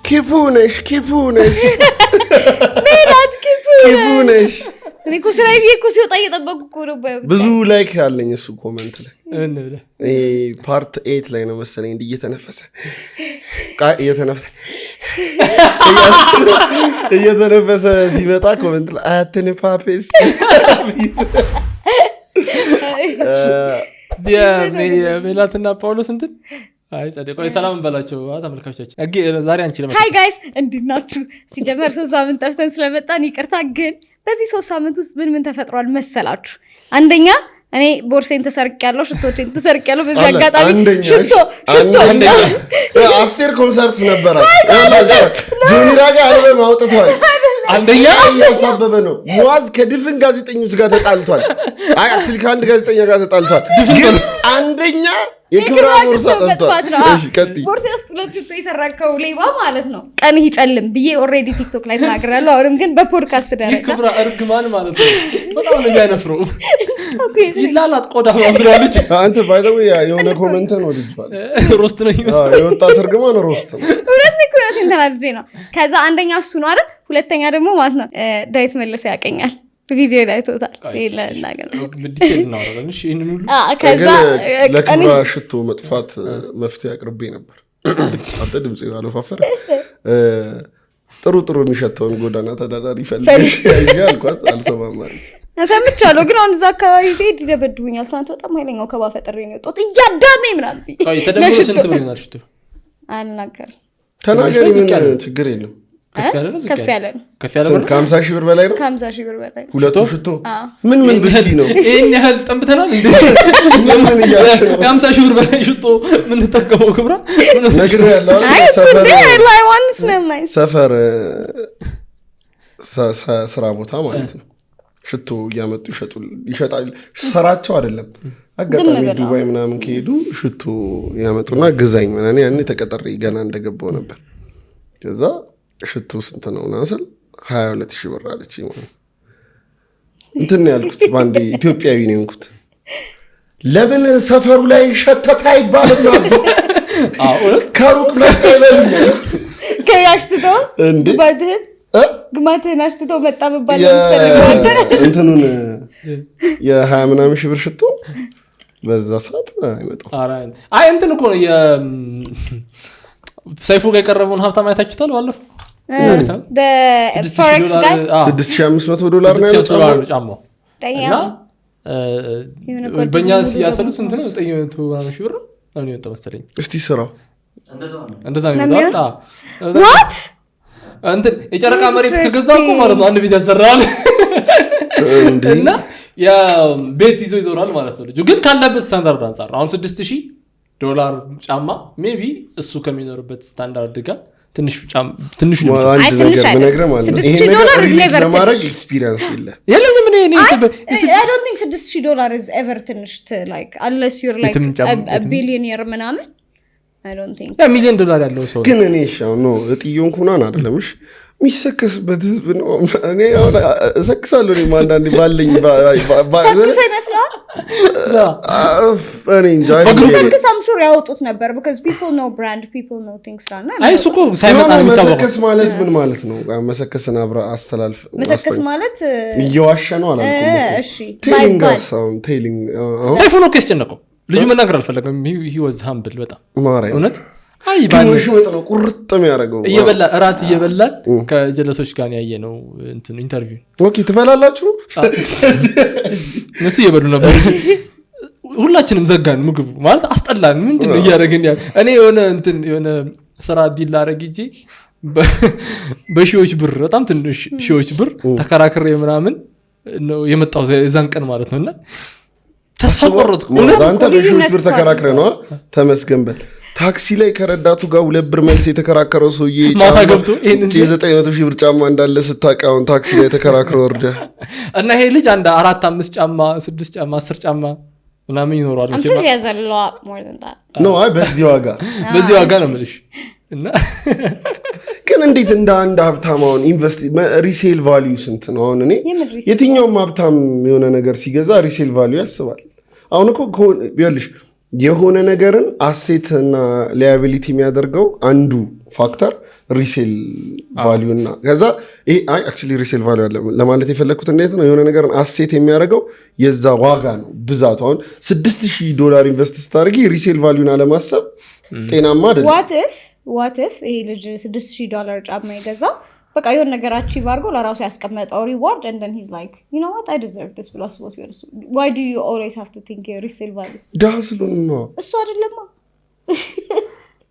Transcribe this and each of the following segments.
ኪፉነሽ ሜላት ኪፉነሽ እኔ እኮ ስራዬ እኮ ሲወጣ እየጠበቅኩ እኮ ነው። ብዙ ላይክ ያለኝ እሱ ኮሜንት ላይ ፓርት 8 ላይ ነው መሰለኝ እንዲህ እየተነፈሰ ሲመጣ ኮሜንት ላይ አትነፋፈስ ሜላትና ጳውሎስ እንትን አይ ጸደቀ ሰላም እንበላቸው ተመልካቾቻችን። ዛሬ አንቺ ለምን ሃይ ጋይስ እንድናችሁ ሲጀመር 3 ሳምንት ጠፍተን ስለመጣን ይቅርታ። ግን በዚህ 3 ሳምንት ውስጥ ምን ተፈጥሯል መሰላችሁ? አንደኛ እኔ ቦርሴን ተሰርቄያለሁ፣ ሽቶቼን ተሰርቄያለሁ። በዚህ አጋጣሚ ሽቶ አስቴር ኮንሰርት ነበር ጆኒራ ጋር አልበም አውጥቷል። አንደኛ ያሳበበ ነው። ሙአዝ ከድፍን ጋዜጠኞች ጋር ተጣልቷል። አይ አክቹሊ ከአንድ ጋዜጠኛ ጋር ተጣልቷል። ግን አንደኛ የክብራ ቦርሳ ጠፍቷል። እሺ ቀጥይ። ቦርሴ ውስጥ 2 ሽቶ የሰራከው ሌባ ማለት ነው። ቀን ይጨልም ብዬ ኦሬዲ ቲክቶክ ላይ ተናግሬያለሁ። አሁንም ግን በፖድካስት ደረጃ የክብራ እርግማን ማለት ነው። በጣም ነው የሚያነፍረው። ይላላት ቆዳ ማብራለች። አንተ ባይዘው የሆነ ኮሜንት ነው ልጅዋል ሮስት ነው ይመስላል። የወጣት እርግማን ሮስት ነው። እውነት እንተናልጄ ነው። ከዛ አንደኛ እሱ ነው አይደል? ሁለተኛ ደግሞ ማለት ነው ዳዊት መለሰ ያቀኛል ቪዲዮ ላይ ተውታል። ይላልናገር ዲቴል ነው አይደል? እሺ ይሄንን ሁሉ ከዛ ለክብራ ሽቶ መጥፋት መፍትሄ አቅርቤ ነበር። አንተ ድምጽ ያለፋፈር ጥሩ የሚሸተውን ጎዳና ተዳዳሪ ፈልገሽ ያልኳት አልሰማም ማለት ሰምቻለሁ። ግን አሁን እዛ አካባቢ ሄድ ይደበድቡኛል። ትናንት በጣም ኃይለኛው ከባፈ ጥሪ ነው የወጣሁት እያዳመኝ ምናምን ብዬ ተደምሮ ስንት ብር ይሆናል ሽቶ? አልናገርም። ተናገሪ ምን ችግር የለም። ከፍ ያለ ነው። ከ50 ሺህ ብር በላይ ነው። ከ50 ሺህ ብር በላይ ሁለቱ ሽቶ ምን ብትይ ነው? ይሄን ያህል ጠምተናል እንዴ? ምን እያልሽ ነው? ከ50 ሺህ ብር በላይ ሽቶ ምን ተጠቀመው? ክብራ ነገር ያለው ሰፈር ስራ ቦታ ማለት ነው። ሽቶ እያመጡ ይሸጣሉ። ሰራቸው አይደለም አጋጣሚ ዱባይ ምናምን ከሄዱ ሽቶ ያመጡና ግዛኝ ምናምን ያኔ ተቀጠሪ ገና እንደገባው ነበር። ከዛ ሽቶ ስንት ነው ናስል 22000 ብር አለች ማለት እንትን ያልኩት ባንዴ ኢትዮጵያዊ ነው እንኩት ለምን ሰፈሩ ላይ ሸተታ ይባልና ከሩቅ መጣ ይለኛል ከያሽትቶ ባድህ ግማትህን አሽትቶ መጣ መባል እንትኑን የ20 ምናምን ሺህ ብር ሽቶ በዛ ሰዓት አይመጣው። አይ እንትን እኮ ነው ሰይፉ ጋር የቀረበውን ሀብታም አይታችሁታል? ባለፈው ፎሬክስ ጋር $6500 ነው ያለው ጫማው እና በእኛ ሲያሰሉት ስንት ነው? 900 ሺህ ብር ነው የወጣው መሰለኝ። እስቲ ስራው እንደዛ ነው የሚባለው። what እንትን የጨረቃ መሬት ከገዛ እኮ ማለት ነው አንድ ቤት ያሰራል እና ያ ቤት ይዞ ይዞራል ማለት ነው። ልጁ ግን ካለበት ስታንዳርድ አንፃር አሁን $6000 ጫማ ሜቢ እሱ ከሚኖርበት ስታንዳርድ ጋር ትንሽ ነው። አንድ ነገር ምነግረህ ማለት ነው ይሄ ነገር ለማድረግ ኤክስፒሪየንስ የለም። ምን እኔ I don't think $6000 is ever ትንሽ like unless you're like a billionaire ምናምን I don't think $1 million ያለው ሰው ግን እኔ ሻው ነው እጥየውን ኩናን አይደለምሽ ሚሰከስበት ህዝብ ነው። እኔ እሰክሳለሁ ነው ማንዳንዴ ባለኝ ሰክሰ ይመስላል እኔ እንጃ ሰክሰ I'm sure ያወጡት ነበር because people know brand people know things ራና አይ ሱቆ ሳይመጣ ነው የሚታወቀው። መሰከስ ማለት ምን ማለት ነው? መሰከስን አብራ አስተላልፍ መሰከስ ማለት እየዋሸ ነው አላልኩም። እሺ ቴሊንግ ሳውንድ ቴሊንግ ሰይፉ ነው ከስጨነቀው ልጁ መናገር አልፈለገም። he was humble በጣም እውነት አይ ባንሽ ወጥነው ቁርጥም ያረጋው እራት እየበላን ከጀለሶች ጋር ያየነው እንትን ኢንተርቪው ኦኬ ትበላላችሁ እነሱ እየበሉ ነበር። ሁላችንም ዘጋን ምግቡ ማለት አስጠላን። ምንድነው እያደረግን ያ እኔ የሆነ ስራ ዲል አረግ እንጂ በሺዎች ብር በጣም ትንሽ ሺዎች ብር ተከራክሬ ምናምን ነው የመጣው የዛን ቀን ማለት ነውና ተስፋ ቆረጥኩ። አንተ በሺዎች ብር ተከራክረ ነው ተመስገን በል። ታክሲ ላይ ከረዳቱ ጋር 2 ብር መልስ የተከራከረው ሰውዬ ማታ ገብቶ ይሄንን 900,000 ብር ጫማ እንዳለ ስታቃውን ታክሲ ላይ ተከራክረው ወርደ እና ይሄ ልጅ አንድ 4 5 ጫማ 6 ጫማ 10 ጫማ ምናምን ይኖራል I'm sure he has a lot more than that no አይ በዚህ ዋጋ ነው የምልሽ። እና ግን እንዴት እንደ አንድ ሀብታማውን ኢንቨስት ሪሴል ቫልዩ ስንት ነው? አሁን እኔ የትኛውም ሀብታም የሆነ ነገር ሲገዛ ሪሴል ቫልዩ ያስባል። አሁን እኮ ይኸውልሽ የሆነ ነገርን አሴት እና ሊያቢሊቲ የሚያደርገው አንዱ ፋክተር ሪሴል ቫሊዩ እና ከዛ ይሄ አክቹዋሊ ሪሴል ቫሊዩ አለ ለማለት የፈለግኩት እንዴት ነው የሆነ ነገርን አሴት የሚያደርገው የዛ ዋጋ ነው ብዛቱ። አሁን $6,000 ኢንቨስት ስታደርጊ ሪሴል ቫሊዩን አለማሰብ ጤናማ አይደለም። ዋት ኢፍ ይሄ ልጅ $6,000 ጫማ የገዛው በቃ የሆነ ነገር አቺቭ አድርጎ ለራሱ ያስቀመጠው ሪዋርድ and then he's like you know what I deserve this ብሎ አስቦት ቢሆንስ? why do you always have to think your resale value? ዳስሉን ነው እሱ አይደለማ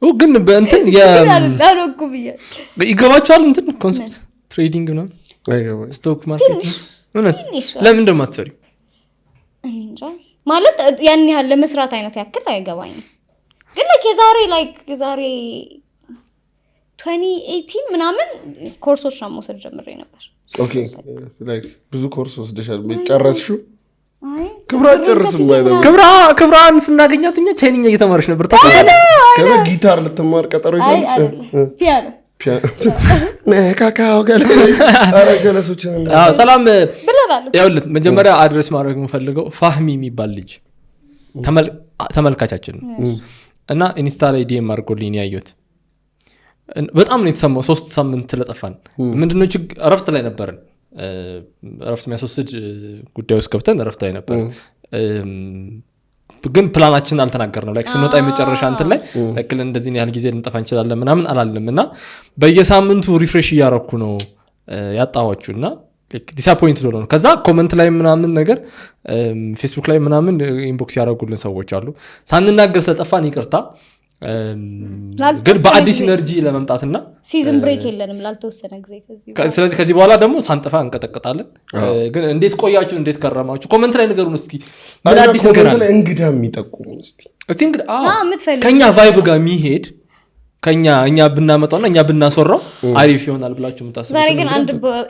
ግን በእንትን ያዳረኩ ብዬ ይገባችኋል እንትን ኮንሰፕት ትሬዲንግ ነው አይገባኝ ስቶክ ማርኬት እውነት ለምን እንደማትሰሪ እንጃ ማለት ያን ያህል ለመስራት አይነት ያክል አይገባኝም። ግን የዛሬ 2018 ምናምን ኮርሶች ነው መውሰድ ጀምሬ ነበር። ኦኬ ላይክ ብዙ ኮርስ ወስደሻል ጨረስሽው? ክብራ ጨርስም አይደለም ክብራን ስናገኛት እኛ ቻይንኛ እየተማረች ነበር ከዛ ጊታር ልትማር ቀጠሮ ይዛለች ፒያኖ ነካካው ጋር አረ ጀለሶችን ሰላም ያውልት መጀመሪያ አድሬስ ማድረግ የምፈልገው ፋህሚ የሚባል ልጅ ተመልካቻችን እና ኢንስታ ላይ ዲኤም አድርጎልኝ ያየሁት በጣም ነው የተሰማው። 3 ሳምንት ለጠፋን ምንድነው እረፍት ላይ ነበርን። እረፍት የሚያስወስድ ጉዳይ ውስጥ ገብተን እረፍት ላይ ነበርን። ግን ፕላናችን አልተናገርነው ላይክ ስንወጣ የመጨረሻ እንትን ላይ ላይክ እንደዚህ ያህል ጊዜ ልንጠፋ እንችላለን ምናምን አላለም እና በየሳምንቱ ሪፍሬሽ እያረኩ ነው ያጣዋችሁና ላይክ ዲስአፖይንት ሆኖ ነው። ከዛ ኮሜንት ላይ ምናምን ነገር ፌስቡክ ላይ ምናምን ኢንቦክስ ያደረጉልን ሰዎች አሉ ሳንናገር ስለጠፋን ይቅርታ ግን በአዲስ ኢነርጂ ለመምጣትና ሲዝን ብሬክ የለንም ላልተወሰነ ጊዜ ስለዚህ ከዚህ በኋላ ደግሞ ሳንጠፋ እንቀጠቅጣለን። ግን እንዴት ቆያችሁ እንዴት ከረማችሁ ኮሜንት ላይ ንገሩን እስኪ ምን አዲስ ነገር አለ እንግዳ የሚጠቁሙ እስቲ እንግዳ ከኛ ቫይብ ጋር የሚሄድ እኛ ብናመጣውና እኛ ብናስወራው አሪፍ ይሆናል ብላችሁ የምታስቡት። ዛሬ ግን አንድ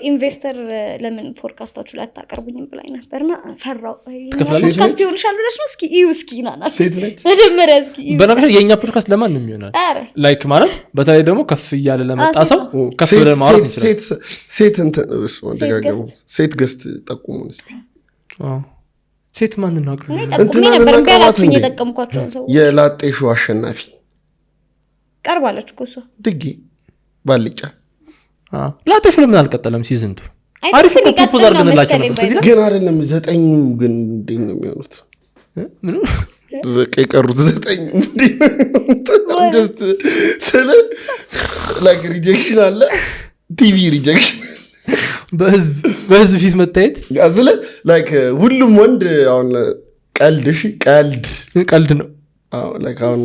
ኢንቨስተር ለምን ፖድካስታችሁ ላይ አታቀርቡኝም ብላኝ ነበርና ፈራው። ፖድካስት ይሆንሻል ብለሽ ነው? እስኪ ናናል መጀመሪያ እስኪ በነገር የኛ ፖድካስት ለማን ነው የሚሆናል? ላይክ ማለት በተለይ ደግሞ ከፍ እያለ ለመጣ ሰው ከፍ ብለን ማውራት እንችላለን። ሴት እንትን ወደጋገሙ ሴት ገስት ጠቁሙን እስቲ። ሴት ማን ነው አግሩ እንትን ነበር ጋራቱኝ የጠቀምኳቸው ሰው የላጤሹ አሸናፊ ቀርባለች እኮ እሷ ድጊ ባልጫ ላጤሹ ለምን አልቀጠለም? ሲዝንቱ አሪፍ ነው ፕሮፖዝ አድርገንላችሁ ነበር ስለዚህ ግን አይደለም 9 ግን እንዴት ነው የሚሆኑት? ምን የቀሩት 9 just ስለ ላይክ ሪጀክሽን አለ ቲቪ ሪጀክሽን በህዝብ ፊት መታየት አዝለ ላይክ ሁሉም ወንድ አሁን ቀልድ ነው ላይክ አሁን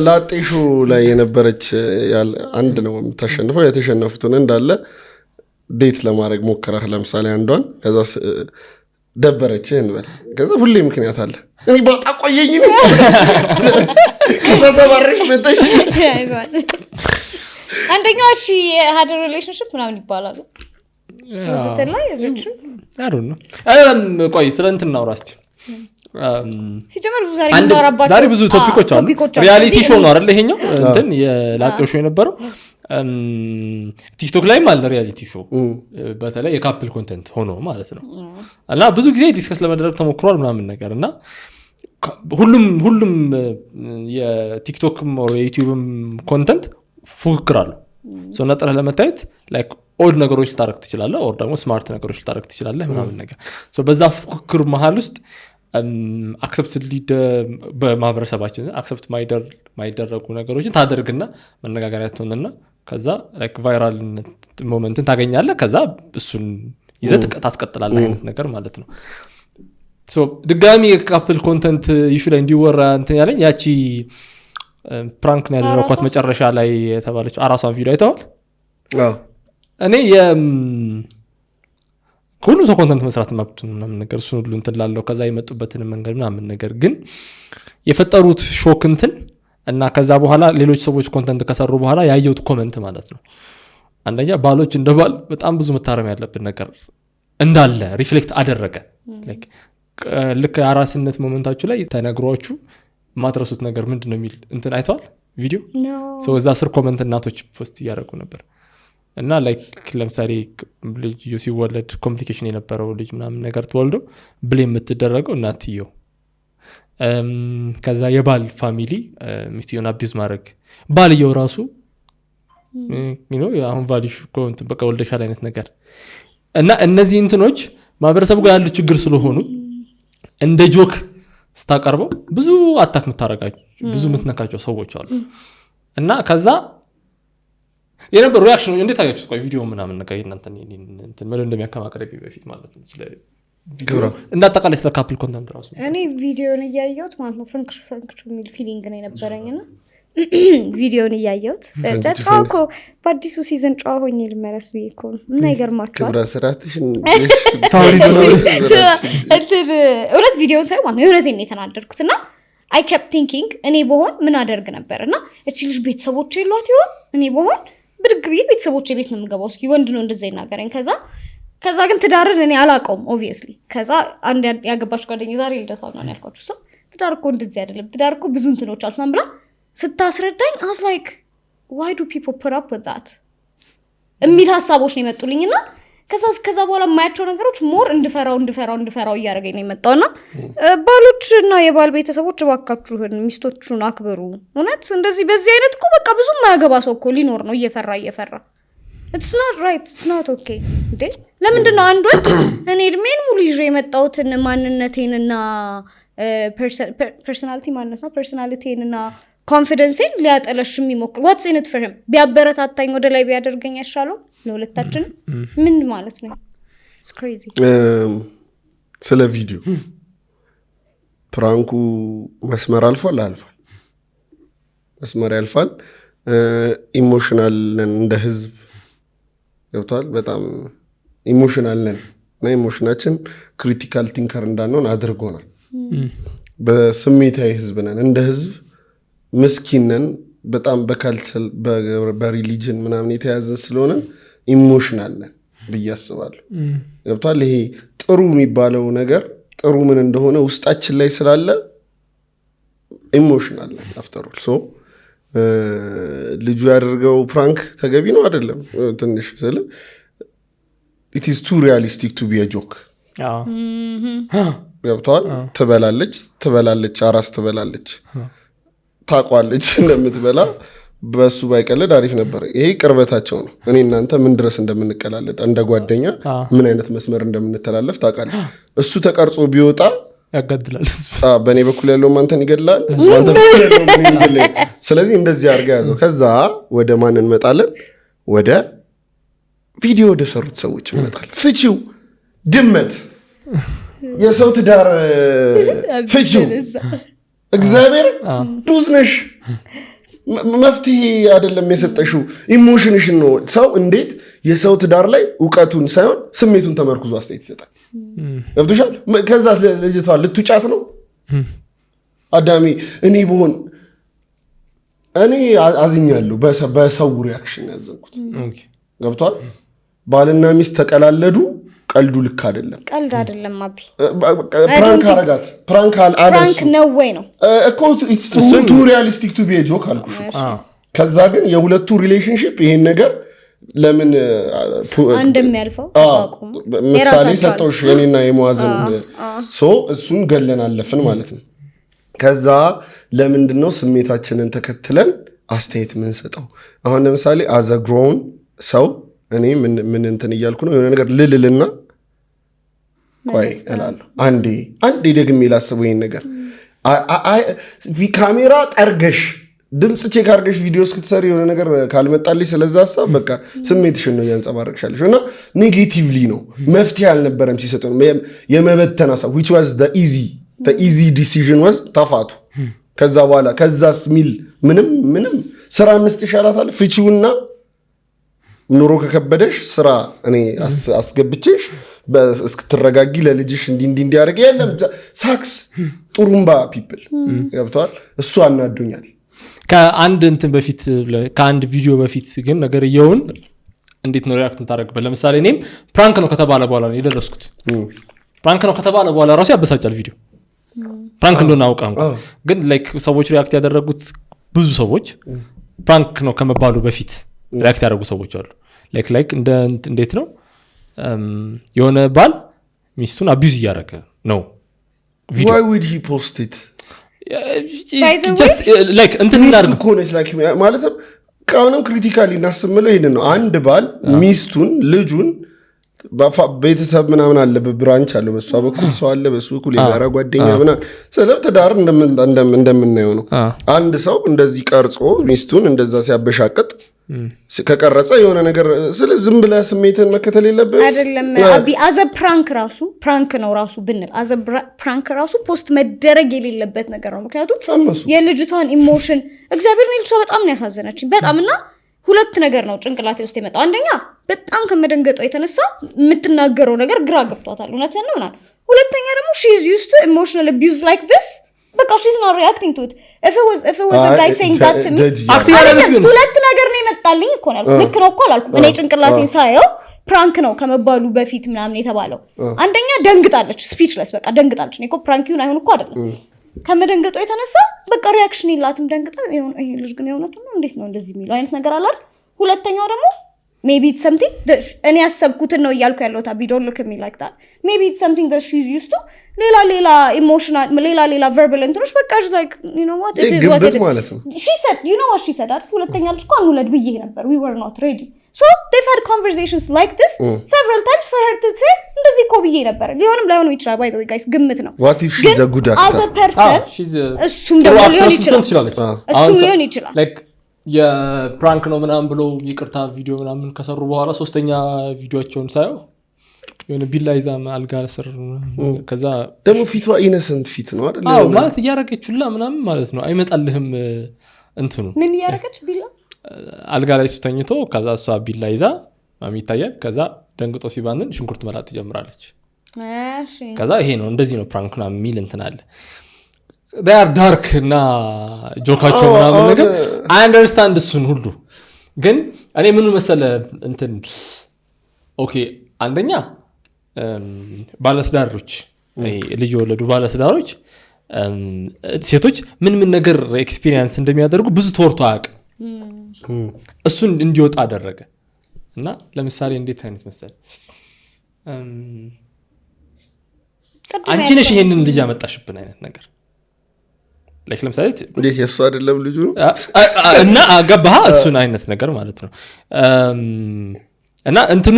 ላጤሹ ላይ የነበረች ያለ አንድ ነው የምታሸንፈው የተሸነፉትን እንዳለ ዴት ለማድረግ ሞከራህ ለምሳሌ አንዷን ከዛ ደበረችህ እንበል ከዛ ሁሌ ምክንያት አለ እኔ ባጣ ቆየኝ ነው ከዛ ተባረሽ መጣሽ አንደኛው እሺ had a relationship ምናምን ይባላል ወዘተላይ እዚች ቆይ ስለእንትን እናውራ እስቲ ሲጀመር ዛሬ ብዙ ቶፒኮች አሉ። ሪያሊቲ ሾው ነው አይደል ይሄኛው እንትን የላጤው ሾው የነበረው ቲክቶክ ላይም አለ ሪያሊቲ ሾው በተለይ የካፕል ኮንተንት ሆኖ ማለት ነው እና ብዙ ጊዜ ዲስከስ ለማድረግ ተሞክሯል ምናምን ነገር እና ሁሉም የቲክቶክም ኦር የዩቲዩብም ኮንተንት ፉክክር አለው። ሶ ነጥረህ ለመታየት ላይክ ኦልድ ነገሮች ልታረግ ትችላለህ ኦር ደግሞ ስማርት ነገሮች ልታረግ ትችላለህ ምናምን ነገር ሶ በዛ ፉክክር መሃል ውስጥ አክሰፕት በማህበረሰባችን አክሰፕት ማይደረጉ ነገሮችን ታደርግና መነጋገሪያ ትሆንና ከዛ ላይክ ቫይራል ሞመንትን ታገኛለህ ከዛ እሱን ይዘት ታስቀጥላለህ አይነት ነገር ማለት ነው። ሶ ድጋሚ የካፕል ኮንተንት ኢሹ ላይ እንዲወራ እንትን ያለኝ ያቺ ፕራንክ ነው ያደረኳት መጨረሻ ላይ የተባለችው አራሷን ቪዲዮ አይተዋል? እኔ ሁሉም ሰው ኮንተንት መስራት መብቱ ምናምን ነገር እሱን ሁሉ እንትን ላለው ከዛ የመጡበትን መንገድ ምናምን ነገር ግን የፈጠሩት ሾክ እንትን እና ከዛ በኋላ ሌሎች ሰዎች ኮንተንት ከሰሩ በኋላ ያየሁት ኮሜንት ማለት ነው አንደኛ ባሎች እንደባል በጣም ብዙ መታረም ያለብን ነገር እንዳለ ሪፍሌክት አደረገ። ላይክ ልክ አራስነት ሞመንታችሁ ላይ ተነግሯችሁ ማትረሱት ነገር ምንድነው የሚል እንትን አይተዋል ቪዲዮ ሶ እዛ ስር ኮሜንት እናቶች ፖስት እያደረጉ ነበር እና ላይክ ለምሳሌ ልጅ ሲወለድ ኮምፕሊኬሽን የነበረው ልጅ ምናምን ነገር ተወልዶ ብሌም የምትደረገው እናትየው ከዛ የባል ፋሚሊ ሚስትዮን አቢዩዝ ማድረግ ባልየው ራሱ አሁን ቫሊሽ በቃ ወልደሻል አይነት ነገር እና እነዚህ እንትኖች ማህበረሰቡ ጋር ያሉ ችግር ስለሆኑ እንደ ጆክ ስታቀርበው ብዙ አታክ ምታረጋቸው ብዙ ምትነካቸው ሰዎች አሉ እና ከዛ የነበር ሪአክሽኑ እንዴት አያችሁት? ቆይ ቪዲዮ ምናምን ነገር እናንተን እንትን ማለት እንደሚያከማከረብ በፊት ማለት ነው ስለ እንዳጠቃላይ ስለ ካፕል ኮንተንት ራሱ እኔ ቪዲዮን እያየሁት ማለት ነው ፈንክሹ የሚል ፊሊንግ ነው የነበረኝና ቪዲዮን እያየሁት ጨዋኮ በአዲሱ ሲዝን ጨዋ ሆኜ ልመለስ ብዬ እኮ ነው እና ይገርማችኋል ክብረ ስራትሽን እውነት ቪዲዮን ሳይ ማለት ነው የእውነቴን ነው የተናደድኩት እና I kept thinking እኔ በሆን ምን አደርግ ነበር እና እቺ ልጅ ቤተሰቦቼ የሏት ይሆን እኔ በሆን ብድግ ብዬ ቤተሰቦቼ ቤት ነው የምገባው እስኪ ወንድ ነው እንደዛ ይናገረኝ ከዛ ግን ትዳርን እኔ አላውቀውም obviously ከዛ አንድ ያገባች ጓደኛ ዛሬ ልደታ ነው ያልኳችሁ ሰው ትዳር እኮ እንደዚህ አይደለም ትዳር እኮ ብዙ እንትኖች አሉና ብላ ስታስረዳኝ I was like why do people put up with that የሚል ሐሳቦች ነው የመጡልኝና ከዛ በኋላ የማያቸው ነገሮች ሞር እንድፈራው እያደረገኝ ነው የመጣውና ባሎችና የባል ቤተሰቦች እባካችሁን ሚስቶቹን አክብሩ እውነት እንደዚህ በዚህ አይነት እኮ በቃ ብዙ ማያገባ ሰው እኮ ሊኖር ነው እየፈራ it's not right it's not okay እንዴ ለምንድን ነው አንድ ወጥ እኔ እድሜን ሙሉ ይዤ የመጣሁትን ማንነቴንና ፐርሰናሊቲንና ኮንፊደንስን ሊያጠለሽ የሚሞክር what's in it for him ቢያበረታታኝ ወደ ላይ ቢያደርገኝ ያሻለው ለሁለታችን ምን ማለት ነው it's crazy ስለ ቪዲዮ ፕራንኩ መስመር አልፏል መስመር ያልፋል ኢሞሽናል ነን እንደ ህዝብ ገብቷል በጣም ኢሞሽናል ነን እና ኢሞሽናችን ክሪቲካል ቲንከር እንዳንሆን አድርጎናል በስሜታዊ ህዝብ ነን እንደ ህዝብ ምስኪን ነን በጣም በካልቸር በሪሊጅን ምናምን የተያዘ ስለሆነ ኢሞሽናል ነን ብዬ አስባለሁ ገብቷል ይሄ ጥሩ የሚባለው ነገር ጥሩ ምን እንደሆነ ውስጣችን ላይ ስላለ ኢሞሽናል ነን after all so ልጁ ያደርገው ፕራንክ ተገቢ ነው አይደለም ትንሽ ስለ it is too realistic to be a joke ገብቷል ትበላለች አራስ ትበላለች ታቋለች እንደምትበላ በሱ ባይቀለድ አሪፍ ነበር ይሄ ቅርበታቸው ነው እኔ እናንተ ምን ድረስ እንደምንቀላለድ እንደ ጓደኛ ምን አይነት መስመር እንደምንተላለፍ ታውቃለህ እሱ ተቀርጾ ቢወጣ ያጋድላል በኔ በኩል ያለው ማንተን ይገድላል ማንተ በኩል ያለው ምን ይገድላል ስለዚህ እንደዚህ አርጋ ያዘው ከዛ ወደ ማን እንመጣለን ወደ ቪዲዮ ወደ ሰሩት ሰዎች እንመጣለን ፍቺው ድመት የሰው ትዳር ፍቺው እግዚአብሔር ዱዝነሽ መፍትሄ አይደለም የሰጠሽው ኢሞሽንሽን ነው ሰው እንዴት የሰው ትዳር ላይ ዕውቀቱን ሳይሆን ስሜቱን ተመርኩዞ አስተያየት ይሰጣል ገብቶሻል ከዛ ልጅቷ ልትጫት ነው አዳሚ እኔ በሆን እኔ አዝኛለሁ በሰው ሪአክሽን ያዘንኩት ገብቷል ባልና ሚስት ተቀላለዱ ቀልዱ ልክ አይደለም ቀልድ አይደለም አቢ ፕራንክ አረጋት ፕራንክ ፕራንክ ነው ወይ ነው እኮ it's too realistic to be a joke አልኩሽ ከዛ ግን የሁለቱ ሪሌሽንሺፕ ይሄን ነገር ለምን እንደሚያልፈው ምሳሌ ሰጠውሽ የኔና የሙአዝን ሶ እሱን ገለን አለፈን ማለት ነው ከዛ ለምንድነው ስሜታችንን ተከትለን አስተያየት ምን ሰጠው አሁን ለምሳሌ as a grown ሰው እኔ ምን እንትን እያልኩ ነው የሆነ ነገር ልልልና ቆይ እላለሁ አንዴ ደግሜ ላስበው ይሄን ነገር ካሜራ ጠርገሽ ድምጽ ቼክ አድርገሽ ቪዲዮ እስክትሰሪ የሆነ ነገር ካልመጣልሽ ስለዛ ሐሳብ በቃ ስሜትሽን ነው ያንጸባረቅሻለሽ እና ኔጌቲቭሊ ነው መፍትሄ አልነበረም ሲሰጠው የመበተና ሐሳብ which was the easy decision was ተፋቱ ከዛ በኋላ ከዛስ ሚል ምንም ስራ እንስተሻላታል ፍቺውና ኑሮ ከከበደሽ ስራ እኔ አስገብቼሽ እስክትረጋጊ ለልጅሽ እንዲ ያርገ የለም ሳክስ ጥሩምባ ፒፕል ገብቷል እሱ አናዶኛል ከአንድ እንትን በፊት ከአንድ ቪዲዮ በፊት ግን ነገር ይየውን እንዴት ነው ሪአክት ታረጋግበ ለምሳሌ እኔም ፕራንክ ነው ከተባለ በኋላ ነው የደረስኩት ፕራንክ ነው ከተባለ በኋላ ራሱ ያበሳጫል ቪዲዮ ፕራንክ እንደሆነ አውቃም ግን ላይክ ሰዎች ሪአክት ያደረጉት ብዙ ሰዎች ፕራንክ ነው ከመባሉ በፊት ሪአክት ያደረጉ ሰዎች አሉ ላይክ እንዴት ነው የሆነ ባል ሚስቱን አቢዩዝ ያደረገ ነው why would he post it እንትን ሚስቱ ከሆነች ማለትም አሁንም ክሪቲካሊ እናስምለው ይሄንን ነው። አንድ ባል ሚስቱን ልጁን ቤተሰብ ምናምን አለ፣ ብራንች አለ፣ በሷ በኩል ሰው አለ፣ በሱ በኩል የጋራ ጓደኛ ምናምን ስለ ትዳር እንደምናየው ነው። አንድ ሰው እንደዚህ ቀርጾ ሚስቱን እንደዛ ሲያበሻቅጥ ከቀረጸ የሆነ ነገር ስለ ዝም ብለህ ስሜትን መከተል የለብህ አይደለም። አቢ አዘ ፕራንክ ነው ራሱ ብንል አዘ ፕራንክ ራሱ ፖስት መደረግ የሌለበት ነገር ነው። ምክንያቱም የልጅቷን ኢሞሽን እግዚአብሔር ልጅቷ በጣም ነው ያሳዘነችኝ በጣምና ሁለት ነገር ነው ጭንቅላቴ ውስጥ የመጣው። አንደኛ በጣም ከመደንገጧ የተነሳ የምትናገረው ነገር ግራ ገብቷታል፣ እውነትን ነው ምናምን። ሁለተኛ ደግሞ she is used to emotional abuse like this በቃ she's not reacting to it. if it was a guy saying that to me ሁለት ነገር ነው የመጣልኝ እኮ ነው ያልኩት። ልክ ነው እኮ አላልኩም እኔ ጭንቅላቴን ሳየው ፕራንክ ነው ከመባሉ በፊት ምናምን የተባለው። አንደኛ ደንግጣለች፣ ስፒችለስ በቃ ደንግጣለች። እኔ እኮ ፕራንክ ይሁን አይሁን እኮ አይደለም ከመደንገጧ የተነሳ በቃ ሪአክሽን የላትም። ደንግጣ ይሄ ልጅ ግን የእውነቱ ነው እንዴት ነው እንደዚህ የሚለው አይነት ነገር አለ አይደል። ሁለተኛው ደግሞ maybe it's something that እኔ ያሰብኩትን ነው እያልኩ ያለሁት አቢ don't look at me like that. maybe it's something that she's used to ሌላ ኢሞሽናል ሌላ verbal እንትኖች በቃ like you know what it is what it is. she said you know what she said አይደል ሁለተኛ ልጅ እኮ አንውለድ ብዬ ነበር we were not ready. so they've had conversations like this several times for her to say እንደዚህ እኮ ብዬ ነበር። ሊሆንም ላይሆንም ይችላል by the way guys ግምት ነው። what if she's a good actor as a person እሱም ደግሞ ሊሆን ይችላል like የፕራንክ ነው ምናምን ብሎ ይቅርታ ቪዲዮ ምናምን ከሰሩ በኋላ ሶስተኛ ቪዲዮአቸውን ሳየው የሆነ ቢላ ይዛ አልጋ ስር ከዛ ደግሞ ፊቷ ኢነሰንት ፊት ነው አይደል? አዎ ማለት እያረገችላ ምናምን ማለት ነው። አይመጣልህም እንትኑ ምን እያረገች ቢላ አልጋ ላይ ተኝቶ ከዛ እሷ ቢላ ይዛ ማሚ ይታያል። ከዛ ደንግጦ ሲባንን ሽንኩርት መላጥ ትጀምራለች። እሺ ከዛ ይሄ ነው እንደዚህ ነው ፕራንክ ነው የሚል እንትን አለ። they are dark እና ጆካቸው ምናምን ነገር I understand እሱን ሁሉ ግን እኔ ምኑ መሰለ እንትን ኦኬ አንደኛ ባለትዳሮች ልጅ የወለዱ ባለትዳሮች ሴቶች ምን ነገር ኤክስፒሪየንስ እንደሚያደርጉ ብዙ ተወርቶ አያውቅም። እሱን እንዲወጣ አደረገ እና ለምሳሌ እንዴት አይነት መሰለ አንቺ ነሽ ይሄንን ልጅ ያመጣሽብን አይነት ነገር like ለምሳሌ እንዴት የሱ አይደለም ልጁ ነው እና አገባህ እሱን አይነት ነገር ማለት ነው። እና እንትኑ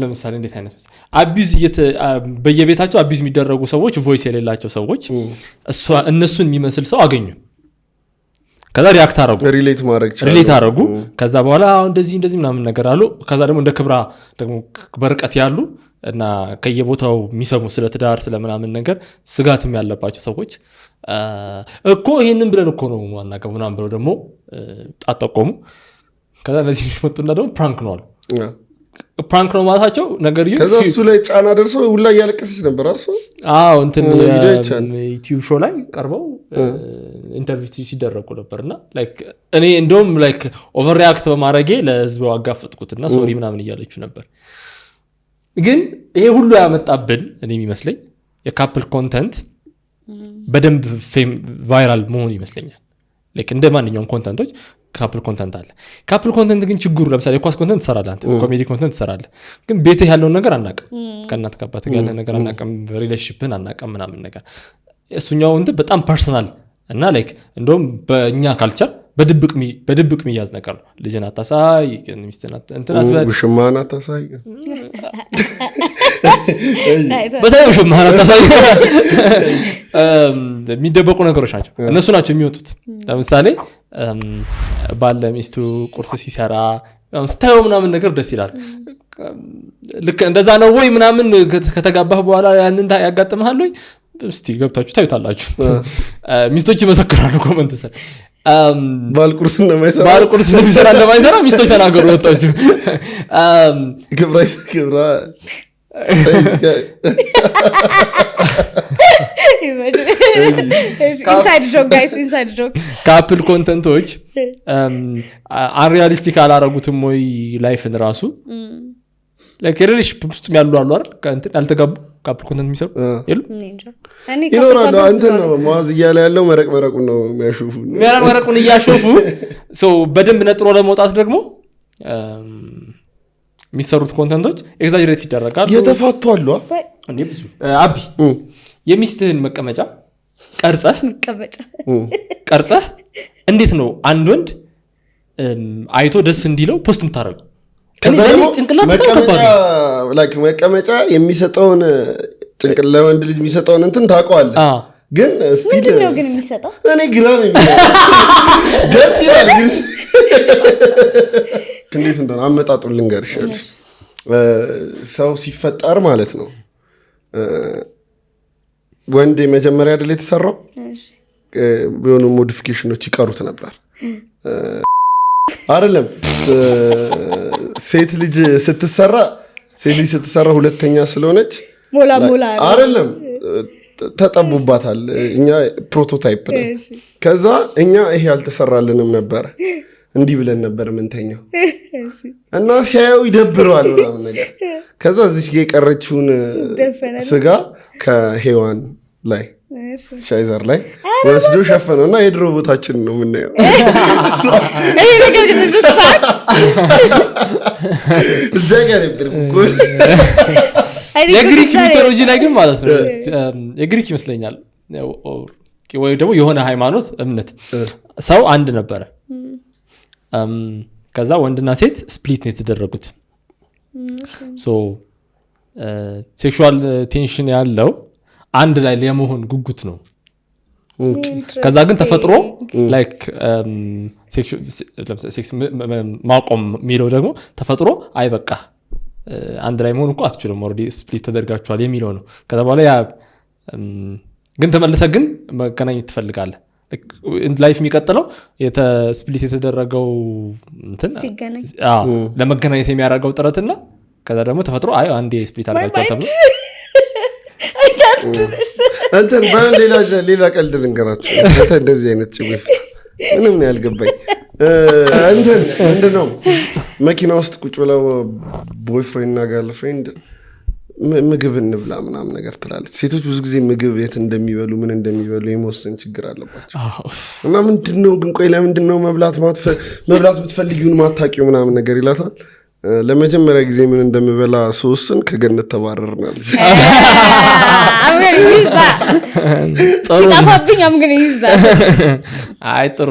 ለምሳሌ እንዴት አይነት መሰለህ አቢዩዝ በየቤታቸው አቢዩዝ የሚደረጉ ሰዎች ቮይስ የሌላቸው ሰዎች እነሱን የሚመስል ሰው አገኙ። ከዛ ሪአክት አረጉ ከዛ በኋላ እንደዚህ ምናምን ነገር አሉ። ከዛ ደግሞ እንደ ክብራ ደግሞ በርቀት ያሉ እና ከየቦታው የሚሰሙ ስለ ትዳር ስለ ምናምን ነገር ስጋትም ያለባቸው ሰዎች እኮ ይሄንን ብለን እኮ ነው ዋናቀው ምናምን ብለው ደግሞ ጣጣቆሙ። ከዛ ለዚህ መጡና ደግሞ ፕራንክ ነው አሉ። ፕራንክ ነው ማለታቸው ነገር ይሁን ከዛ እሱ ላይ ጫና ደርሰው ሁላ እያለቀሰች ነበር አሱ እንትን ዩቲዩብ ሾው ላይ ቀርበው ኢንተርቪው ሲደረጉ ነበርና ላይክ እኔ እንደውም ላይክ ኦቨር ሪአክት በማድረጌ ለህዝቡ አጋፈጥኩትና ሶሪ ምናምን እያለችው ነበር። ግን ይሄ ሁሉ ያመጣብን እኔ የሚመስለኝ የካፕል ኮንተንት በደንብ ቫይራል መሆን ይመስለኛል። ላይክ እንደ ማንኛውም ኮንተንቶች ካፕል ኮንተንት አለ። ካፕል ኮንተንት ግን ችግሩ ለምሳሌ ኳስ ኮንተንት ትሰራለህ አንተ ኮሜዲ ኮንተንት ትሰራለህ ግን ቤትህ ያለውን ነገር አናውቅም። ከእናት ከአባት ጋር ያለውን ነገር አናውቅም። ሪሌሽንሽፕን አናውቅም ምናምን ነገር እሱኛው እንትን በጣም ፐርሰናል እና ላይክ እንደውም በእኛ ካልቸር በድብቅ የሚያዝ ነገር ነው። ልጅን አታሳይ ሚስትን እንትን አትበል ውሽማን አታሳይ በተለይ ውሽማን አታሳይ የሚደበቁ ነገሮች ናቸው። እነሱ ናቸው የሚወጡት። ለምሳሌ ባለ ሚስቱ ቁርስ ሲሰራ ስታየው ምናምን ነገር ደስ ይላል። ልክ እንደዛ ነው ወይ ምናምን ከተጋባህ በኋላ ያንን ያጋጥምሃል ወይ እስቲ ገብታችሁ ታዩታላችሁ። ሚስቶች ይመሰክራሉ ኮመንት ስር ባልቁርስ እንደማይሰራ እንደማይሰራ ሚስቶች ተናገሩ ወጣችሁ። ግብራ ኢንሳይድ ጆክ ካፕል ኮንተንቶች አንሪያሊስቲክ አላረጉትም ወይ ላይፍን ራሱ ላይክ ሪሌሽንሺፕ ውስጥ ያሉ አሉ አይደል ከእንትን ያልተጋቡ ካፕል ኮንተንት የሚሰሩ ይኖራሉ። እንትን ነው መዋዝ እያለ ያለው መረቁን ነው የሚያሾፉ መረቁን እያሾፉ በደንብ ነጥሮ ለመውጣት ደግሞ የሚሰሩት ኮንተንቶች ኤግዛጀሬት ይደረጋሉ። የተፋቱ አሉ እንዴ ብዙ አቢ የሚስትህን መቀመጫ ቀርጸህ እንዴት ነው አንድ ወንድ አይቶ ደስ እንዲለው ፖስት የምታደርገው? ከዛ ደግሞ መቀመጫ የሚሰጠውን ለወንድ ልጅ የሚሰጠውን እንትን ታውቀዋለህ። ግን ምንድን ነው ግን የሚሰጠው? እኔ ግራ ነኝ። ደስ ይላል ግን እንዴት እንደሆነ አመጣጡን ልንገርሽ። ሰው ሲፈጠር ማለት ነው ወንድ መጀመሪያ አይደል የተሰራው? የሆኑ ሞዲፊኬሽኖች ይቀሩት ነበር አይደለም? ሴት ልጅ ስትሰራ ሁለተኛ ስለሆነች ሞላ አይደለም ተጠቡባታል። እኛ ፕሮቶታይፕ ነው። ከዛ እኛ ይሄ አልተሰራልንም ነበር፣ እንዲህ ብለን ነበር ምንተኛው እና ሲያየው ይደብረዋል ምናምን ነገር። ከዛ እዚህ ጋር የቀረችውን ስጋ ከሔዋን ላይ ሻይዘር ላይ ወስዶ ሸፈነው እና የድሮ ቦታችን ነው የምናየው። እዛ ጋር ነበር የግሪክ ሚቶሎጂ ላይ ግን ማለት ነው የግሪክ ይመስለኛል ወይ ደግሞ የሆነ ሃይማኖት እምነት ሰው አንድ ነበረ። ከዛ ወንድና ሴት ስፕሊት ነው የተደረጉት። ሴክሹዋል ቴንሽን ያለው አንድ ላይ ለመሆን ጉጉት ነው። ከዛ ግን ተፈጥሮ ላይክ ሴክስ ማቆም የሚለው ደግሞ ተፈጥሮ አይበቃ አንድ ላይ መሆን እኮ አትችሉም ኦልሬዲ ስፕሊት ተደርጋችኋል የሚለው ነው። ከዛ በኋላ ያ ግን ተመልሰ ግን መገናኘት ትፈልጋለህ። ላይፍ የሚቀጥለው ስፕሊት የተደረገው እንትን ለመገናኘት የሚያደርገው ጥረትና ከዛ ደግሞ ተፈጥሮ አንዴ ስፕሊት አድርጋችኋል ተብሎ እንትን ሌላ ቀልድ ልንገራችሁ። እንደዚህ አይነት ችግር ምንም ነው ያልገባኝ። እንትን ምንድነው መኪና ውስጥ ቁጭ ብለው ቦይፍሬንድ እና ገርልፍሬንድ ምግብ እንብላ ምናምን ነገር ትላለች። ሴቶች ብዙ ጊዜ ምግብ የት እንደሚበሉ ምን እንደሚበሉ የመወሰን ችግር አለባቸው እና ምንድነው ግን ቆይ ለምንድነው መብላት ብትፈልጊውን ማታቂው ምናምን ነገር ይላታል። ለመጀመሪያ ጊዜ ምን እንደምበላ ሶስን ከገነት ተባረርናል። ጥሩ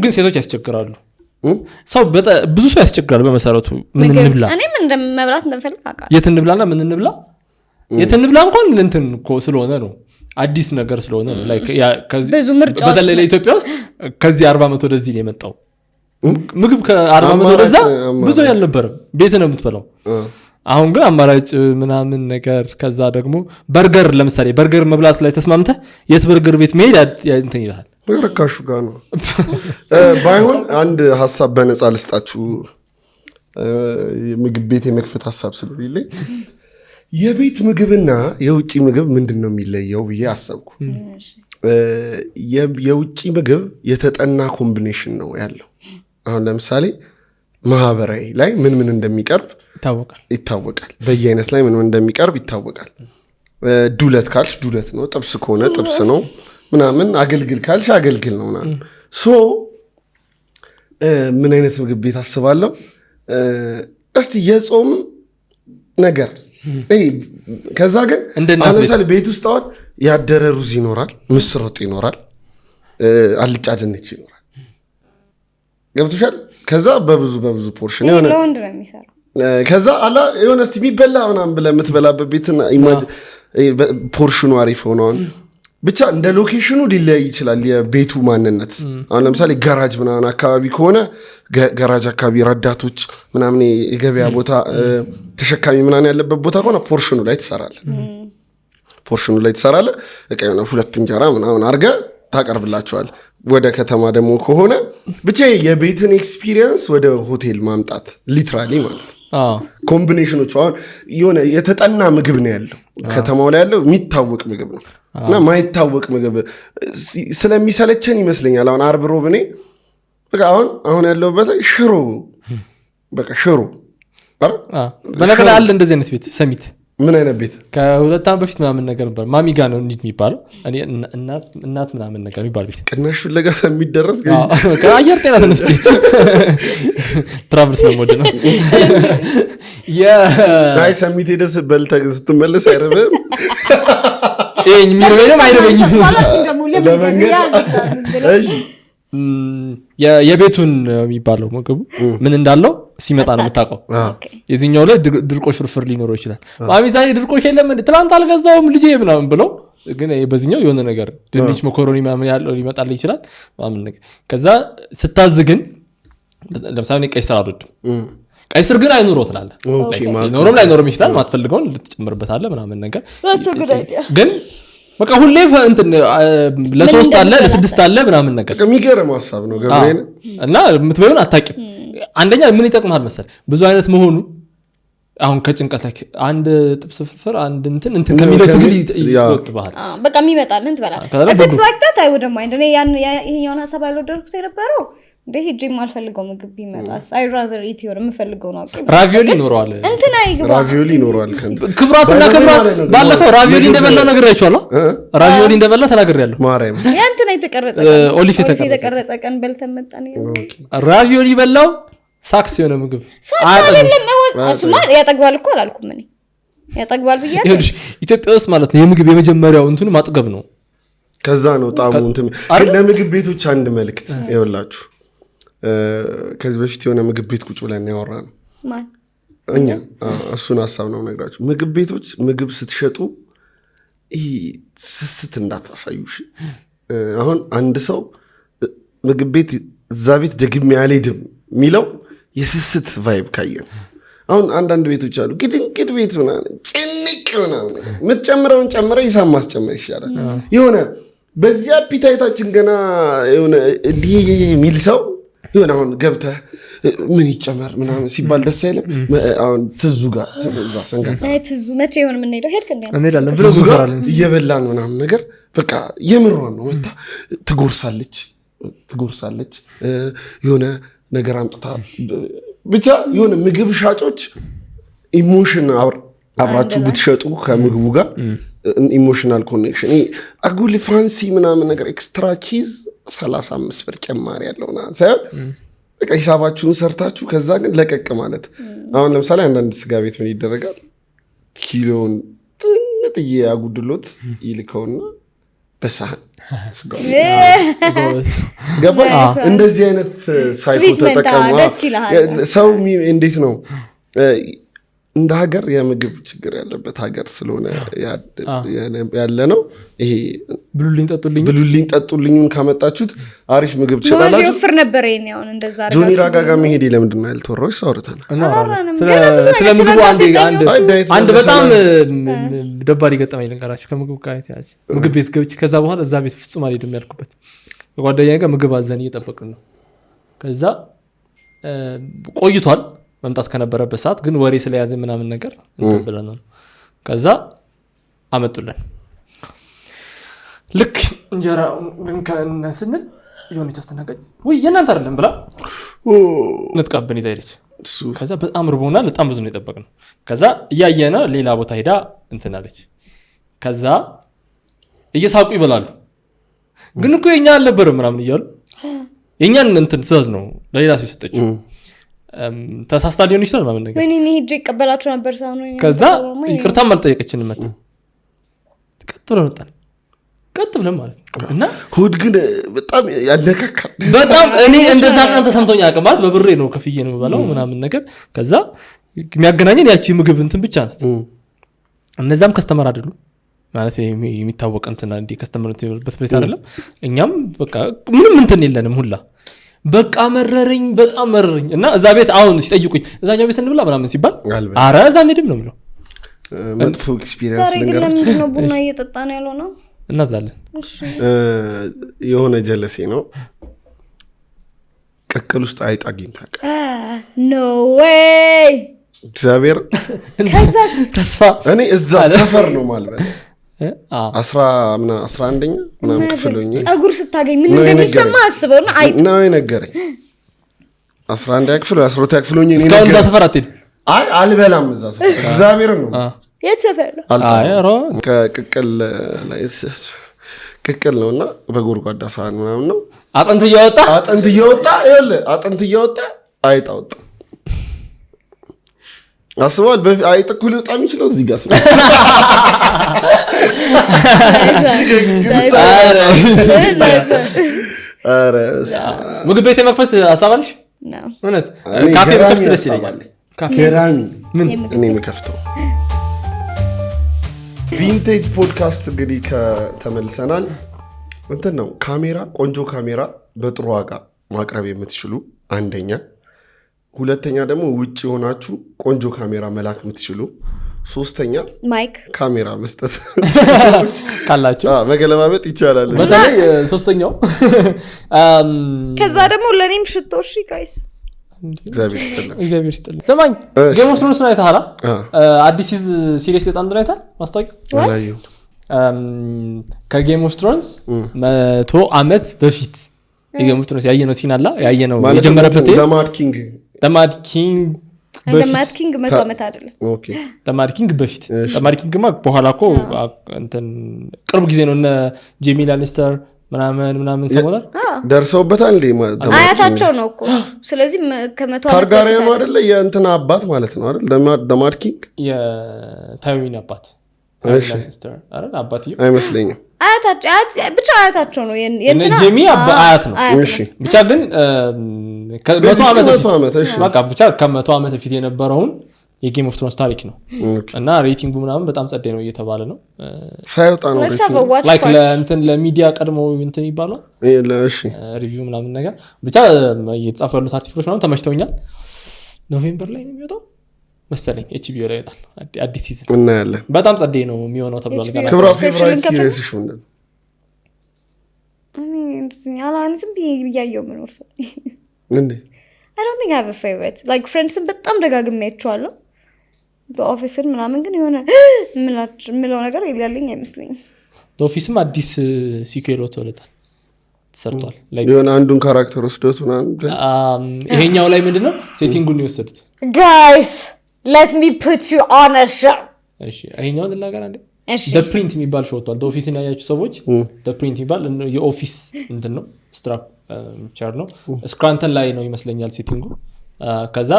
ግን ሴቶች ያስቸግራሉ። ብዙ ሰው ያስቸግራል በመሰረቱ። ምን እንብላ እኔም እንደመብላት እንደምፈልግ አውቃለሁ። የት እንብላና ምን እንብላ የት እንብላ እንኳን እንትን እኮ ስለሆነ ነው አዲስ ነገር ስለሆነ ነው። ላይክ ብዙ ምርጫዎች በተለይ ለኢትዮጵያ ውስጥ ከዚህ 40 ዓመት ወደዚህ ነው የመጣው ምግብ። ከ40 ዓመት ወደዛ ብዙ ያልነበረም ቤት ነው የምትበላው። አሁን ግን አማራጭ ምናምን ነገር። ከዛ ደግሞ በርገር ለምሳሌ በርገር መብላት ላይ ተስማምተህ የት በርገር ቤት መሄድ እንትን ይላል ረካሹ ጋር ነው። ባይሆን አንድ ሐሳብ በነፃ ልስጣችሁ። ምግብ ቤት የመክፈት ሐሳብ ስለሌለኝ የቤት ምግብና የውጪ ምግብ ምንድነው የሚለየው ብዬ አሰብኩ። የውጪ ምግብ የተጠና ኮምቢኔሽን ነው ያለው። አሁን ለምሳሌ ማህበራዊ ላይ ምን እንደሚቀርብ ይታወቃል። በየአይነት ላይ ምን እንደሚቀርብ ይታወቃል። ዱለት ካልሽ ዱለት ነው፣ ጥብስ ከሆነ ጥብስ ነው ምናምን፣ አገልግል ካልሽ አገልግል ነው ምናምን። ምን አይነት ምግብ ቤት አስባለሁ? እስቲ የጾም ነገር ከዛ ግን ለምሳሌ ቤት ውስጥ አሁን ያደረ ሩዝ ይኖራል፣ ምስር ወጥ ይኖራል፣ አልጫ ድንች ይኖራል። ገብቶሻል? ከዛ በብዙ ፖርሽን የሆነ ለወንድ ነው የሚሰራው። ከዛ አላ የሆነ እስቲ የሚበላ ምናምን ብለህ የምትበላበት ቤትና ፖርሽኑ አሪፍ ሆነዋል። ብቻ እንደ ሎኬሽኑ ሊለያይ ይችላል የቤቱ ማንነት። አሁን ለምሳሌ ጋራጅ ምናምን አካባቢ ከሆነ ጋራጅ አካባቢ ረዳቶች ምናምን የገበያ ቦታ ተሸካሚ ምናምን ያለበት ቦታ ከሆነ ፖርሽኑ ላይ ትሰራለህ። በቃ የሆነ 2 እንጀራ ምናምን አድርገህ ታቀርብላቸዋል። ወደ ከተማ ደግሞ ከሆነ ብቻ የቤትን ኤክስፒሪየንስ ወደ ሆቴል ማምጣት ሊትራሊ ማለት ኮምቢኔሽኖቹ። አሁን የሆነ የተጠና ምግብ ነው ያለው ከተማው ላይ ያለው የሚታወቅ ምግብ ነው እና ማይታወቅ ምግብ ስለሚሰለቸን ይመስለኛል። አሁን አርብ ሮብ እኔ በቃ አሁን ያለውበት ሽሮ በቃ ሽሮ በነገር አለ እንደዚህ አይነት ቤት ሰሚት ምን አይነት ቤት ከ2 ዓመት በፊት ምናምን ነገር ነበር። ማሚጋ ነው እንዴት የሚባለው እኔ እናት ምናምን ነገር የሚባል ቤት ቅናሽ ፍለጋ የሚደረስ ከአየር ጤና ተነስቼ ትራቭል ስለሞድ ነው አይ ሰሚት ሄደህ በልተህ ስትመለስ አይረብህም? የሚረበኝም አይረበኝም። የቤቱን የሚባለው ምግቡ ምን እንዳለው ሲመጣ ነው የምታውቀው። የዚህኛው ላይ ድርቆሽ ፍርፍር ሊኖረው ይችላል። ማሚ ዛሬ ድርቆሽ የለም ትናንት አልገዛውም ልጄ ምናምን ብለው፣ ግን በዚህኛው የሆነ ነገር ድንች መኮሮኒ ምናምን ያለው ሊመጣል ይችላል ምናምን ነገር። ከዛ ስታዝ ግን ለምሳሌ ቀይ ስር አልወድም። ቀይ ስር ግን አይኑረው ትላለህ። ኖሮም ላይኖርም ይችላል። ማትፈልገውን ልትጨምርበታለህ ምናምን ነገር ግን በቃ ሁሌ እንትን ለሶስት አለ ለስድስት አለ ምናምን ነገር የሚገርም ሀሳብ ነው ገብርኤል። እና የምትበይውን አታውቂም። አንደኛ ምን ይጠቅምሃል መሰል ብዙ አይነት መሆኑ አሁን ከጭንቀት ላይ አንድ ጥብስ ፍርፍር አንድ እንትን ከሚለው ትግል ይወጥባል። በቃ የሚመጣልን ትበላለህ። እፍክስ ዋክታት አይወደም ማይንድ እኔ ይሄኛውን ሀሳብ አልወደድኩት የነበረው እንደ ሄጄ የማልፈልገው ምግብ ቢመጣስ አይ ራዘር ኢት ዮር የምፈልገው ነው። ራቪዮሊ ይኖረዋል እንትን አይግባ ራቪዮሊ ይኖረዋል። ክብራትና ክብራት ባለፈው ራቪዮሊ እንደበላ ነግሬያቸዋለሁ። ራቪዮሊ እንደበላ ተናግሬያለሁ። ማርያም ያንተና የተቀረጸ ኦሊፍ የተቀረጸ ቀን በልተን መጣን። ራቪዮሊ በላው ሳክስ የሆነ ምግብ አይደለም። እሱማ ያጠግባል እኮ አላልኩም እኔ ያጠግባል ብያለሁ። ይኸውልሽ ኢትዮጵያ ውስጥ ማለት ነው የምግብ የመጀመሪያው እንትኑ ማጥገብ ነው። ከዛ ነው ጣሙ እንትን ለምግብ ቤቶች አንድ መልእክት ይኸውላችሁ። ከዚህ በፊት የሆነ ምግብ ቤት ቁጭ ብለን ያወራነው እኛ እሱን ሀሳብ ነው ነግራችሁ። ምግብ ቤቶች ምግብ ስትሸጡ ስስት እንዳታሳዩሽ። አሁን አንድ ሰው ምግብ ቤት እዛ ቤት ደግሜ አልሄድም የሚለው የስስት ቫይብ ካየን። አሁን አንዳንድ ቤቶች አሉ ግድንግድ ቤት ምናምን ጭንቅ ምናምን የምትጨምረውን ጨምረህ ሂሳብ ማስጨመር ይሻላል። የሆነ በዚህ አፒታይታችን ገና የሆነ እንዲህ የሚል ሰው ይሁን አሁን ገብተህ ምን ይጨመር ምናምን ሲባል ደስ አይልም። አሁን ትዙ ጋር እዛ ሰንጋታ ትዙ መቼ ይሆን የምንሄደው? ሄድከን እንሄዳለን ብሎ ጎራለን እየበላን ምናምን ነገር በቃ የምሯን ነው መታ ትጎርሳለች የሆነ ነገር አምጥታ ብቻ የሆነ ምግብ ሻጮች ኢሞሽን አብራችሁ ብትሸጡ ከምግቡ ጋር ኢሞሽናል ኮኔክሽን አጉል ፋንሲ ምናምን ነገር ኤክስትራ ቺዝ 35 ብር ጨማሪ ያለውና ሳይሆን በቃ ሂሳባችሁን ሰርታችሁ ከዛ ግን ለቀቅ ማለት። አሁን ለምሳሌ አንዳንድ ስጋ ቤት ምን ይደረጋል ኪሎን ጥንጥዬ አጉድሎት ይልከውና በሳህን ገባ። እንደዚህ አይነት ሳይኮ ተጠቀሙ። ሰው እንዴት ነው እንደ ሀገር የምግብ ችግር ያለበት ሀገር ስለሆነ ያለ ነው። ይሄ ብሉልኝ ጠጡልኝን ካመጣችሁት አሪፍ ምግብ ትችላላችሁ። ወፍር ነበር ይሄን ያውን እንደዛ አረጋችሁ። ጆኒ ራጋ ጋር መሄድ ለምንድን ነው ያልተወራው? ሳውርተናል ስለ ምግቡ አንድ በጣም ደባሪ ገጠመኝ ልንገራችሁ። ከምግብ ጋር የተያዘ ምግብ ቤት ገብቼ ከዛ በኋላ እዛ ቤት ፍጹም አልሄድም ያልኩበት ጓደኛዬ ጋር ምግብ አዘን እየጠበቅን ነው። ከዛ ቆይቷል መምጣት ከነበረበት ሰዓት ግን ወሬ ስለያዘ ምናምን ነገር እንትን ብለን ነው። ከዛ አመጡልን። ልክ እንጀራ ስንል የሆነች አስተናጋጅ ወይ የእናንተ አይደለም ብላ ንጥቃብን ይዛ ሄደች። ከዛ በጣም ርቦናል፣ በጣም ብዙ ነው የጠበቅነው። ከዛ እያየነ ሌላ ቦታ ሄዳ እንትን አለች። ከዛ እየሳቁ ይበላሉ። ግን እኮ የኛ አልነበረም ምናምን እያሉ የኛን እንትን ትእዛዝ ነው ለሌላ ሰው የሰጠችው። ተሳስታ ሊሆን ይችላል ማለት ነገር። ወይኔ ሄጄ ይቀበላችሁ ነበር ሳው ነው። ከዛ ይቅርታም አልጠየቀችንም። ቀጥ ብለን ማለት እና ሆድ ግን በጣም ያነካካል። በጣም እኔ እንደዛ ቀን ተሰምቶኝ አቅማት በብሬ ነው ከፍዬ ነው የምበላው ምናምን ነገር። ከዛ የሚያገናኘን ያቺ ምግብ እንትን ብቻ ናት። እነዛም ከስተመር አይደሉም ማለት የሚታወቅ እንትን እንደ ከስተመር እንትበት ቤት አይደለም። እኛም በቃ ምንም እንትን የለንም ሁላ በቃ መረረኝ፣ በጣም መረረኝ። እና እዛ ቤት አሁን ሲጠይቁኝ እዛኛው ቤት እንብላ ምናምን ሲባል አረ እዛ እንሄድም ነው የምለው። መጥፎ ኤክስፒሪየንስ ነገር ነው። ቡና እየጠጣን ያለው ነው እናዛለን። የሆነ ጀለሴ ነው ቅቅል ውስጥ አይጥ አግኝታል። ኖ ዌይ እግዚአብሔር ተስፋ እኔ እዛ ሰፈር ነው ማለት 11ኛ ምናምን ክፍል ሆኜ ጸጉር ስታገኝ ምን እንደሚሰማ አስበውና አይጥ ነው የነገረኝ። 11ኛ ክፍል 12ኛ ክፍል ሆኜ እኔ ከዛ ሰፈር አትሄድ አልበላም። እዛ ሰፈር እግዚአብሔር ነው የት ሰፈር ነው? ከቅቅል ላይ ቅቅል ነውና በጎርጓዳ ሳህን ምናምን ነው አጥንት እያወጣ አይጥ አወጣ። አስበዋል። አይጥኩል በጣም ይችላል እዚህ ጋር ምግብ ቤት የመክፈት ሀሳብ አለሽ? እውነት ካፌ መክፈት ደስ ይለኛል። ገራሚ ምን እኔ የምከፍተው ቪንቴጅ ፖድካስት እንግዲህ ከተመልሰናል። እንትን ነው ካሜራ፣ ቆንጆ ካሜራ በጥሩ ዋጋ ማቅረብ የምትችሉ አንደኛ፣ ሁለተኛ ደግሞ ውጭ የሆናችሁ ቆንጆ ካሜራ መላክ የምትችሉ፣ ሶስተኛ ማይክ ካሜራ መስጠት ካላችሁ መገለባበጥ ይቻላል። በተለይ ሶስተኛው ከዛ ደግሞ ለኔም ሽቶ እሺ ጋይስ እግዚአብሔር ይስጥልኝ። ሰማኝ ጌም ኦፍ ትሮንስ ነው አይተሃል? አዲስ ሲሪየስ በጣም ድራይታል ማስታወቂያ አላየሁ። ከጌም ኦፍ ትሮንስ 100 ዓመት በፊት የጌም ኦፍ ትሮንስ ያየነው ሲን አላ ያየነው የጀመረበት ደማድ ኪንግ ደማድ ኪንግ 100 ዓመት አይደለም። ኦኬ ደማድ ኪንግ በፊት ደማድ ኪንግማ በኋላ እኮ እንትን ቅርብ ጊዜ ነው እነ ጄሚ ላኒስተር ምናምን ሰሞኑን ደርሰውበታል እንዴ? አያታቸው ነው እኮ። ስለዚህ ከ100 ዓመት ታርጋሪያን ነው አይደለ? የእንትና አባት ማለት ነው አይደል? ደማድ ኪንግ የታይዊን አባት አባትዬው አይመስለኝም። ብቻ አያታቸው ነው ጄሚ አያት ነው። ብቻ ግን ከ100 ዓመት በፊት የነበረውን የጌም ኦፍ ትሮንስ ታሪክ ነው እና ሬቲንጉ ምናምን በጣም ጸዴ ነው እየተባለ ነው። ሳይወጣ ነው ሬቲንጉ ላይክ ለእንትን ለሚዲያ ቀድሞ እንትን ይባላል ሪቪው ምናምን ነገር ብቻ እየተጻፉ ያሉት አርቲክሎች ምናምን ተመችተውኛል። ኖቬምበር ላይ ነው የሚወጣው መሰለኝ HBO ላይ ይወጣል አዲስ ሲዝን እናያለን። በጣም ጸዴ ነው የሚሆነው ተብሏል። ክብራ ፌቨራይት ሲሪየስ እሺ ነው አላንስም ብያየው ምኖር ሰው እንዴ I don't think I have a favorite. Like Friends በጣም ደጋግሜ አይቼዋለሁ። በኦፊስን ምናምን ግን የሆነ ምለው ነገር ይላልኝ አይመስለኝም። በኦፊስም አዲስ ሲኩዌል ወጥቷል ተሰርቷል። የሆነ አንዱን ካራክተር ወስዶት ምናምን ይሄኛው ላይ ምንድነው ሴቲንጉን የወሰዱት? Guys, let me put you on a show. እሺ ይሄኛው ነገር አንዴ the print የሚባል ሾው ወጥቷል። ኦፊስን ያያችሁ ሰዎች the print የሚባል የኦፊስ እንትን ነው ስትራክ ቻር ነው። ስክራንተን ላይ ነው ይመስለኛል ሴቲንጉ። ከዛ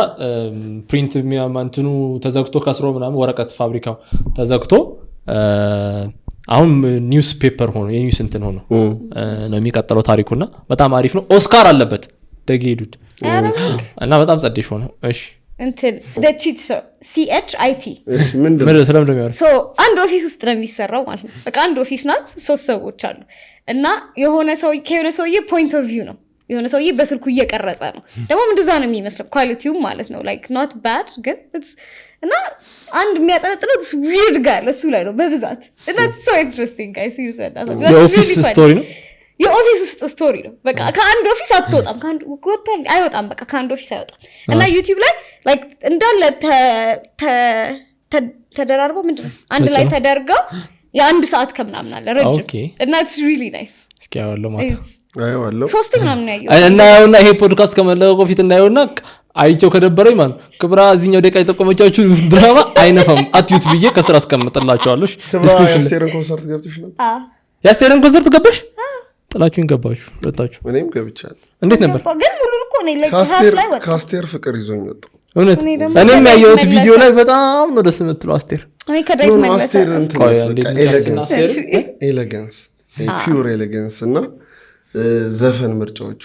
ፕሪንት የሚያማንትኑ ተዘግቶ ከስሮ ምናምን ወረቀት ፋብሪካው ተዘግቶ አሁን ኒውስ ፔፐር ሆኖ የኒውስ እንትን ሆኖ ነው የሚቀጥለው ታሪኩና በጣም አሪፍ ነው። ኦስካር አለበት ደጌዱድ እና በጣም ጸዴሽ ሆነ። እሺ እንትን the cheat show CHIT ምንድነው ስለምንድነው የሚያወራው? ሶ አንድ ኦፊስ ውስጥ ነው የሚሰራው ማለት ነው። በቃ አንድ ኦፊስ ናት፣ 3 ሰዎች አሉ እና የሆነ ሰውዬ ፖይንት ኦፍ ቪው ነው። የሆነ ሰውዬ በስልኩ እየቀረጸ ነው። ደግሞ እንደዛ ነው የሚመስለው ኳሊቲው ማለት ነው like not bad ግን እና አንድ የሚያጠነጥነው this weird guy እሱ ላይ ነው በብዛት እና it's so interesting guys you said that የኦፊስ ስቶሪ ነው። የኦፊስ ውስጥ ስቶሪ ነው። በቃ ከአንድ ኦፊስ አትወጣም፣ አይወጣም፣ በቃ ከአንድ ኦፊስ አይወጣም። እና ዩቲዩብ ላይ like እንዳለ ተደራርበው ምንድነው አንድ ላይ ተደርገው የአንድ ሰዓት ከምናምን አለ ረጅም እና it's really nice። እስኪ ያለው ማለት አይዋለው 3 ምናምን ያየው እና ያውና ይሄ ፖድካስት ከመለቀቁ ፊት እናየውና አይቸው ከደበረኝ ማለት ክብራ እዚህኛው ደቂቃ የተቆመቻችሁ ድራማ አይነፋም አትዩት ብዬ ከስራ አስቀምጥላችኋለሁ። የአስቴርን ኮንሰርት ገብተሽ ነው? የአስቴርን ኮንሰርት ገባሽ? ጥላችሁን ገባችሁ ሁለታችሁ? እኔም ገብቻለሁ። እንዴት ነበር? ግን ሙሉን እኮ ነው like half ላይ ወጣ። ከአስቴር ፍቅር ይዞኝ ወጣ። እውነት እኔም ያየሁት ቪዲዮ ላይ በጣም ነው ደስ የምትለው አስቴር። እኔ ከዳይት መለሰ አስቴር እንትን ኤሌጋንስ ፒውር ኤሌጋንስ እና ዘፈን ምርጫዎቿ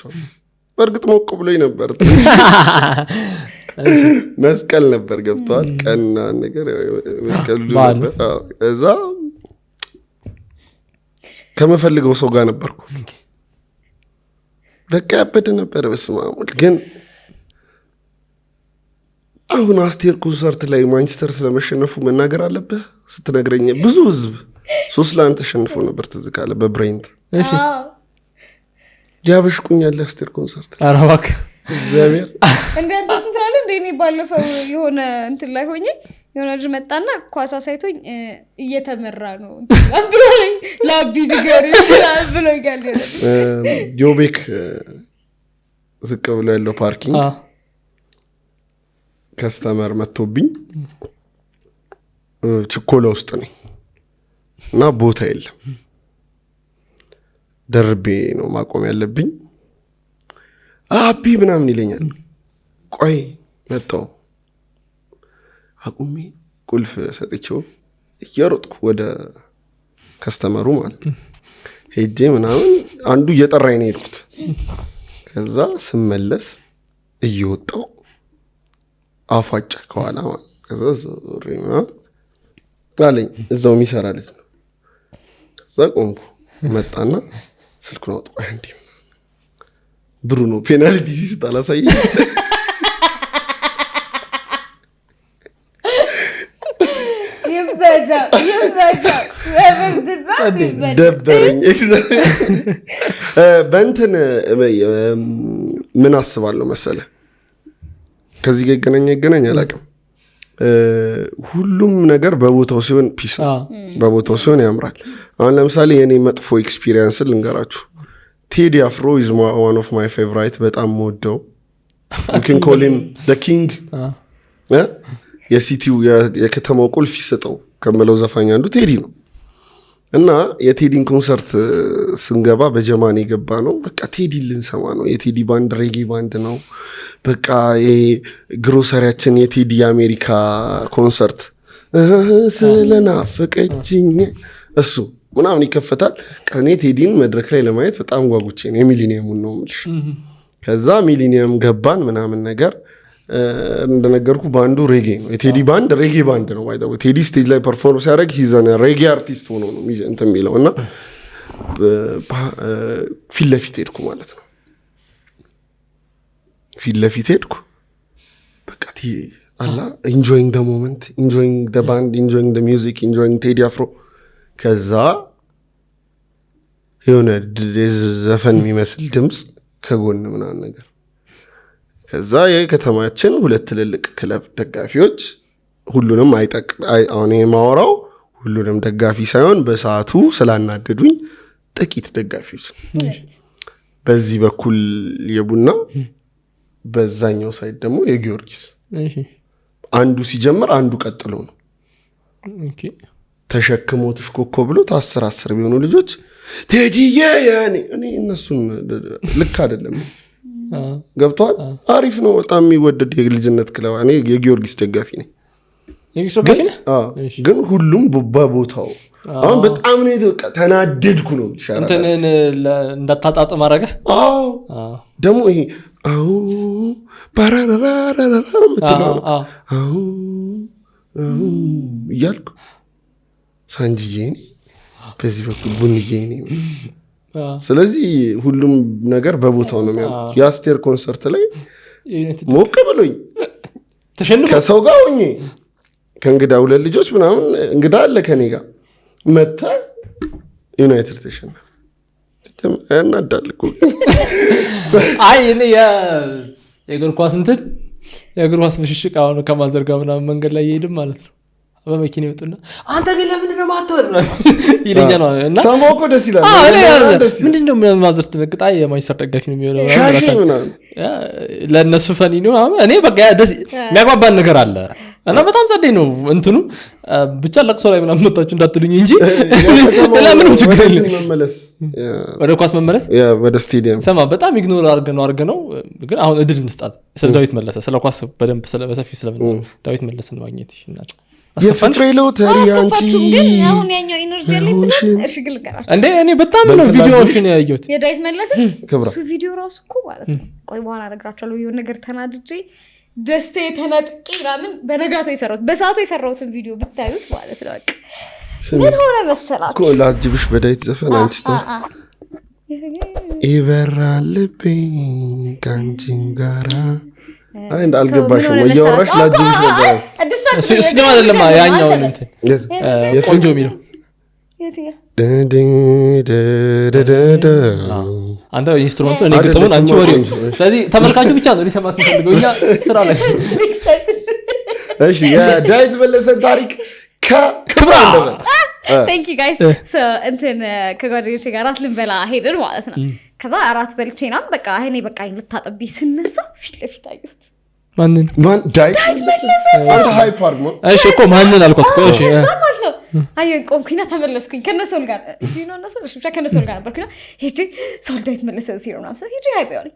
በእርግጥ ሞቅ ብሎኝ ነበር። መስቀል ነበር ገብቷል። ቀና ነገር መስቀሉ ነበር። እዛ ከመፈልገው ሰው ጋር ነበርኩ። በቃ ያበደ ነበር። በስመ አብ ግን አሁን አስቴር ኮንሰርት ላይ ማንቸስተር ስለመሸነፉ መናገር አለብህ ስትነግረኝ ብዙ ህዝብ 3-1 ተሸንፎ ነበር ትዝ ካለ በብሬንት። እሺ ያበሽቁኛል አስቴር ኮንሰርት። ኧረ እባክህ እግዚአብሔር እንዴ አንተስ ትላለህ እንዴ? እኔ ባለፈው የሆነ እንትን ላይ ሆኜ የሆነ ልጅ መጣና ኳስ አሳይቶኝ እየተመራ ነው ብሎኝ ላቢ ንገር ይችላል ብሎኛል። ጆቤክ ዝቅ ብሎ ያለው ፓርኪንግ ከስተመር መጥቶብኝ ችኮላ ውስጥ ነኝ እና ቦታ የለም። ደርቤ ነው ማቆም ያለብኝ። አቢ ምናምን ይለኛል። ቆይ መጣው አቁሜ ቁልፍ ሰጥቼው እየሮጥኩ ወደ ከስተመሩ ማለት ሄጄ ምናምን አንዱ እየጠራኝ ነው የሄድኩት። ከዛ ስመለስ እየወጣው አፏጫ ከኋላ ማለት ከዛ ዞሬ ምናምን ጋለኝ እዛው የሚሰራ ልጅ ነው። ከዛ ቆምኩ መጣና ስልኩን አውጥቶ አንዴ ብሩኖ ፔናልቲ ሲስት አላሳየኝ ደበረኝ። በእንትን ምን አስባለሁ መሰለ ከዚህ ጋር ይገናኝ አላውቅም። ሁሉም ነገር በቦታው ሲሆን ፒስ ነው፣ በቦታው ሲሆን ያምራል። አሁን ለምሳሌ የኔ መጥፎ ኤክስፒሪየንስ ልንገራችሁ። ቴዲ አፍሮ is one of my favorite በጣም ወደው you can call him the king የሲቲው የከተማው ቁልፍ ይሰጠው ከመለው ዘፋኝ አንዱ ቴዲ ነው። እና የቴዲን ኮንሰርት ስንገባ በጀማን የገባ ነው። በቃ ቴዲ ልንሰማ ነው። የቴዲ ባንድ ሬጌ ባንድ ነው። በቃ ግሮሰሪያችን የቴዲ የአሜሪካ ኮንሰርት ስለናፈቀችኝ እሱ ምናምን ይከፈታል። ቀኔ ቴዲን መድረክ ላይ ለማየት በጣም ጓጉቼ ነው። የሚሊኒየሙን ነው የምልሽ። ከዛ ሚሊኒየም ገባን ምናምን ነገር እንደነገርኩ ባንዱ ሬጌ ነው። የቴዲ ባንድ ሬጌ ባንድ ነው። ባይዘው ቴዲ ስቴጅ ላይ ፐርፎርም ሲያደርግ ሂዘን ሬጌ አርቲስት ሆኖ ነው እንትን የሚለው እና ፊት ለፊት ሄድኩ ማለት ነው። ፊት ለፊት ሄድኩ በቃ አላ ኢንጆይንግ ዘ ሞመንት፣ ኢንጆይንግ ዘ ባንድ፣ ኢንጆይንግ ዘ ሚውዚክ፣ ኢንጆይንግ ቴዲ አፍሮ። ከዛ የሆነ ዘፈን የሚመስል ድምፅ ከጎን ምናምን ነገር። ከዛ የከተማችን ሁለት ትልልቅ ክለብ ደጋፊዎች ሁሉንም አሁን የማወራው ሁሉንም ደጋፊ ሳይሆን በሰዓቱ ስላናደዱኝ ጥቂት ደጋፊዎች፣ በዚህ በኩል የቡና በዛኛው ሳይድ ደግሞ የጊዮርጊስ፣ አንዱ ሲጀምር አንዱ ቀጥሎ ነው። ተሸክሞ ተሽኮኮ ብሎ 10 ቢሆኑ ልጆች ቴዲዬ እኔ እነሱን ልክ አይደለም ገብቷል። አሪፍ ነው፣ በጣም የሚወደድ የልጅነት ክለብ። እኔ የጊዮርጊስ ደጋፊ ነኝ። ግን ሁሉም በቦታው አሁን በጣም ነው ተናደድኩ ነው ይሻላል። እንትንን እንዳታጣጥም አደረገ። ደግሞ ይሄ እያልኩ ሳንጂዬ በዚህ በኩል ቡንዬ ስለዚህ ሁሉም ነገር በቦታው ነው የሚያምር። የአስቴር ኮንሰርት ላይ ሞቅ ብሎኝ ከሰው ጋር ሆኜ ከእንግዳ 2 ልጆች ምናምን እንግዳ አለ ከኔ ጋር መታ ዩናይትድ ተሸነፈ። ያናዳል እኮ። አይ እኔ የእግር ኳስ እንትን የእግር ኳስ ምሽሽቅ አሁን ከማዘርጋ ምናምን መንገድ ላይ ይሄድም ማለት ነው። በመኪና ይወጡና አንተ ግን ለምንድን ነው ማተር ይለኛል ማለት እና ሰማው እኮ ደስ ይላል። ምንድነው ማዘር ትነግጣ የማይሰር ደጋፊ ነው የሚሆነው ሻሺ ምናምን ለነሱ ፈኒ ነው። እኔ በቃ ደስ የሚያጓባን ነገር አለ እና በጣም ጸደይ ነው እንትኑ ብቻ ለቅሶ ላይ ምናምን መጣችሁ እንዳትሉኝ እንጂ ለምንም ችግር የለም። ወደ ኳስ መመለስ ወደ ስቴዲየም ሰማ በጣም ኢግኖር አድርገነው ግን አሁን እድል እንስጣት። ስለ ዳዊት መለሰ ስለ ኳስ በደንብ በሰፊ ስለምን ዳዊት መለሰን ማግኘት ይችላል። የፍቅሬ ሎተሪ አንቺ አሁን ያኛው ኢነርጂ ላይ እሺ ግልገራል እንዴ እኔ በጣም ነው ቪዲዮሽን ያየሁት የዳዊት መለሰ እሱ ቪዲዮ ራሱ እኮ ማለት ነው። ቆይ በኋላ አደርጋቸዋለሁ የሆነ ነገር ተናድጄ ደስቴ ተነጥቄ ምናምን በነጋታው የሰራሁት በሰዓቱ የሰራሁትን ቪዲዮ ብታዩት ማለት ነው። በቃ ምን ሆነ መሰላችሁ እኮ ላጅብሽ በዳዊት ዘፈን አንቺ ይበራልብኝ ካንቺም ጋራ አንድ አልገባሽም ወይ ያወራሽ ላጅብሽ ነበር እሱ ነው አይደለም ያኛው እንትን ቆንጆ የሚለው አንተ ኢንስትሩመንቱ እኔ ግጥሙን አንቺ ወሬው። ስለዚህ ተመልካቹ ብቻ ነው ሊሰማት የሚፈልገው እኛ ስራ ላይ። እሺ የዳዊት መለሰ ታሪክ ከክብራ እንደበት Thank you guys. So እንትን ከጓደኞቼ ጋር አራት ልንበላ ሄድን ማለት ነው። ከዛ አራት በልቼናም በቃ እኔ በቃ ልታጠቢ ስነሳ ፊት ለፊት አየሁት። ማን ዳዊት መለሰ አንተ ሃይ ፓርክ ነው። እሺ እኮ ማንን አልኳት እኮ። እሺ አየን ቆምኩኝና ተመለስኩኝ ከነሶል ጋር ዲኖ ነሶል ብቻ ከነሶል ጋር ነበርኩና ሄጄ ሶል ዳዊት መለሰ ሲሮና ሄጄ ሃይ ባይሆን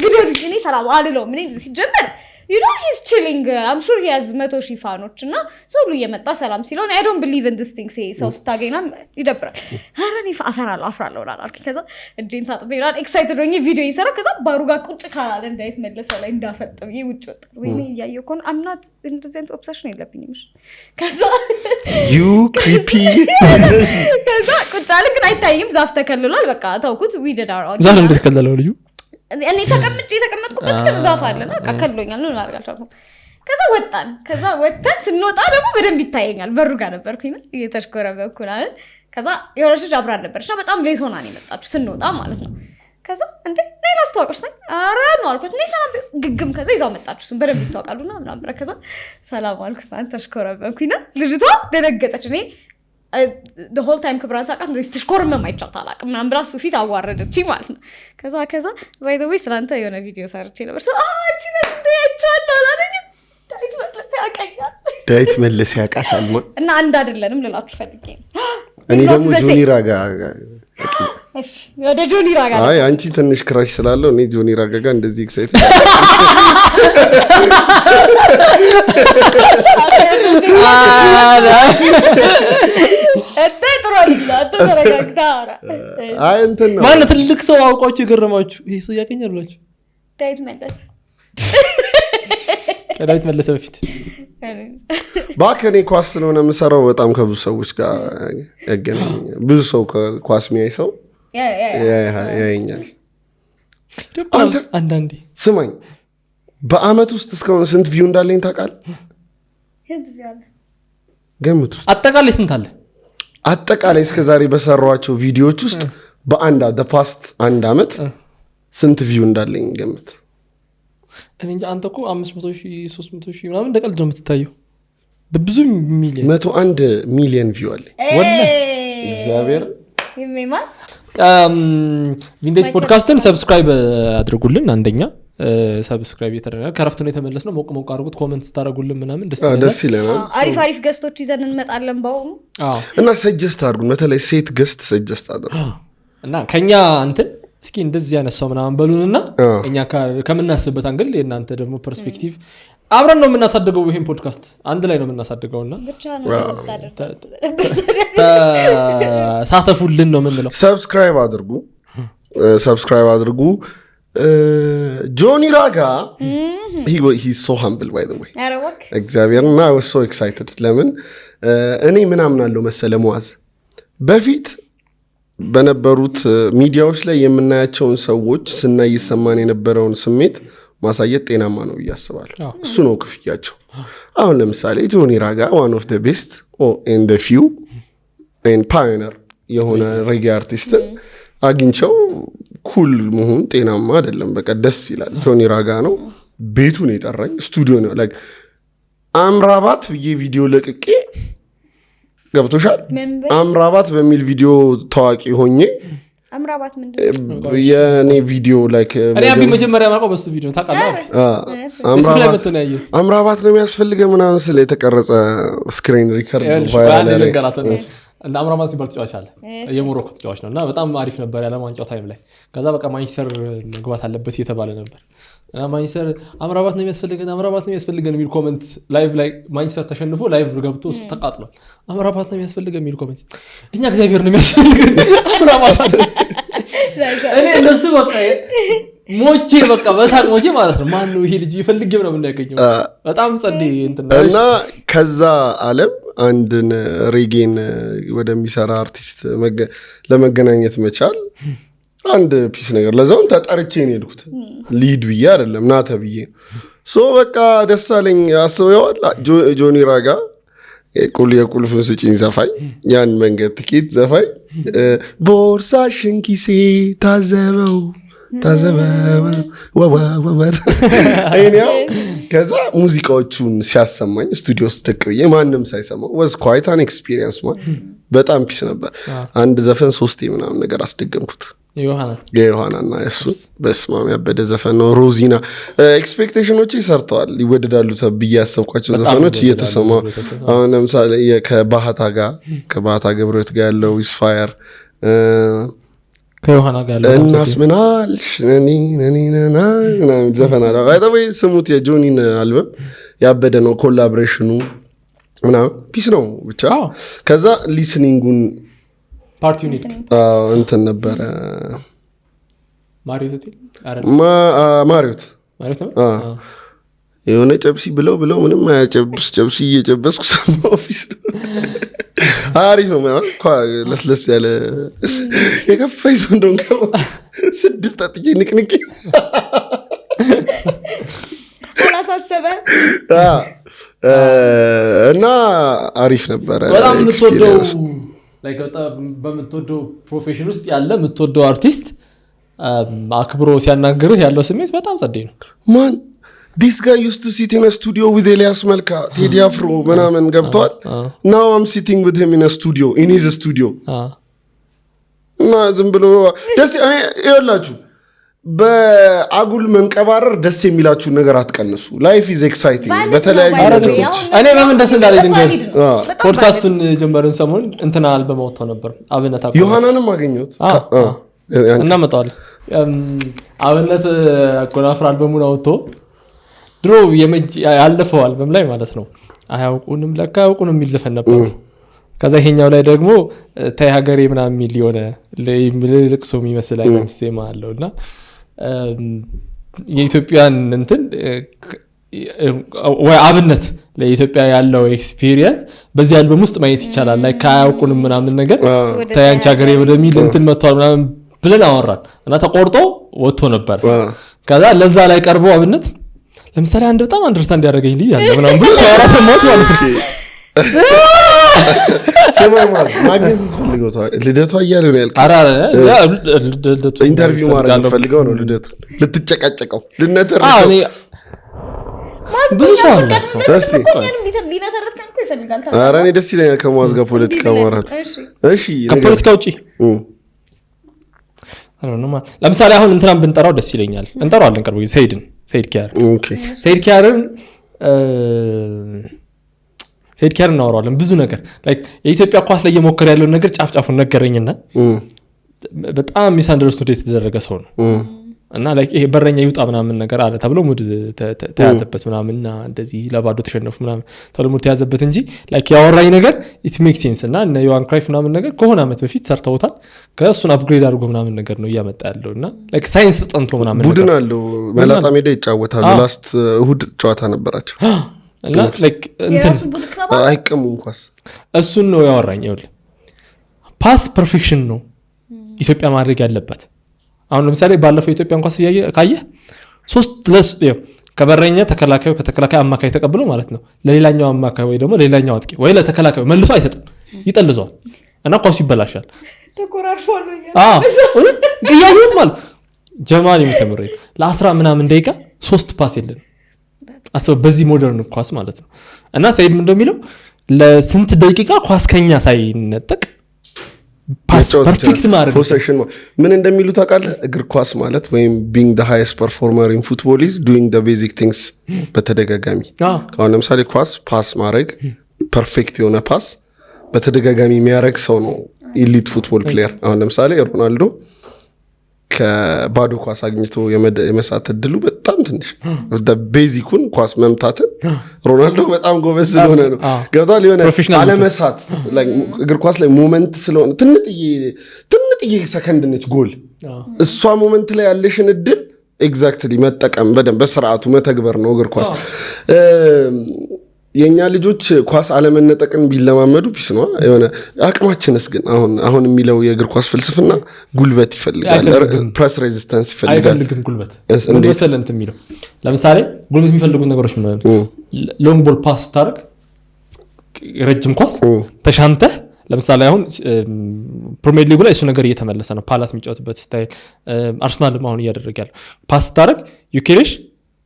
ግደሉኝ እኔ ሰላም አልለውም ምን ሲጀመር you know he's chilling I'm sure he has 100,000 ፋኖች እና ሰው ሁሉ እየመጣ ሰላም ሲለው I don't believe in this thing ሰው ስታገኝና ይደብራል ኧረ እኔ አፍራለሁ አላልኩኝ ከዛ እጄን ታጥቤላል ኤክሳይትድ ሆኜ ቪዲዮ ይሰራ ከዛ ባሩ ጋር ቁጭ ካላለ እንዳይት መለሰ ላይ እንዳፈጥም ውጭ ወጣ ወይኔ እያየሁ ኮን I'm not እንደዚህ አይነት ኦብሰሽን የለብኝም ከዛ you creepy ከዛ ቁጭ አለ ግን አይታይም ዛፍ ተከልሏል በቃ ታውኩት we did our own ዛፍ እንደተከለለው ልዩ እኔ ተቀመጥኩበት ግን ዛፍ አለና አከልሎኛል ነው አላልካችሁ ከዛ ወጣን ስንወጣ ደግሞ በደንብ ይታየኛል በሩ ጋር ነበርኩኝ እየተሽኮረበኩናል ከዛ የሆነች አብራ ነበርና በጣም ሌት ሆና ነው የመጣችው ስንወጣ ማለት ነው ከዛ እንዴ ነይ ላስተዋውቅሽ ነኝ ኧረ ነው አልኩት ነይ ሰላም ግግም ከዛ ይዛው መጣችሁ እሱን በደንብ ይታወቃሉና ምናምን ከዛ ሰላም አልኩት ማለት ተሽኮረበኩኝና ልጅቷ ደነገጠች እኔ the whole time ክብራን ሳቃት እንደዚህ ትሽኮርመም አይቻት አላቅም ምናምን ብላ እሱ ፊት አዋረደችኝ ማለት ነው ከዛ by the way ስላንተ የሆነ ቪዲዮ ሰርቼ ነበር አንቺ ነሽ እንደ ያቻለሁ አላለኝ ዳዊት መለስ ያውቃታል እና አንድ አይደለንም ልላችሁ ፈልጌ እኔ ደግሞ ጆኒ ራጋ እሺ ወደ ጆኒ ራጋ አይ አንቺ ትንሽ ክራሽ ስላለው እኔ ጆኒ ራጋ ጋር እንደዚህ ኤክሳይትድ አይ እንትን ነው ማለት ትልቅ ሰው አውቃችሁ የገረማችሁ ይሄ ሰው ያገኛል ብላችሁ ዳዊት መለሰ በፊት ባከኔ ኳስ ስለሆነ የምሰራው በጣም ከብዙ ሰዎች ጋር ያገናኘኛል ብዙ ሰው ኳስ የሚያይ ሰው ያየኛል አንዳንዴ ስማኝ በአመት ውስጥ እስካሁን ስንት ቪው እንዳለኝ ታውቃለህ ገምቱ አጠቃላይ ስንት አለ አጠቃላይ እስከዛሬ በሰራኋቸው ቪዲዮዎች ውስጥ በአንድ ፓስት አንድ አመት ስንት ቪው እንዳለኝ ገምት እኔ እንጃ አንተ እኮ 500,000 300,000 ምናምን እንደቀልድ ነው የምትታየው በብዙ ሚሊዮን 101 ሚሊዮን ቪው አለ ወላሂ እግዚአብሔር ይመማል ቪንቴጅ ፖድካስትን ሰብስክራይብ አድርጉልን አንደኛ ሰብስክራይብ የተደረገ ከረፍት ነው የተመለስ ነው ሞቅ አድርጉት ኮሜንት ታረጉልን ምናምን ደስ ይለናል አሪፍ ገስቶች ይዘን እንመጣለን ባውኑ እና ሰጀስት አድርጉን በተለይ ሴት ገስት ሰጀስት አድርጉ እና ከኛ እንትን እስኪ እንደዚህ ያነሳው ምናምን በሉንና እኛ ከምናስብበት አንግል የእናንተ ደግሞ ፐርስፔክቲቭ አብረን ነው የምናሳድገው ይሄን ፖድካስት አንድ ላይ ነው የምናሳድገውና ብቻ ነው ሳተፉልን ነው የምንለው ሰብስክራይብ አድርጉ ጆኒ ራጋ he's so humble by the way እግዚአብሔርና I was so excited ለምን እኔ ምናምን አለው መሰለ መዋዝ በፊት በነበሩት ሚዲያዎች ላይ የምናያቸውን ሰዎች ስናይ ይሰማን የነበረውን ስሜት ማሳየት ጤናማ ነው ያስባለሁ እሱ ነው ክፍያቸው አሁን ለምሳሌ ጆኒ ራጋ one of the best in the few and pioneer የሆነ ሬጌ አርቲስት አግኝቸው ኩል መሆን ጤናማ አይደለም በቃ ደስ ይላል ጆኒ ራጋ ነው ቤቱን የጠራኝ ስቱዲዮ ነው like አምራባት ቪዲዮ ለቅቄ ገብቶሻል አምራባት በሚል ቪዲዮ ታዋቂ ሆኜ አምራባት ምንድነው የኔ ቪዲዮ like እኔ አቢ መጀመሪያ ማቀው በሱ ቪዲዮ ታውቃለህ አምራባት ነው የሚያስፈልገው ምናምን ስለ የተቀረጸ ስክሪን ሪከርድ ቫይራል ያለ እና አምራባት ሲባል ተጫዋች አለ የሞሮኮ ተጫዋች ነውና በጣም አሪፍ ነበር ያለ ማንጫው ታይም ላይ ከዛ በቃ ማንቸስተር መግባት አለበት እየተባለ ነበር እና ማንቸስተር አምራባት ነው የሚያስፈልገን የሚል ኮሜንት ላይቭ ላይ ማንቸስተር ተሸንፎ ላይቭ ገብቶ እሱ ተቃጥሏል አምራባት ነው የሚያስፈልገን የሚል ኮሜንት እኛ እግዚአብሔር ነው የሚያስፈልገን አምራባት እኔ እንደሱ በቃ ሞቼ በቃ በሳቅ ሞቼ ማለት ነው ማን ነው ይሄ ልጅ ይፈልግም ነው የምናገኘው በጣም ጸዴ እና ከዛ ዓለም አንድን ሬጌን ወደሚሰራ አርቲስት ለመገናኘት መቻል አንድ ፒስ ነገር ለዛውን ተጠርቼ ነው የሄድኩት ሊድ ብዬ አይደለም ና ተብዬ ሶ በቃ ደስ አለኝ አስበዋል ጆኒ ራጋ የቁልፉን ስጪኝ ዘፋኝ ያን መንገድ ትኬት ዘፋኝ ቦርሳሽን ኪሴ ታዘበው አይኔው ከዛ ሙዚቃዎቹን ሲያሰማኝ ስቱዲዮ ውስጥ ደቅ ብዬ ማንም ሳይሰማው was quite an experience man በጣም ፒስ ነበር አንድ ዘፈን 3 ምናምን ነገር አስደገምኩት የዮሐናና እሱ በስማም ያበደ ዘፈን ነው ሮዚና ኤክስፔክቴሽኖች ይሰርተዋል ይወደዳሉ ተብዬ ያሰብኳቸው ዘፈኖች እየተሰማ አሁን ለምሳሌ ከባህታ ገብረት ጋር ያለው ዊስፋየር ከዮሐና ጋር እናስምናልሽ ዘፈናል ወይ ስሙት። የጆኒን አልበም ያበደ ነው። ኮላቦሬሽኑ ምናምን ፒስ ነው ብቻ። ከዛ ሊስኒንጉን እንትን ነበረ ማሪዮት የሆነ ጨብሲ ብለው ምንም አያጨብስ ጨብሲ እየጨበስኩ ሰማ ኦፊስ አሪፍ ነው። ለስለስ ያለ የከፋይ ሰው እንደሆን 6 ጠጥቼ ንቅንቅ አላሳሰበ እና አሪፍ ነበረ። በጣም በምትወደው ፕሮፌሽን ውስጥ ያለ የምትወደው አርቲስት አክብሮ ሲያናግርህ ያለው ስሜት በጣም ጸደይ ነው። ማን this guy used to sit in a studio with Elias Melka, Teddy Afro ምናምን ገብቷል። now I'm sitting with him in a studio, in his studio እና ዝም ብሎ ደስ ይላችሁ። በአጉል መንቀባረር ደስ የሚላችሁ ነገር አትቀንሱ። ላይፍ ኢዝ ኤክሳይቲንግ። በተለያዩ ነገሮች እኔ በምን ደስ እንዳለኝ ድንገት ፖድካስቱን ጀመርን ሰሞን እንትና አልበም አውጥተው ነበር አብነት ዮሐናንም አገኘሁት እናመጣዋለን። አብነት አጎናፍር አልበሙን አውጥቶ ድሮ ያለፈው አልበም ላይ ማለት ነው አያውቁንም ለካ ያውቁንም የሚል ዘፈን ነበር። ከዛ ይሄኛው ላይ ደግሞ ታይ ሀገሬ ምናምን የሚል የሆነ ልቅሶ የሚመስል አይነት ዜማ አለውና የኢትዮጵያን እንትን ወይ አብነት ለኢትዮጵያ ያለው ኤክስፒሪየንስ በዚህ አልበም ውስጥ ማየት ይቻላል። ላይ ካያውቁንም ምናምን ነገር ታይ አንቺ ሀገሬ ወደሚል እንትን መጥቷል ምናምን ብለን አወራን እና ተቆርጦ ወጥቶ ነበር። ከዛ ለዛ ላይ ቀርቦ አብነት ለምሳሌ አንድ በጣም አንደርስታንድ ያደረገኝ ልጅ አለ ምናምን ብሎ ሲያወራ ሰማሁት ማለት ነው። ሰማማል ማግኘት ፈልገው ልደቷ እያለ ነው ያልኩት። ኢንተርቪው ማድረግ ፈልገው ነው ልደቱ ልትጨቃጨቀው ልነተር እኔ ብዙ ሰው አለ እስቲ ኧረ እኔ ደስ ይለኛል ከመዋዝ ጋር ፖለቲካ ማውራት። እሺ ከፖለቲካ ውጪ ለምሳሌ አሁን እንትናን ብንጠራው ደስ ይለኛል። እንጠራዋለን ቅርብ ጊዜ ሰይድ ኪያርን እናወራዋለን ብዙ ነገር የኢትዮጵያ ኳስ ላይ እየሞከረ ያለውን ነገር ጫፍጫፉን ነገረኝና በጣም ሚስአንደርስቱድ የተደረገ ሰው ነው እና ይሄ በረኛ ይውጣ ምናምን ነገር አለ ተብሎ ሙድ ተያዘበት ምናምንና እንደዚህ ለባዶ ተሸነፉ ምናምን ተብሎ ሙድ ተያዘበት እንጂ ያወራኝ ነገር ኢት ሜክ ሴንስ እና እነ ዮሐን ክራይፍ ምናምን ነገር ከሆነ አመት በፊት ሰርተውታል። ከእሱን አፕግሬድ አድርጎ ምናምን ነገር ነው እያመጣ ያለውና ሳይንስ ጠንቶ ምናምን ቡድን አለው መላጣ ሜዳ ይጫወታሉ። ላስት እሁድ ጨዋታ ነበራቸው እና እንትን አይቀሙም ኳስ። እሱን ነው ያወራኝ። ይኸውልህ ፓስ ፐርፌክሽን ነው ኢትዮጵያ ማድረግ ያለበት። አሁን ለምሳሌ ባለፈው ኢትዮጵያ ኳስ ካየህ 3 ከበረኛ ተከላካዩ ከተከላካይ አማካይ ተቀብሎ ማለት ነው ለሌላኛው አማካይ ወይ ደግሞ ለሌላኛው አጥቂ ወይ ለተከላካዩ መልሶ አይሰጥም፣ ይጠልዘዋል እና ኳሱ ይበላሻል። ተቆራርፏል ያዩት ማለት ጀማል የሚተምር ለ10 ምናምን ደቂቃ 3 ፓስ የለን አሰብ በዚህ ሞደርን ኳስ ማለት ነው። እና ሰይድ ምን እንደሚለው ለስንት ደቂቃ ኳስ ከኛ ሳይነጠቅ ፓስ ፐርፌክት ማድረግ ፖሴሽን ምን እንደሚሉት ታውቃለህ? እግር ኳስ ማለት ወይም being the highest performer in football is doing the basic things በተደጋጋሚ። አሁን ለምሳሌ ፓስ ማድረግ ፐርፌክት የሆነ ፓስ በተደጋጋሚ የሚያደርግ ሰው ነው ኢሊት ፉትቦል ፕሌየር። አሁን ለምሳሌ ሮናልዶ ከባዶ ኳስ አግኝቶ የመሳት እድሉ በጣም ትንሽ ቤዚኩን ኳስ መምታትን ሮናልዶ በጣም ጎበዝ ስለሆነ ነው። ገብቷል። የሆነ አለመሳት እግር ኳስ ላይ ሞመንት ስለሆነ ትንጥዬ ሰከንድ ነች ጎል። እሷ ሞመንት ላይ ያለሽን እድል ኤግዛክትሊ መጠቀም በደንብ በስርዓቱ መተግበር ነው እግር ኳስ። የኛ ልጆች ኳስ አለመነጠቅን ቢለማመዱ ፒስ ነው የሆነ አቅማችንስ ግን አሁን የሚለው የእግር ኳስ ፍልስፍና ጉልበት ይፈልጋል፣ ፕሬስ ሬዚስታንስ ይፈልጋል። ጉልበት እንደሰለንት የሚለው ለምሳሌ ጉልበት የሚፈልጉ ነገሮች ምን ሎንግ ቦል ፓስ ታርክ ረጅም ኳስ ተሻንተህ ለምሳሌ አሁን ፕሪሚየር ሊጉ ላይ እሱ ነገር እየተመለሰ ነው። ፓላስ የሚጫወትበት ስታይል አርሰናልም አሁን እያደረገ ያለው ፓስ ታርክ ዩኬሬሽ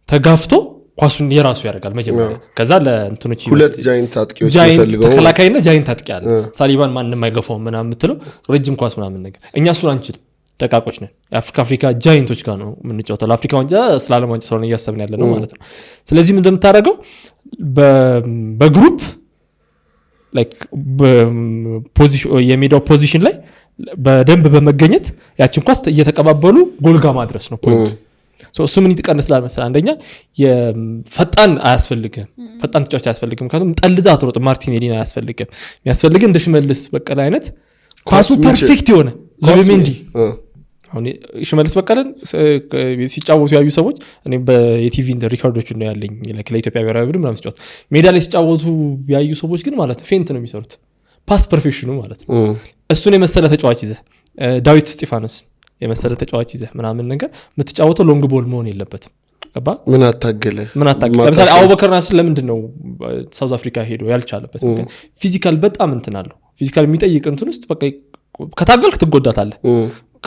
ተጋፍቶ ኳሱን የራሱ ያደርጋል መጀመሪያ። ከዛ ለእንትኖች ሁለት ጃይንት አጥቂዎች ይፈልጋሉ፣ ተከላካይና ጃይንት አጥቂ አለ። ሳሊባን ማንንም አይገፋውም ምናምን የምትለው ረጅም ኳስ ምናምን ነገር እኛ እሱን አንችልም፣ ደቃቆች ነን። አፍሪካ ጃይንቶች ጋር ነው የምንጫወተው። ለአፍሪካ ዋንጫ ስላለም ዋንጫ ስለሆነ እያሰብን ያለ ነው ማለት ነው። ስለዚህ ምን እንደምታደርገው በግሩፕ የሜዳው ፖዚሽን ላይ በደንብ በመገኘት ያችን ኳስ እየተቀባበሉ ጎልጋ ማድረስ ነው ፖይንቱ። እሱ ምን ይቀንስላል መሰለህ? አንደኛ የፈጣን አያስፈልግም፣ ፈጣን ተጫዋች አያስፈልግም። ምክንያቱም ጠልዛ አትሮጥ። ማርቲኔሊን አያስፈልግም። የሚያስፈልግህ እንደ ሽመልስ በቀለ አይነት ኳሱ ፐርፌክት የሆነ ዙቢሜንዲ። አሁን ሽመልስ በቀለን ሲጫወቱ ያዩ ሰዎች እኔ በቲቪ ሪካርዶች ነው ያለኝ ለኢትዮጵያ ብሔራዊ ቡድን ምናምን ሲጫወቱ ሜዳ ላይ ሲጫወቱ ያዩ ሰዎች ግን ማለት ነው ፌንት ነው የሚሰሩት፣ ፓስ ፐርፌክሽኑ ማለት ነው። እሱን የመሰለ ተጫዋች ይዘህ ዳዊት እስጢፋኖስን የመሰለ ተጫዋች ይዘህ ምናምን ነገር የምትጫወተው ሎንግ ቦል መሆን የለበትም። ገባ? ምን አታገለ ለምሳሌ አቡበከር ናስር ለምንድን ነው ሳውዝ አፍሪካ ሄዶ ያልቻለበት? ፊዚካል በጣም እንትን አለው። ፊዚካል የሚጠይቅ እንትን ውስጥ በቃ ከታገልክ ትጎዳታለህ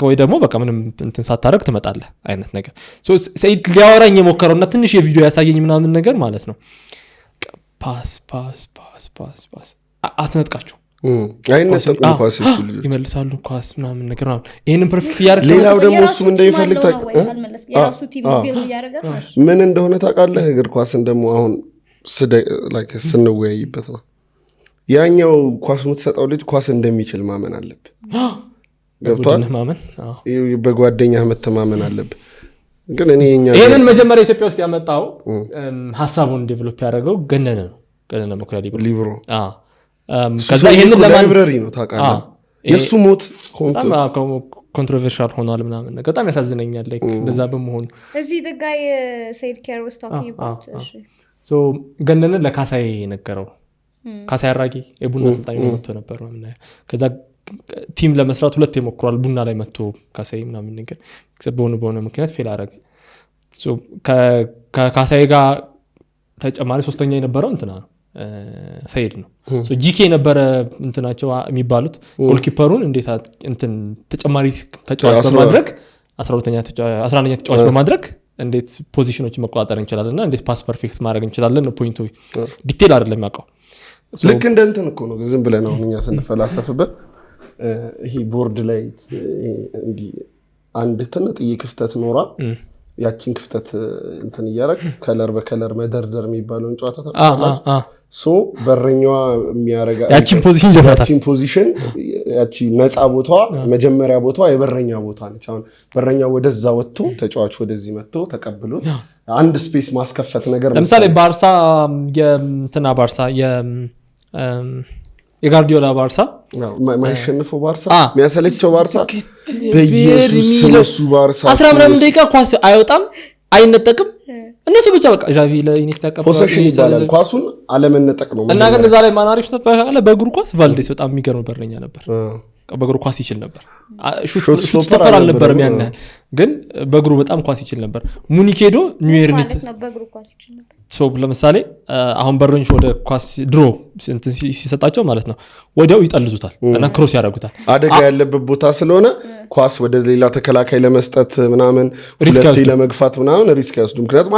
ወይ ደግሞ በቃ ምንም እንትን ሳታረግ ትመጣለህ አይነት ነገር። ሰይድ ሊያወራኝ የሞከረውና ትንሽ የቪዲዮ ያሳየኝ ምናምን ነገር ማለት ነው ፓስ ፓስ ፓስ ፓስ ፓስ አትነጥቃቸው አይነጠቁም ኳስ እሱ ልጆች ይመልሳሉ ኳስ ምናምን ነገር ነው። ይሄንን ፐርፌክት ያርክ። ሌላው ደግሞ እሱም እንደሚፈልግ ምን እንደሆነ ታውቃለህ? እግር ኳስን ደግሞ አሁን ስንወያይበት ነው ያኛው ኳስ የምትሰጠው ልጅ ኳስ እንደሚችል ማመን አለብህ። ገብቷል? በጓደኛህ መተማመን አለብህ። ግን እኔ ይሄንን መጀመሪያ ኢትዮጵያ ውስጥ ያመጣው ሀሳቡን ዴቨሎፕ ያደረገው ገነነ ነው። ገነነ መኩሪያ ሊብሮ ከዛ ይሄንን ላይብረሪ ነው ታውቃለህ። የሱ ሞት ኮንትሮቨርሻል ሆኗል ምናምን ነገር በጣም ያሳዝነኛል። ላይክ እንደዛ በመሆኑ እዚህ the guy said care was talking about so ገነነ ለካሳይ ነገረው። ካሳይ አራጊ የቡና አሰልጣኝ መጥቶ ነበር ምናምን። ከዛ ቲም ለመስራት ሁለት የሞክሯል። ቡና ላይ መጥቶ ካሳይ ምናምን ነገር በሆነ ምክንያት ፌል አደረገ። so ከካሳይ ጋር ተጨማሪ ሶስተኛ የነበረው እንትና ነው ሰይድ ነው። ሶ ጂኬ ነበረ እንትናቸው የሚባሉት ጎልኪፐሩን እንዴት እንትን ተጨማሪ ተጫዋች በማድረግ 11ኛ ተጫዋች በማድረግ እንዴት ፖዚሽኖችን መቆጣጠር እንችላለንና እንዴት ፓስ ፐርፌክት ማድረግ እንችላለን ነው ፖይንቱ። ዲቴል አይደለም ያውቀው። ልክ እንደ እንትን እኮ ነው ዝም ብለን አሁን እኛ ስንፈላሰፍበት ይሄ ቦርድ ላይ እንዲ አንድ ትንጥዬ ክፍተት ኖራ ያቺን ክፍተት እንትን እያደረግ ከለር በከለር መደርደር የሚባለውን ጨዋታ ታውቃላችሁ። ሶ በረኛዋ የሚያረጋ ያቺን ፖዚሽን ያቺ ነፃ ቦታዋ መጀመሪያ ቦታዋ የበረኛ ቦታ ነች። አሁን በረኛው ወደዛ ወጥቶ ተጫዋች ወደዚህ መጥቶ ተቀብሎት አንድ ስፔስ ማስከፈት ነገር ለምሳሌ ባርሳ የጋርዲዮላ ባርሳ ማይሸንፈው ባርሳ የሚያሰለቸው ባርሳ በኢየሱስ ስለሱ ባርሳ 10 ደቂቃ ኳስ አይወጣም አይነጠቅም። እነሱ ብቻ በቃ ጃቪ ለኢኒስታ ፖሴሽን ይባላል። ኳሱን አለመነጠቅ ነው። እና ግን እዛ ላይ ማናሪፍ ነበር አለ በእግሩ ኳስ ቫልዴስ በጣም የሚገርም በረኛ ነበር። በእግሩ ኳስ ይችል ነበር። ሹት ስቶፐር አልነበረም ያን ያህል ግን በእግሩ በጣም ኳስ ይችል ነበር። ሙኒክ ሄዶ ኒውየርኒት በእግሩ ኳስ ይችል ነበር። ሶ ለምሳሌ አሁን በረኞች ወደ ኳስ ድሮ ሲሰጣቸው ማለት ነው ወዲያው ይጠልዙታል እና ክሮስ ያደርጉታል። አደጋ ያለበት ቦታ ስለሆነ ኳስ ወደ ሌላ ተከላካይ ለመስጠት ምናምን ሁለቴ ለመግፋት ምናምን ሪስክ ያስዱ። ምክንያቱም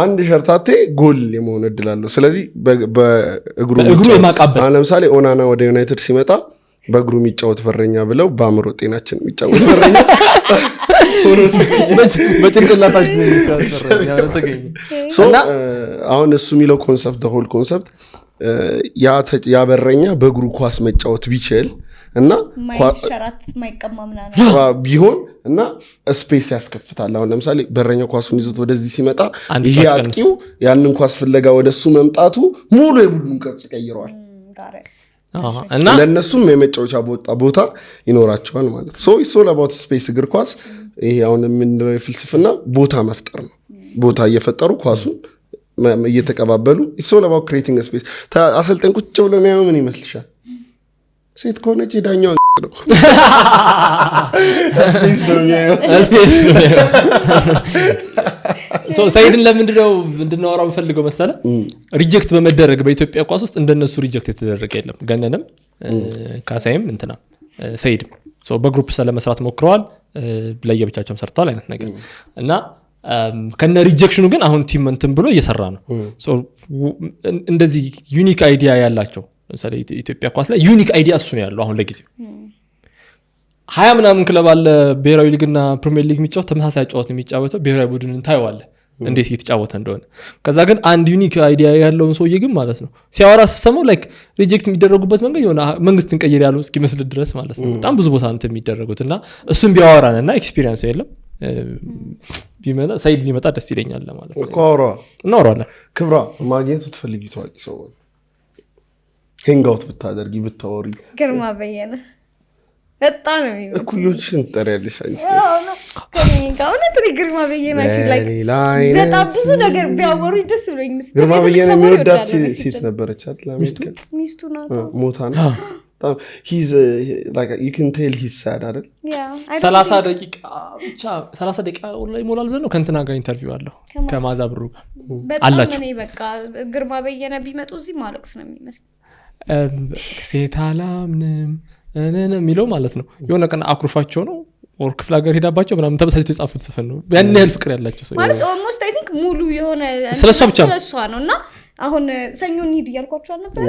አንድ ሸርታቴ ጎል የመሆን እድል አለው። ስለዚህ በእግሩ የማቃበል ለምሳሌ ኦናና ወደ ዩናይትድ ሲመጣ በእግሩ የሚጫወት በረኛ ብለው በአእምሮ ጤናችን የሚጫወት በረኛ በጭንቅላታችን አሁን እሱ የሚለው ኮንሰፕት ሆል ኮንሰፕት ያበረኛ በእግሩ ኳስ መጫወት ቢችል እና ቢሆን እና ስፔስ ያስከፍታል። አሁን ለምሳሌ በረኛው ኳሱን ይዞት ወደዚህ ሲመጣ ይሄ አጥቂው ያንን ኳስ ፍለጋ ወደሱ መምጣቱ ሙሉ የቡድኑን ቅርጽ ቀይረዋል እና ለእነሱም የመጫወቻ ቦታ ይኖራቸዋል ማለት ሶ ኢትስ ኦል አባውት ስፔስ። እግር ኳስ ይሄ አሁን የምንለው የፍልስፍና ቦታ መፍጠር ነው። ቦታ እየፈጠሩ ኳሱን እየተቀባበሉ ኢትስ ኦል አባውት ክሬቲንግ ስፔስ። አሰልጣኝ ቁጭ ብሎ የሚያየው ምን ይመስልሻል? ሴት ከሆነች የዳኛው ነው ስፔስ ነው የሚያየው። ሰይድን ለምንድነው እንድናወራው ፈልገው መሰለ? ሪጀክት በመደረግ በኢትዮጵያ ኳስ ውስጥ እንደነሱ ሪጀክት የተደረገ የለም። ገነንም ካሳይም እንትና ሰይድም በግሩፕ ስለመስራት ሞክረዋል፣ ለየብቻቸውም ሰርተዋል አይነት ነገር እና ከነ ሪጀክሽኑ ግን አሁን ቲም እንትን ብሎ እየሰራ ነው። እንደዚህ ዩኒክ አይዲያ ያላቸው ለምሳሌ ኢትዮጵያ ኳስ ላይ ዩኒክ አይዲያ እሱ ነው ያለው። አሁን ለጊዜው 20 ምናምን ክለብ አለ ብሔራዊ ሊግና ፕሪሚየር ሊግ የሚጫወት ተመሳሳይ ጨዋታ የሚጫወተው ብሔራዊ ቡድንን ታይዋለህ። እንዴት እየተጫወተ እንደሆነ። ከዛ ግን አንድ ዩኒክ አይዲያ ያለውን ሰውዬ ግን ማለት ነው ሲያወራ ስሰማው ላይክ ሪጀክት የሚደረጉበት መንገድ የሆነ መንግስትን ቀይር ያለው እስኪመስል ድረስ ማለት ነው። በጣም ብዙ ቦታ እንትን የሚደረጉት እና እሱም ቢያወራን እና ኤክስፒሪየንስ የለም ቢመጣ ሰይድ ቢመጣ ደስ ይለኛል ማለት ነው። እኮ እናወራለን። ክብራ ማግኘት ብትፈልጊ ታዋቂ ሰው ሄንጋውት ብታደርጊ ብታወሪ ግርማ በየነ በጣም ነው የሚመጣው። እኩዮችሽን ትጠሪያለሽ አንቺ? ግርማ በየነ በጣም ብዙ ነገር ቢያወሩ ደስ ብሎኝ። ግርማ በየነ የሚወዳት ሴት ነበረች አይደል? ሚስቱ ናት ሞታ ነው። you can tell he's sad አይደል? 30 ደቂቃ ብቻ 30 ደቂቃ ላይ ሞላል ብለን ነው ከእንትና ጋር ኢንተርቪው አለው ከማዛ ብሩ ጋር አላችሁ። እኔ በቃ ግርማ በየነ ቢመጡ እዚህ ማለቅስ ነው የሚመስል። ሴት አላምንም የሚለው ማለት ነው። የሆነ ቀን አኩርፋቸው ነው ወር ክፍለ ሀገር ሄዳባቸው ምናምን ተበሳጭተው የጻፉት ጽፈን ነው ያን ያህል ፍቅር ያላቸው ሰው ማለት ኦልሞስት አይ ቲንክ ሙሉ የሆነ ስለሷ ብቻ ነው። እና አሁን ሰኞ እንሂድ እያልኳቸው አልነበረ?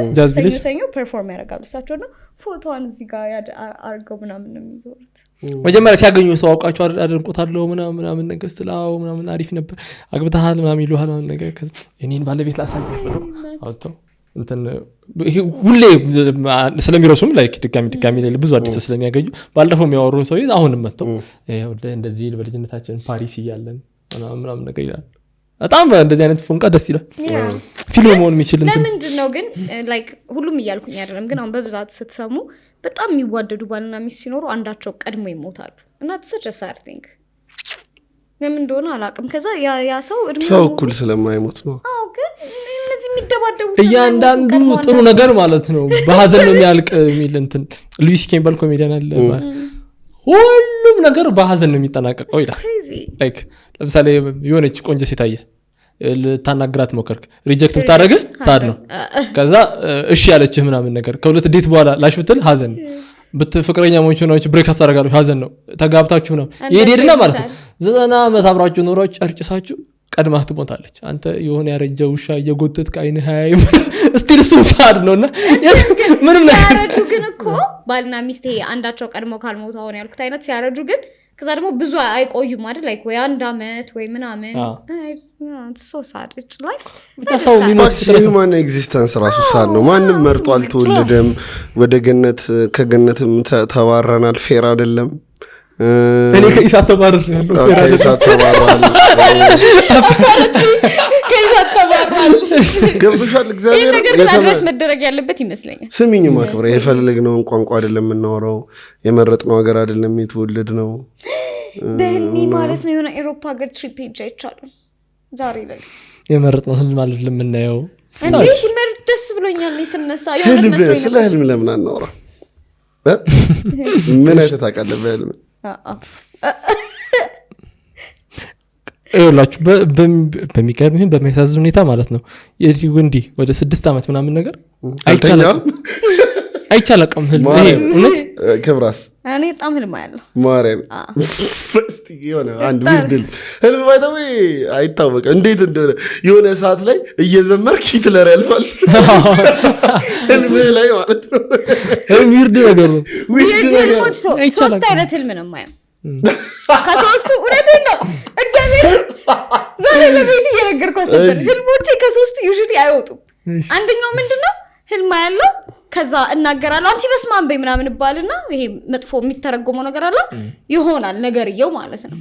ሰኞ ፐርፎርም ያደርጋሉ እሳቸው እና ፎቶዋን እዚህ ጋር አድርገው ምናምን ነው የሚዞሩት። መጀመሪያ ሲያገኙ ሰው አውቃቸው አደንቆታለሁ ምናምን ነገር ስላው ምናምን አሪፍ ነበር አግብተሃል ምናምን ይሉሃል ምናምን ነገር እኔን ባለቤት ላሳየህ ብለው አውጥተው እንትን ሁሌ ስለሚረሱም ላይክ ድጋሚ ላይ ብዙ አዲስ ስለሚያገኙ ባለፈው የሚያወሩ ሰው አሁንም መጥተው እንደዚህ በልጅነታችን ፓሪስ እያለን ምናምን ነገር ይላል። በጣም እንደዚህ አይነት ፎንቃ ደስ ይላል። ፊልም መሆን የሚችል እንትን ለምንድን ነው ግን ላይክ ሁሉም እያልኩኝ አይደለም፣ ግን አሁን በብዛት ስትሰሙ በጣም የሚዋደዱ ባልና ሚስት ሲኖሩ አንዳቸው ቀድሞ ይሞታሉ እና ተሰጀሳ አይ ቲንክ ለምን እንደሆነ አላውቅም። ከዛ ያ ሰው እኩል ስለማይሞት ነው። አዎ ግን እነዚህ የሚደባደቡት እያንዳንዱ ጥሩ ነገር ማለት ነው በሀዘን ነው የሚያልቅ የሚል እንትን ሉዊስ ኬምበል ኮሜዲያን አለ ሁሉም ነገር በሀዘን ነው የሚጠናቀቀው ይላል። ላይክ ለምሳሌ የሆነች ቆንጆ ሴት አየህ ልታናግራት ሞከርክ ሪጀክት ብታደርግህ ሳድ ነው። ከዛ እሺ ያለችህ ምናምን ነገር ከሁለት ዴት በኋላ ላሽ ብትል ሀዘን ነው። ፍቅረኛ ሞች ሆናችሁ ብሬክ አፕ ታደርጋላችሁ ሀዘን ነው። ተጋብታችሁ ነው ይሄድና ማለት ነው 90 ዓመት አብራችሁ ኖራችሁ ጨርጭሳችሁ ቀድማህ ትሞታለች። አንተ የሆነ ያረጀ ውሻ እየጎተትክ አይንህ ሃያይም ስቲል እሱም ሳድ ነውና ምንም ነገር ሲያረጁ ግን እኮ ባልና ሚስት አንዳቸው ቀድሞ ካልሞቱ አሁን ያልኩት አይነት ሲያረጁ ግን ከዛ ደግሞ ብዙ አይቆዩም አይደል? ላይክ ወይ 1 አመት ወይ ምናምን ሶ ሳድ ኢትስ ላይፍ ታሳው ሚኖት ሁማን ኤግዚስተንስ ራሱ ሳድ ነው። ማንም መርጦ አልተወለደም። ወደ ገነት ከገነትም ተባረናል። ፌር አይደለም። እኔ ከኢሳት ተባረናል። ከኢሳት ተባረናል። ገብቶሻል? እግዚአብሔር ለተመስ መደረግ ያለበት ይመስለኛል። ስሚኝ ማክብረ የፈለግነውን ቋንቋ አይደለም የምናወራው፣ የመረጥነው ሀገር አይደለም የተወለድነው። በህልሜ ማለት ነው የሆነ ኤሮፓ ሀገር ትሪፕ ሄጄ አይቻለሁ ዛሬ ላይ። የመረጥነው ህልም ማለት ለምናየው እንዴ ይመርጥ ደስ ብሎኛል። ስነሳ የሆነ መስሎኝ ስለ ህልም ለምን አናወራ? ምን አይተህ ታውቃለህ በህልም? ይኸውላችሁ በሚገርም ይሁን በሚያሳዝን ሁኔታ ማለት ነው የዚህ ወንዲ ወደ 6 ዓመት ምናምን ነገር አይቻላቅም ህልም ይሄ እውነት ክብራስ እኔ በጣም ህልም አያለሁ ማርያም ፍስቲ የሆነ አንድ ውድል ህልም ባይተው አይታወቅም እንዴት እንደሆነ የሆነ ሰዓት ላይ እየዘመርክ ሂትለር ያልፋል ህልም ላይ ማለት ነው። ህልም ይርድ ነገር ነው። ሶስት አይነት ህልም ነው የማየው ከሶስቱ እውነቴን ነው እግዚአብሔር ዛሬ ለቤት እየነገርኳት ነበር። ህልሞቼ ከሶስቱ ዩዥሊ አይወጡም። አንደኛው ምንድነው ህልም ያለው ከዛ እናገራለሁ አንቺ በስማን በይ ምናምን ባልና ይሄ መጥፎ የሚተረጎመው ነገር አለ ይሆናል ነገርየው ማለት ነው።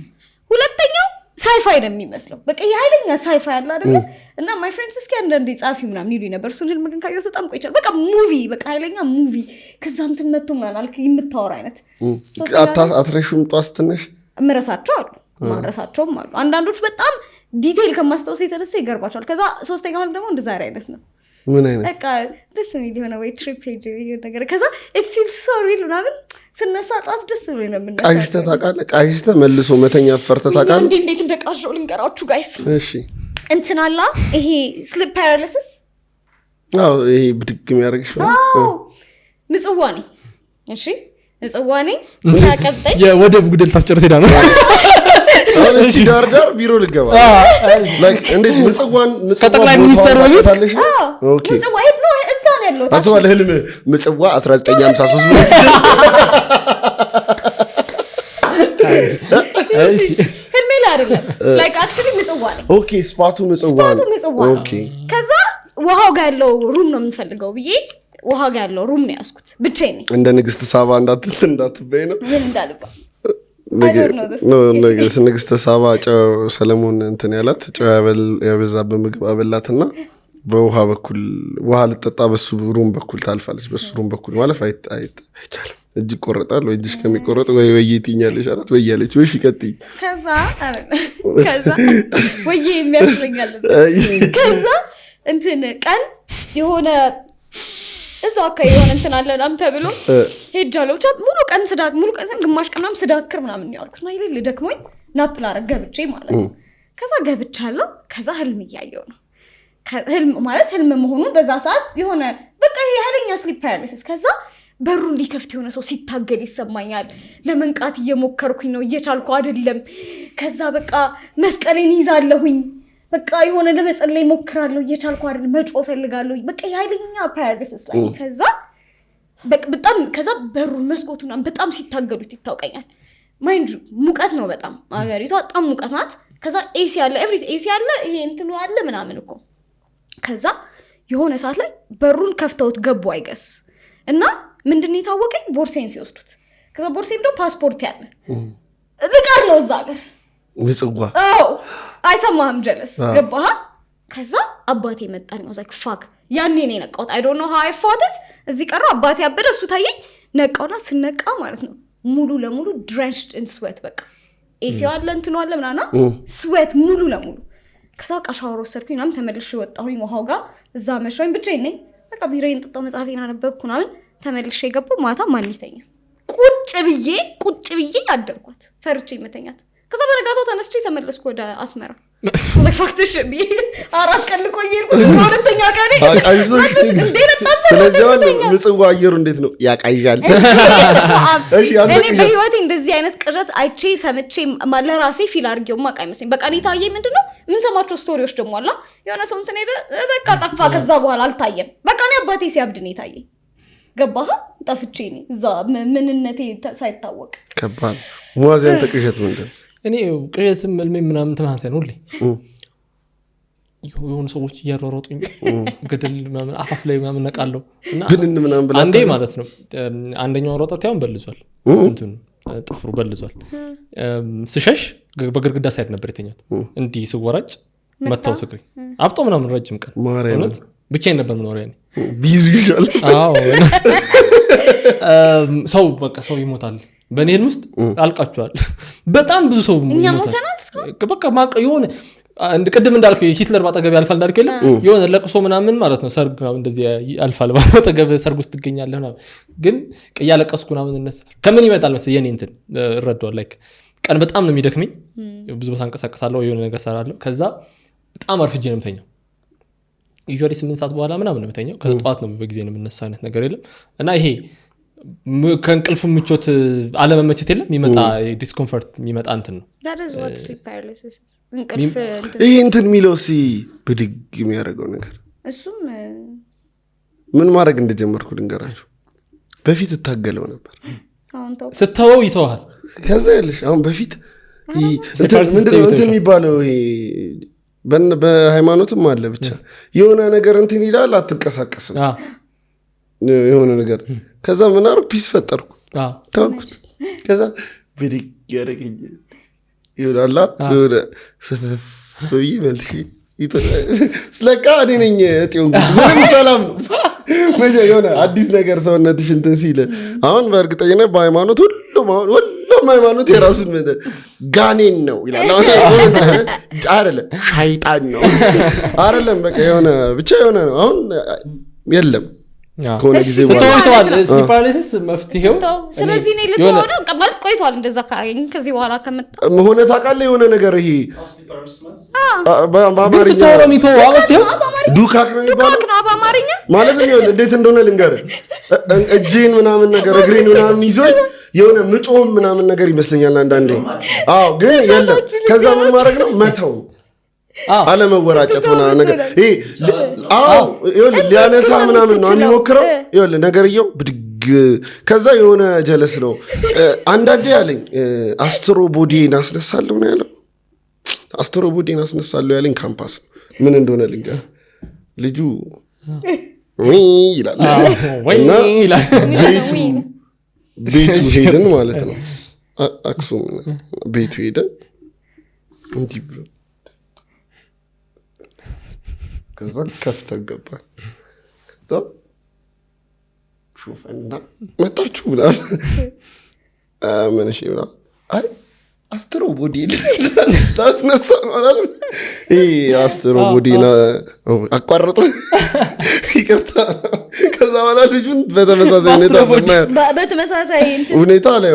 ሁለተኛው ሳይፋይ ነው የሚመስለው በቃ የኃይለኛ ሳይፋይ አለ አይደል? እና ማይ ፍሬንድስ እስኪ አንዳንዴ ጻፊ ምናምን ይሉኝ ነበር። እሱን ህልም ግን ካየሁት በጣም ቆይቻለሁ። በቃ ሙቪ በቃ ኃይለኛ ሙቪ ከዛ እንትን መጥቶ ምናምን አልክ የምታወራ አይነት አትረሹም ጧስ ትንሽ ምረሳቸው አሉ ማረሳቸውም አሉ። አንዳንዶች በጣም ዲቴይል ከማስታወስ የተነሳ ይገርባቸዋል። ከዛ ሶስተኛው ደግሞ እንደዛሬ አይነት ነው። ምን አይነት በቃ ደስ የሚል የሆነ ወይ ትሪፕ ሄጅ ነገር ከዛ it feels so real ምናምን ስነሳ ጧት ደስ ብሎኝ ነው የምነሳው። ቃሽተህ ታውቃለህ? ቃሽተህ መልሶ መተኛ ፈርተህ ታውቃለህ? እንዴት እንደቃሸው ልንገራችሁ ጋይስ። እሺ እንትን አላ ይሄ ስሊፕ ፓራሊሲስ አዎ ይሄ ብድግ የሚያደርግሽ ነው። ምጽዋ ነኝ እሺ ምጽዋ ነኝ ታቀብጠኝ የወደብ ጉደል ታስጨርስ ሄዳ ነው እሺ ዳርዳር ቢሮ ልገባ ላይክ እንዴት ምጽዋን ከጠቅላይ ሚኒስትር ነው ታለሽ? ኦኬ ምጽዋ ይብሎ እዛ ነው ያለው። አስባለ ህልም ምጽዋ 1953 ብለህ እሺ ህልሜ ላይ አይደለም ላይክ አክቹሊ ምጽዋ ነው። ኦኬ ስፓቱ ምጽዋ ነው። ኦኬ ከዛ ውሃው ጋር ያለው ሩም ነው የምፈልገው ብዬ ውሃው ጋር ያለው ሩም ነው ያዝኩት። ብቻዬን ነኝ። እንደ ንግስት ሳባ እንዳትበይ ነው ምን እንዳልባ ንግስት ሳባ ጨው ሰለሞን እንትን ያላት ጨው ያበዛበት ምግብ አበላትና በውሃ በኩል ውሃ ልጠጣ በሱ ሩም በኩል ታልፋለች። በሱ ሩም በኩል ማለፍ አይቻልም። እጅ ይቆረጣል ወይ እጅሽ ከሚቆረጥ ወይ ትይኛለሽ አላት። ወይ ያለች ወይ ይቀጥይ ከዛ ወይ የሚያስለኛል ከዛ እንትን ቀን የሆነ እዛው አካባቢ የሆነ እንትን አለናም ተብሎ ሄጃለሁ። ብቻ ሙሉ ቀን ግማሽ ቀን ምናምን ስዳክር ምናምን ያልኩት ነው ይልል ደክሞኝ ናፕ ላረግ ገብቼ ማለት ነው። ከዛ ገብቻለሁ። ከዛ ህልም እያየሁ ነው። ህልም ማለት ህልም መሆኑን በዛ ሰዓት የሆነ በቃ ይሄ ኃይለኛ ስሊፕ ፓራሊሲስ። ከዛ በሩን ሊከፍት የሆነ ሰው ሲታገል ይሰማኛል። ለመንቃት እየሞከርኩኝ ነው፣ እየቻልኩ አይደለም። ከዛ በቃ መስቀሌን ይዛለሁኝ። በቃ የሆነ ለመጸለይ ሞክራለሁ፣ እየቻልኩ አይደለም። መጮህ ፈልጋለሁ። በቃ የኃይለኛ ፓራሊሲስ ላይ ከዛ በጣም ከዛ በሩን መስኮቱን በጣም ሲታገሉት ይታወቀኛል። ማይንድ ሙቀት ነው በጣም አገሪቷ በጣም ሙቀት ናት። ከዛ ኤሲ አለ፣ ኤቭሪቲንግ ኤሲ አለ፣ ይሄ እንትኑ አለ ምናምን እኮ። ከዛ የሆነ ሰዓት ላይ በሩን ከፍተውት ገቡ አይገስ እና ምንድነው የታወቀኝ ቦርሴን ሲወስዱት። ከዛ ቦርሴን ደግሞ ፓስፖርት ያለ ልቀር ነው እዛ ሀገር ምጽዋ አይሰማህም ጀለስ ገባህ። ከዛ አባቴ መጣልኝ። I was like fuck ያኔ ነው የነቃሁት። I don't know how I fought it። እዚህ ቀረው አባቴ አበደ እሱ ታየኝ። ነቃውና ስነቃ ማለት ነው ሙሉ ለሙሉ drenched in sweat። በቃ ኤሲው አለ እንትኑ አለ ምናና ስዌት ሙሉ ለሙሉ። ከዛ በቃ ሻወር ወሰድኩኝ ምናምን ተመልሼ ወጣሁኝ ውሃው ጋር እዛ መሽሮኝ ብቻዬን ነኝ። በቃ ቢሮዬን ጠጣሁ፣ መጽሐፌን አነበብኩ ምናምን ተመልሼ ገባሁ። ማታ ማን ይተኛ ቁጭ ብዬ አደርኳት ፈርቼ መተኛት። ከዛ በነጋታው ተነስቼ ተመለስኩ ወደ አስመራ። ለፋክትሽ ቢ አራት ቀን ልቆይ ይርኩት ሁለተኛ ቀን አቃይዞሽ ስለዚህ ምጽዋ አየሩ እንዴት ነው ያቃይዣል? እሺ እኔ በህይወቴ እንደዚህ አይነት ቅዠት አይቼ ሰምቼ ለራሴ ፊል አድርጌው ማቃ አይመስለኝ። በቃ እኔ ታየኝ ምንድነው ምን ሰማቸው ስቶሪዎች ደግሞ አላ የሆነ ሰው እንትን ሄደ በቃ ጠፋ። ከዛ በኋላ አልታየም። በቃ እኔ አባቴ ሲያብድ ነው ታየኝ። ገባህ? ጠፍቼ ነኝ እዛ ምንነቴ ሳይታወቅ። ከባድ ሙአዚያን ተቅዠት ምንድነው? እኔ ቅዠትም መልሜ ምናምን ተመሳሳይ ነው። ሁሌ የሆኑ ሰዎች እያሯሯጡኝ ገደል ምናምን አፋፍ ላይ ምናምን ነቃለሁ እና አንዴ ማለት ነው አንደኛው ሮጣት ያውን በልዟል፣ እንትን ጥፍሩ በልዟል። ስሸሽ በግርግዳ ሳይድ ነበር የተኛት። እንዲህ ስወራጭ መታው ትግሪ አብጦ ምናምን ረጅም ቀን ማለት ብቻዬን ነበር ምኖር ያኔ ቢዙ ይሻል። አዎ ሰው በቃ ሰው ይሞታል። በእኔ ህልም ውስጥ አልቃቸዋል። በጣም ብዙ ሰው ይሞታል። በቃ ማቀ የሆነ እንደ ቅድም እንዳልኩ ሂትለር ባጠገብ ያልፋል እንዳልኩ የሆነ ለቅሶ ምናምን ማለት ነው። ሰርግ ነው እንደዚህ ያልፋል ባጠገብ ሰርግ ውስጥ ትገኛለህ ምናምን። ግን ያለቀስኩ ምናምን እነሳ ከምን ይመጣል መሰለኝ የኔ እንትን እረዳዋለሁ። ላይክ ቀን በጣም ነው የሚደክመኝ። ብዙ ቦታ እንቀሳቀሳለሁ፣ የሆነ ነገር ሰራለሁ። ከዛ በጣም አርፍጄ ነው የምተኛው። ዩዥዋሊ 8 ሰዓት በኋላ ምናምን ነው የምተኛው። ከጠዋት ነው በጊዜ ነው የምነሳው አይነት ነገር የለም። እና ይሄ ከእንቅልፉ ምቾት አለመመቸት የለም የሚመጣ ዲስኮምፈርት የሚመጣ እንትን ነው። ይሄ እንትን የሚለው ብድግ የሚያደርገው ነገር እሱም ምን ማድረግ እንደጀመርኩ ልንገራችሁ። በፊት እታገለው ነበር፣ ስተወው ይተዋል። ከዛ ያለሽ አሁን በፊት ምንድነው እንትን የሚባለው በሃይማኖትም አለ ብቻ የሆነ ነገር እንትን ይላል፣ አትንቀሳቀስም የሆነ ነገር። ከዛ ምን አሩ ፒስ ፈጠርኩ ታውቁት። ከዛ ብድግ ያደረገኝ ይውላላ ወደ ሰፈፍይ መልሽ ስለቃ እኔ ነኝ እጤው ምንም ሰላም ነው። መቼ የሆነ አዲስ ነገር ሰውነትሽ እንትን ሲል አሁን በእርግጠኝነት በሃይማኖት ሁሉም ሃይማኖት የራሱን ጋኔን ነው ይላል። አይደለም ሻይጣን ነው አይደለም በቃ የሆነ ብቻ የሆነ ነው። አሁን የለም ከሆነ ጊዜ ተወርቷል ሲፓራሊሲስ መፍትሄው። ስለዚህ እኔ ልትሆነ ማለት ቆይቷል እንደዛ ካገኝ ከዚህ በኋላ ከመጣ መሆነ ታውቃለህ የሆነ ነገር ይሄ በአማርኛ ዱካክ ነው የሚባለው በአማርኛ ማለት ነው። እንዴት እንደሆነ ልንገርህ። እጄን ምናምን ነገር እግሬን ምናምን ይዞኝ የሆነ ምጮም ምናምን ነገር ይመስለኛል አንዳንዴ። አዎ ግን የለም። ከዛ ምን ማድረግ ነው መተው አለመወራጨት ምናምን ነገር ይሄ ሊያነሳ ምናምን ነው የሚሞክረው። ይኸውልህ ነገርየው ብድግ ከዛ የሆነ ጀለስ ነው አንዳንዴ ያለኝ አስትሮ ቦዲን አስነሳለሁ ነው ያለው። አስትሮቦዲን አስነሳለሁ ያለኝ ካምፓስ ምን እንደሆነ ልንገር። ልጁ ይላል እና ቤቱ ሄደን ማለት ነው አክሱም ቤቱ ሄደን እንዲህ ብሎ ከዛ ከፍተን ገባን። ከዛ ሹፈና መጣችሁ ብላል ምን እሺ ብላ አይ አስትሮቦዲ ታስነሳ ማለት ይሄ አስትሮቦዲ አቋረጥ ይቅርታ። ከዛ በኋላ ልጁን በተመሳሳይ ሁኔታ ላይ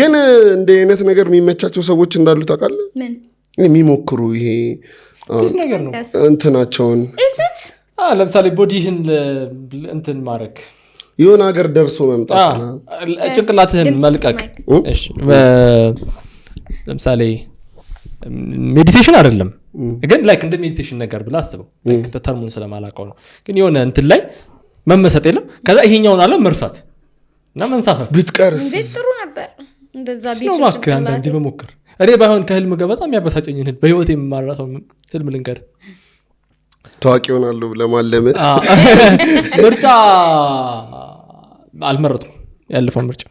ግን እንደ አይነት ነገር የሚመቻቸው ሰዎች እንዳሉ ታውቃለህ? የሚሞክሩ ይሄ እንትናቸውን ለምሳሌ ቦዲህን እንትን ማድረግ የሆነ ሀገር ደርሶ መምጣት ጭንቅላትህን መልቀቅ። ለምሳሌ ሜዲቴሽን አይደለም ግን ላይክ እንደ ሜዲቴሽን ነገር ብላ አስበው። ተርሙን ስለማላውቀው ነው ግን የሆነ እንትን ላይ መመሰጥ የለም። ከዛ ይሄኛውን አለ መርሳት እና መንሳፈፍ ብትቀርስ ጥሩ ነበር። እንደዛ ቢሆን አንዳንዴ መሞከር። እኔ ባይሆን ከህልም ጋር በጣም ያበሳጨኝን በህይወት የማራራው ህልም ልንገር። ታዋቂ ሆናለሁ ለማለም ምርጫ አልመረጥኩም። ያለፈው ምርጫ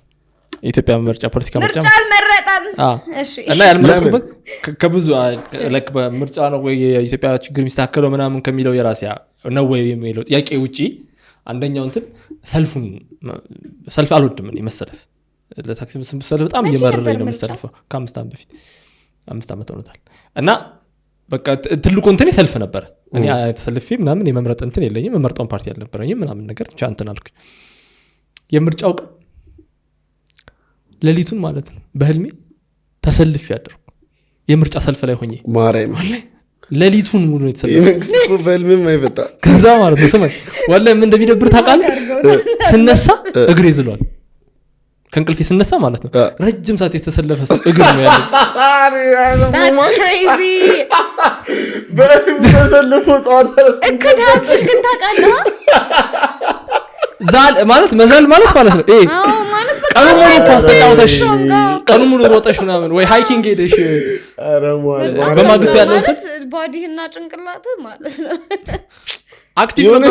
የኢትዮጵያ ምርጫ ፖለቲካ ምርጫ አልመረጠም። እና ያልመረጥኩበት ከብዙ ላይክ በምርጫ ነው ወይ የኢትዮጵያ ችግር የሚስተካከለው ምናምን ከሚለው የራሴ ነው ወይ የሚለው ጥያቄ ውጪ አንደኛው እንትን ሰልፍ አልወድም እኔ መሰለፍ። ለታክሲ ሰልፍ በጣም እየመረረኝ ነው መሰለፈው። ከ5 ዓመት በፊት 5 ዓመት ሆኖታል። እና በቃ ትልቁ እንትን ሰልፍ ነበር። እኔ ተሰልፌ ምናምን የመምረጥ እንትን የለኝም። መመርጠውን ፓርቲ አልነበረኝም ምናምን ነገር ብቻ እንትን አልኩኝ። የምርጫው ቀን ሌሊቱን ማለት ነው በህልሜ ተሰልፌ ያደርኩ የምርጫ ሰልፍ ላይ ሆኜ ማርያም ሌሊቱን ሙሉ የተሰለፈ የመንግስት በህልምም አይፈታ። ከዛ ማለት ነው ሰማይ ወላሂ ምን እንደሚደብር ታውቃለህ? ስነሳ እግሬ ዝሏል። ከእንቅልፌ ስነሳ ማለት ነው ረጅም ሰዓት የተሰለፈ እግር ነው ያለው። በህልም ተሰልፎ ግን ታውቃለህ ዛል ማለት መዛል ማለት ነው ይሄ ቀኑ ሙሉ ኳስ ተጫውተሽ ቀኑ ሙሉ ሮጠሽ ምናምን ወይ ሃይኪንግ ሄደሽ በማግስቱ ያለው ቦዲህና ጭንቅላት ማለት ነው አክቲቭ ነው።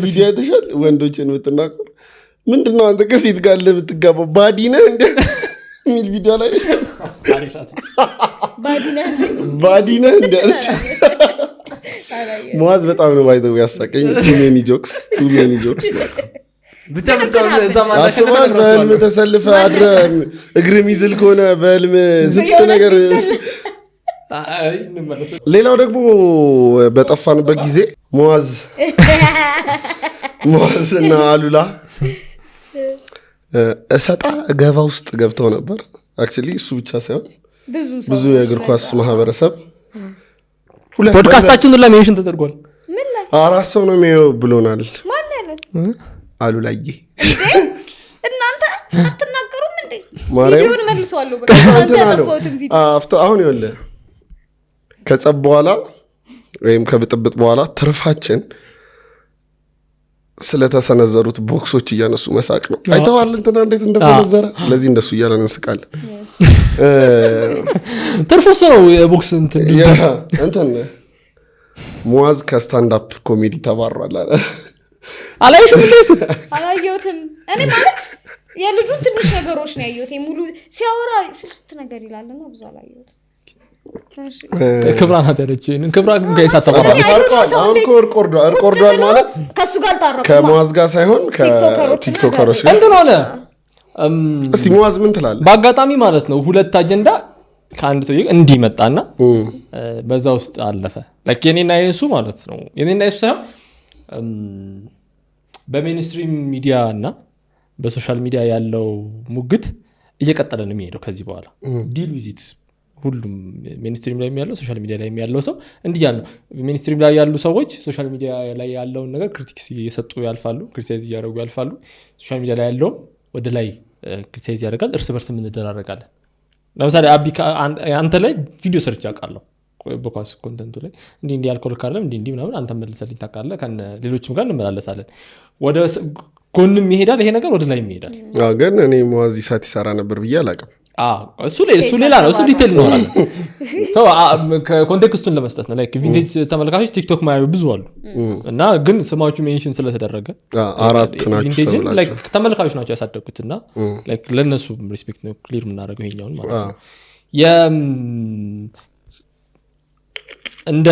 ቪዲዮ አይተሻል? ወንዶችን የምትናገር ምንድነው አንተ ከሴት ጋር ለምትጋባው ባዲ ነህ እንደ የሚል ቪዲዮ ላይ ባዲ ነህ እንደ ሙአዝ በጣም ነው ባይተው ያሳቀኝ። ቱ ሜኒ ጆክስ ብቻ እዛ ማለት አስባል በህልም ተሰልፈ አድረ እግር ሚዝል ከሆነ በህልም ዝም ነገር። ሌላው ደግሞ በጠፋንበት ጊዜ ሙአዝ እና አሉላ እሰጣ ገባ ውስጥ ገብተው ነበር። አክቹሊ እሱ ብቻ ሳይሆን ብዙ የእግር ኳስ ማህበረሰብ ፖድካስታችን ሁላ ሜንሽን ተደርጓል። 4 ሰው ነው የሚያየው ብሎናል። ማን ያለ አሉላዬ እናንተ አትናገሩም እንዴ? ቪዲዮውን መልሰዋለሁ በቃ አሁን ይኸውልህ ከጸብ በኋላ ወይም ከብጥብጥ በኋላ ትርፋችን ስለተሰነዘሩት ቦክሶች እያነሱ መሳቅ ነው። አይተዋል እንትና እንዴት እንደተሰነዘረ። ስለዚህ እንደሱ እያለን እንስቃለን። ትርፉስ ነው የቦክስ እንትን ሙአዝ ከስታንዳፕ ኮሜዲ ተባሯል አለ። አላየሁትም እኔ ማለት የልጁን ትንሽ ነገሮች ነው ያየሁት። ሙሉ ሲያወራ ስልት ነገር ይላልና ብዙ አላየሁትም። ክብራ ናት ያለች ክብራ ጋር ይሳተፋል። አሁን ኮርዶል ማለት ከሱ ጋር ታረቁ ከሙአዝ ጋር ሳይሆን ከቲክቶከሮች ጋር እንትን ሆነ። እስቲ ሙአዝ ምን ትላለህ? በአጋጣሚ ማለት ነው 2 አጀንዳ ከአንድ ሰው እንዲመጣና በዛ ውስጥ አለፈ። ላይክ የኔና የሱ ማለት ነው የኔና የሱ ሳይሆን በሜንስትሪም ሚዲያ እና በሶሻል ሚዲያ ያለው ሙግት እየቀጠለ ነው የሚሄደው ከዚህ በኋላ ዲል ዊዚት ሁሉም ሜንስትሪም ላይ ያለው ሶሻል ሚዲያ ላይ ያለው ሰው እንዲህ ያለው ሜንስትሪም ላይ ያሉ ሰዎች ሶሻል ሚዲያ ላይ ያለውን ነገር ክሪቲክስ እየሰጡ ያልፋሉ፣ ክሪቲሳይዝ እያደረጉ ያልፋሉ። ሶሻል ሚዲያ ላይ ያለው ወደ ላይ ክሪቲሳይዝ ያደርጋል፣ እርስ በርስ እንደራረጋለን። ለምሳሌ አንተ ላይ ቪዲዮ ሰርች ያውቃለሁ በኳስ ኮንተንቱ ላይ እንዲህ ያልከው ልክ አይደለም እንዲህ ምናምን አንተ መልሰልኝ ታውቃለህ። ሌሎችም ጋር እንመላለሳለን። ወደ ጎንም ይሄዳል ይሄ ነገር ወደ ላይ ይሄዳል። ግን እኔ ሙአዝ ሳት ይሰራ ነበር ብዬ አላውቅም። እሱ ሌላ ነው። እሱ ዲቴል ነው ኮንቴክስቱን ለመስጠት ነው። ላይክ ቪንቴጅ ተመልካቾች ቲክቶክ ማያዩ ብዙ አሉ እና ግን ስማችሁ ሜንሽን ስለተደረገ 4 ናችሁ ላይክ ተመልካቾች ናቸው ያሳደጉት እና ላይክ ለነሱ ሪስፔክት ነው ክሊር የምናደርገው ይሄኛውን ማለት ነው። እንደ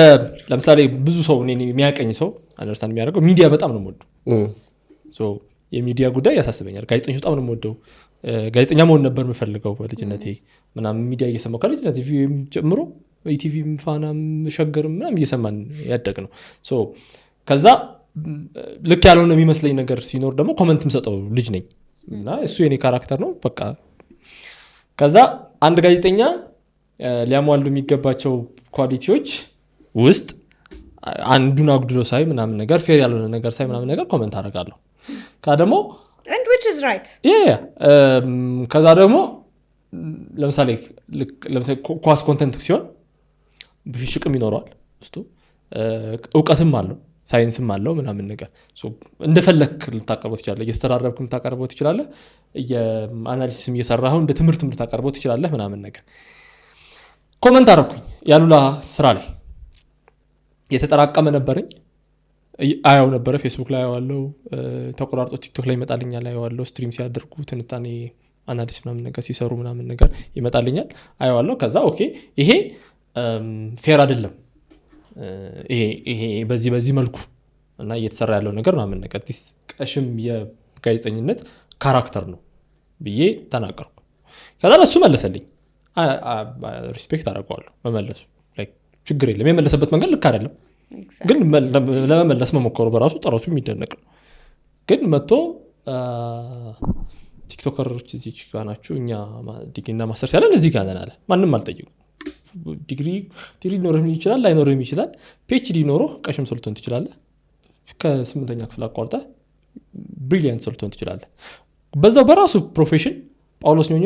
ለምሳሌ ብዙ ሰው የሚያቀኝ ሰው አንደርስታንድ የሚያደርገው ሚዲያ በጣም ነው የምወደው። የሚዲያ ጉዳይ ያሳስበኛል። ጋዜጠኞች በጣም ነው የምወደው። ጋዜጠኛ መሆን ነበር የምፈልገው በልጅነቴ ምናምን ሚዲያ እየሰማሁ ከልጅነቴ ቪኦኤም ጨምሮ ኢቲቪም ፋናም ሸገርም ምናምን እየሰማን ያደግ ነው። ከዛ ልክ ያልሆነ የሚመስለኝ ነገር ሲኖር ደግሞ ኮመንት የምሰጠው ልጅ ነኝ እና እሱ የኔ ካራክተር ነው በቃ። ከዛ አንድ ጋዜጠኛ ሊያሟሉ የሚገባቸው ኳሊቲዎች ውስጥ አንዱን አጉድሎ ሳይ ምናምን ነገር ፌር ያልሆነ ነገር ሳይ ምናምን ነገር ኮመንት አደርጋለሁ። ከደግሞ and which is right ከዛ ደግሞ ለምሳሌ ኳስ ኮንተንት ሲሆን ሽቅም ይኖረዋል ውስጡ እውቀትም አለው ሳይንስም አለው ምናምን ነገር እንደፈለክ ልታቀርበው ትችላለህ። እየተደራረብክ ልታቀርበው ትችላለህ። የአናሊሲስም እየሰራኸው እንደ ትምህርትም ልታቀርበው ትችላለህ ምናምን ነገር። ኮመንት አደረኩኝ ያሉላ ስራ ላይ የተጠራቀመ ነበረኝ አያው ነበረ። ፌስቡክ ላይ አያዋለሁ፣ ተቆራርጦ ቲክቶክ ላይ ይመጣልኛል አያዋለሁ። ስትሪም ሲያደርጉ ትንታኔ አናሊሲስ ምናምን ነገር ሲሰሩ ምናምን ነገር ይመጣልኛል አያዋለሁ። ከዛ ኦኬ ይሄ ፌር አይደለም ይሄ በዚህ መልኩ እና እየተሰራ ያለው ነገር ምናምን ነገር ቀሽም የጋዜጠኝነት ካራክተር ነው ብዬ ተናገርኩ። ከዛ ለሱ መለሰልኝ። ሪስፔክት አደርገዋለሁ መመለሱ ችግር የለም። የመለሰበት መንገድ ልክ አይደለም ግን ለመመለስ መሞከሩ በራሱ ጥረቱ የሚደነቅ ነው። ግን መጥቶ ቲክቶከሮች እዚህ ጋር ናቸው እኛ ዲግሪና ማስተርስ ያለን እዚህ ጋር ነን አለ። ማንም አልጠየቁም። ዲግሪ ሊኖርህ ይችላል ላይኖርህም ይችላል። ፒኤችዲ ኖሮህ ቀሽም ሰው ልትሆን ትችላለህ። ከ8ኛ ክፍል አቋርጠህ ብሪሊያንት ሰው ልትሆን ትችላለህ። በዛው በራሱ ፕሮፌሽን ጳውሎስ ኞኞ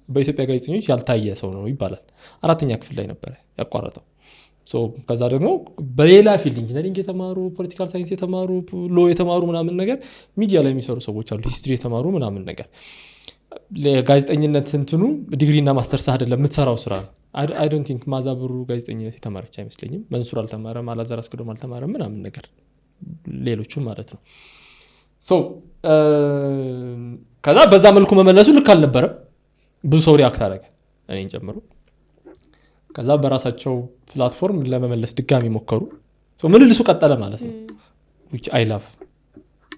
በኢትዮጵያ ጋዜጠኞች ያልታየ ሰው ነው ይባላል። 4ኛ ክፍል ላይ ነበር ያቋረጠው። ከዛ ደግሞ በሌላ ፊልድ ኢንጂነሪንግ የተማሩ ፖለቲካል ሳይንስ የተማሩ ሎ የተማሩ ምናምን ነገር ሚዲያ ላይ የሚሰሩ ሰዎች አሉ። ሂስትሪ የተማሩ ምናምን ነገር ለጋዜጠኝነት እንትኑ ዲግሪና ማስተርስ አይደለም የምትሰራው ስራ ነው። አይ ዶንት ቲንክ ማዛብሩ ጋዜጠኝነት የተማረች አይመስለኝም። መንሱር አልተማረም፣ አላዛር አስገዶም አልተማረም ምናምን ነገር ሌሎቹ ማለት ነው። ከዛ በዛ መልኩ መመለሱ ልክ አልነበረም። ብዙ ሰው ሪአክት አደረገ እኔን ጨምሮ። ከዛ በራሳቸው ፕላትፎርም ለመመለስ ድጋሚ ሞከሩ። ምልልሱ ቀጠለ ማለት ነው። which I love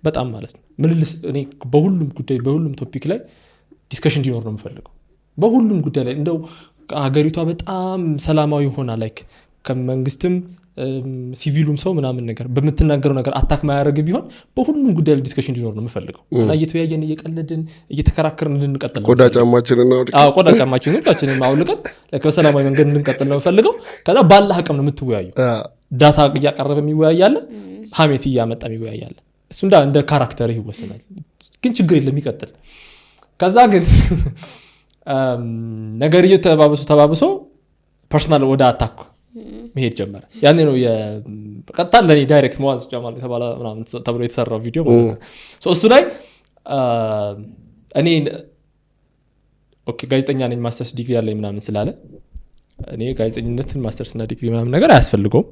በጣም ማለት ነው። ምልልስ እኔ በሁሉም ጉዳይ በሁሉም ቶፒክ ላይ ዲስከሽን እንዲኖር ነው የምፈልገው። በሁሉም ጉዳይ ላይ እንደው ሀገሪቷ በጣም ሰላማዊ ሆና ላይክ ከመንግስትም ሲቪሉም ሰው ምናምን ነገር በምትናገረው ነገር አታክ ማያደርግ ቢሆን በሁሉም ጉዳይ ላይ ዲስከሽን እንዲኖር ነው የምፈልገው እና እየተወያየን እየቀለድን እየተከራከርን እንድንቀጥል ነው። ቆዳ ጫማችንን ሁላችንን አውልቀን በሰላማዊ መንገድ እንድንቀጥል ነው የምፈልገው። ከዛ ባለ አቅም ነው የምትወያዩ። ዳታ እያቀረበ የሚወያያለ፣ ሀሜት እያመጣ የሚወያያለ። እሱ እንደ ካራክተር ይወሰናል። ግን ችግር የለም ይቀጥል። ከዛ ግን ነገር ተባብሶ ፐርሰናል ወደ አታክ መሄድ ጀመረ። ያኔ ነው ቀጥታ ለኔ ዳይሬክት መዋዝ ጀማል ተብሎ የተሰራው ቪዲዮ ማለት ነው። እሱ ላይ እኔ ኦኬ ጋዜጠኛ ነኝ ማስተርስ ዲግሪ ያለኝ ምናምን ስላለ እኔ ጋዜጠኝነትን ማስተርስ እና ዲግሪ ምናምን ነገር አያስፈልገውም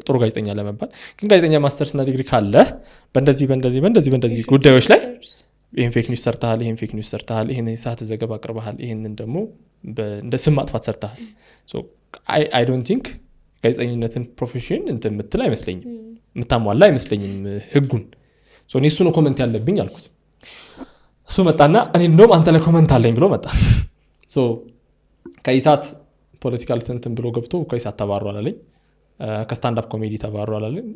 ጥሩ ጋዜጠኛ ለመባል። ግን ጋዜጠኛ ማስተርስ እና ዲግሪ ካለ በእንደዚህ ጉዳዮች ላይ ይሄን ፌክ ኒውስ ሰርተሃል፣ ይሄን ፌክ ኒውስ ሰርተሃል፣ ይሄን ሰዓት ዘገባ አቅርበሃል፣ ይሄንን ደግሞ እንደ ስም ማጥፋት ሰርተሃል። አይ ዶንት ቲንክ ጋዜጠኝነትን ፕሮፌሽን እንትን የምትል አይመስለኝም፣ የምታሟላ አይመስለኝም ህጉን። እኔ እሱ ነው ኮመንት ያለብኝ አልኩት። እሱ መጣና እኔ እንደውም አንተ ላይ ኮመንት አለኝ ብሎ መጣ። ከኢሳት ፖለቲካል እንትን ብሎ ገብቶ ከኢሳት ተባሯል አለኝ። ከስታንዳፕ ኮሜዲ ተባሯል አለኝ።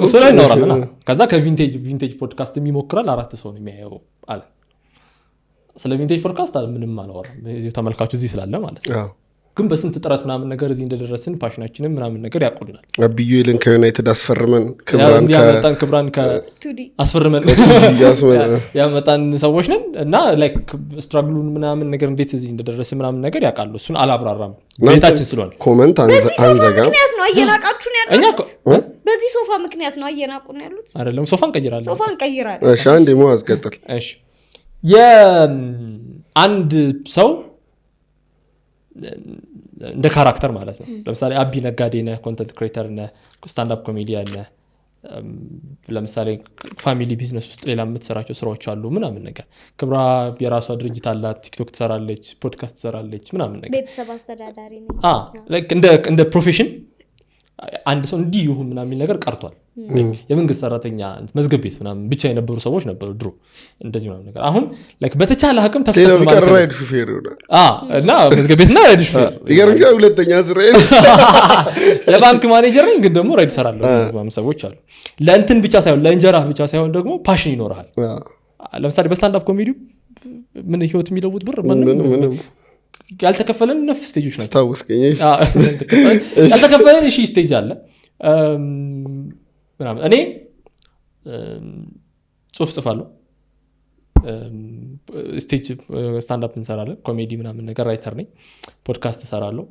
እሱ ላይ እናወራለን። ከዛ ከቪንቴጅ ፖድካስት የሚሞክራል 4 ሰው ነው የሚያየው አለ። ስለ ቪንቴጅ ፖድካስት ምንም አላወራም፣ ተመልካቹ እዚህ ስላለ ማለት ነው። ግን በስንት ጥረት ምናምን ነገር እዚህ እንደደረስን ፓሽናችንን ምናምን ነገር ያቆልናል። አብዩ ይልን ከዩናይትድ አስፈርመን ክብራን አስፈርመን ያመጣን ሰዎች ነን እና ላይክ ስትራግሉን ምናምን ነገር እንዴት እዚህ እንደደረስን ምናምን ነገር ያውቃሉ። እሱን አላብራራም ቤታችን ስለሆነ ኮመንት አንዘጋም። ምክንያት ነው አየናቃችሁ ነው ያሉት። በዚህ ሶፋ ምክንያት ነው አየናቁ ነው ያሉት። አይደለም ሶፋን ቀይራለን። እሺ አንዴ ሙአዝ ቀጥል። እሺ አንድ ሰው እንደ ካራክተር ማለት ነው። ለምሳሌ አቢ ነጋዴ ነህ፣ ኮንተንት ክሬተር ነህ፣ ስታንዳፕ ኮሜዲያን ነህ። ለምሳሌ ፋሚሊ ቢዝነስ ውስጥ ሌላ የምትሰራቸው ስራዎች አሉ ምናምን ነገር። ክብራ የራሷ ድርጅት አላት፣ ቲክቶክ ትሰራለች፣ ፖድካስት ትሰራለች ምናምን ነገር። ቤተሰብ አስተዳዳሪ ነኝ። እንደ ፕሮፌሽን አንድ ሰው እንዲህ ይሁን ምናምን የሚል ነገር ቀርቷል። የመንግስት ሰራተኛ መዝገብ ቤት ምናምን ብቻ የነበሩ ሰዎች ነበሩ ድሮ እንደዚህ ምናምን ነገር። አሁን በተቻለ አቅም ተፍተፍ ማለት ነው ራይድ ሹፌር ይሆናል እና መዝገብ ቤትና ራይድ ሹፌር ይገርምሻ። ሁለተኛ ስራ የባንክ ማኔጀር ነኝ ግን ደግሞ ራይድ እሰራለሁ ምናምን ሰዎች አሉ። ለእንትን ብቻ ሳይሆን ለእንጀራ ብቻ ሳይሆን ደግሞ ፓሽን ይኖርሃል። ለምሳሌ በስታንዳፕ ኮሜዲ ምን ህይወት የሚለውጥ ብር ያልተከፈለን ነፍ ስቴጆች ናቸው። ታውስከኝ ያልተከፈለን እሺ ስቴጅ አለ ምናምን። እኔ ጽሁፍ ጽፋለሁ፣ ስቴጅ ስታንዳፕ እንሰራለን፣ ኮሜዲ ምናምን ነገር ራይተር ነኝ፣ ፖድካስት እሰራለሁ፣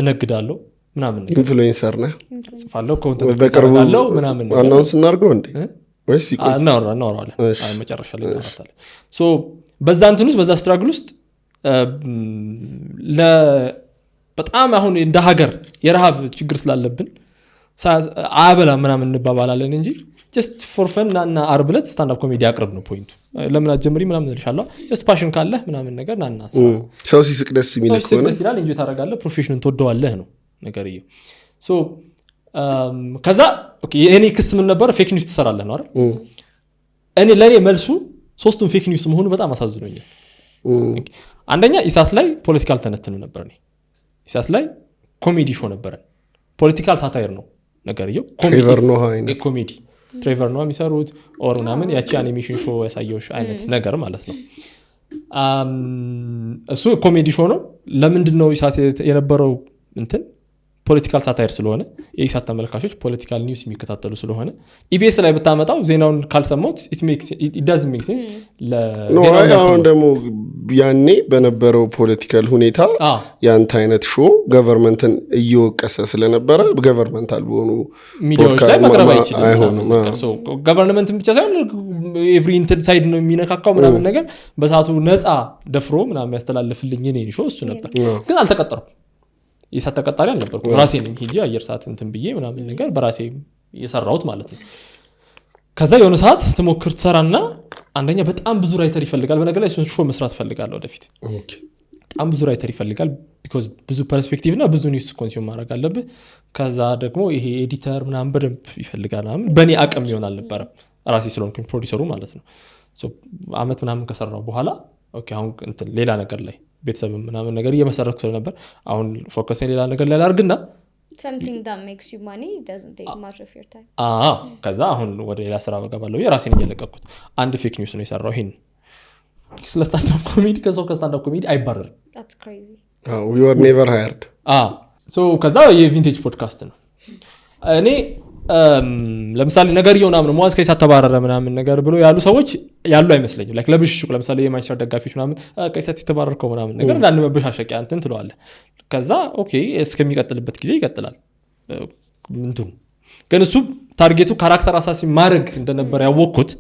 እነግዳለሁ ምናምን ነገር። ኢንፍሉዌንሰር ነህ? ጽፋለሁ፣ ኮንተንት አደርጋለሁ ምናምን ነገር። አናውንስ እናድርገው እንዴ ወይስ ይቆይ? እናወራዋለን መጨረሻ ላይ እናወራታለን። ሶ በዛ እንትን ውስጥ በዛ ስትራግል ውስጥ በጣም አሁን እንደ ሀገር የረሃብ ችግር ስላለብን አያበላ ምናምን እንባባላለን እንጂ ጀስት ፎር ፈን ናና ዓርብ ዕለት ስታንዳፕ ኮሜዲ አቅርብ ነው ፖይንቱ። ለምን አትጀምሪ ምናምን እልሻለሁ። ጀስት ፓሽን ካለህ ምናምን ነገር ናና ሰው ሲስቅ ደስ የሚል ከሆነ ደስ ይላል፣ ኢንጆይ ታደርጋለህ፣ ፕሮፌሽኑን ትወደዋለህ ነው ነገርየው። ሶ ከዛ ኦኬ የኔ ክስ ምን ነበር? ፌክ ኒውስ ትሰራለህ ነው አይደል? እኔ ለኔ መልሱ ሶስቱም ፌክ ኒውስ መሆኑ በጣም አሳዝኖኛል። አንደኛ ኢሳት ላይ ፖለቲካል ተነትኑ ነበር። እኔ ኢሳት ላይ ኮሜዲ ሾው ነበር፣ ፖለቲካል ሳታየር ነው ነገርየው። ኮሜዲ ትሬቨር ነው የሚሰሩት ኦር ምናምን ያቺ አኒሜሽን ሾው ያሳየውሽ አይነት ነገር ማለት ነው። እሱ ኮሜዲ ሾው ነው። ለምንድን ነው ኢሳት የነበረው እንትን ፖለቲካል ሳታየር ስለሆነ የኢሳት ተመልካቾች ፖለቲካል ኒውስ የሚከታተሉ ስለሆነ ኢቢኤስ ላይ ብታመጣው ዜናውን ካልሰማሁት it doesn't make sense ለዜናው። አሁን ደግሞ ያኔ በነበረው ፖለቲካል ሁኔታ ያንተ አይነት ሾው ገቨርንመንትን እየወቀሰ ስለነበረ ገቨርንመንታል በሆኑ ሚዲያዎች ላይ መቅረብ አይችልም። ገቨርንመንትን ብቻ ሳይሆን ኤቭሪ ሳይድ ነው የሚነካካው ምናምን ነገር። በሰዓቱ ነፃ ደፍሮ ምናምን ያስተላልፍልኝ እኔ ሾው እሱ ነበር፣ ግን አልተቀጠርኩም። የሳት ተቀጣሪ አልነበርኩ፣ ራሴ ነኝ ሄጄ አየር ሰዓት እንትን ብዬ ምናምን ነገር በራሴ የሰራሁት ማለት ነው። ከዛ የሆነ ሰዓት ትሞክር ትሰራና አንደኛ በጣም ብዙ ራይተር ይፈልጋል። በነገር ላይ እሱን ሾው መስራት ፈልጋለሁ ወደፊት። በጣም ብዙ ራይተር ይፈልጋል ቢኮዝ ብዙ ፐርስፔክቲቭ እና ብዙ ኒውስ ኮንሱም ማድረግ አለብህ። ከዛ ደግሞ ይሄ ኤዲተር ምናምን በደንብ ይፈልጋል ምናምን። በእኔ አቅም ሊሆን አልነበረም ራሴ ስለሆንኩኝ ፕሮዲሰሩ ማለት ነው። አመት ምናምን ከሰራው በኋላ ኦኬ አሁን እንትን ሌላ ነገር ላይ ቤተሰብ ምናምን ነገር እየመሰረትኩ ስለነበር አሁን ፎከስን ሌላ ነገር ላይ ላድርግና something that makes you money doesn't take much of your time። ከዛ አሁን ወደ ሌላ ስራ በገባለሁ። የራሴን እየለቀኩት አንድ ፌክ ኒውስ ነው የሰራው። ይሄን ስለ ስታንዳፕ ኮሜዲ ከሰው ከስታንዳፕ ኮሜዲ አይባረርም። that's crazy። we were never hired። ከዛ የቪንቴጅ ፖድካስት ነው። እኔ ለምሳሌ ነገር ይሆናል ምናምን ሟዝ ከይሳ ተባረረ ምናምን ነገር ብሎ ያሉ ሰዎች ያሉ አይመስለኝም። ላይክ ለብሽሽቅ ለምሳሌ የማንቸስተር ደጋፊዎች ምናምን ከይሳ ተባረርከው ምናምን ነገር እንዳንድ መብሻሸቂያ እንትን ትለዋለህ። ከዛ ኦኬ እስከሚቀጥልበት ጊዜ ይቀጥላል። ምንድን ግን እሱ ታርጌቱ ካራክተር አሳሲ ማድረግ እንደነበር ያወቅኩት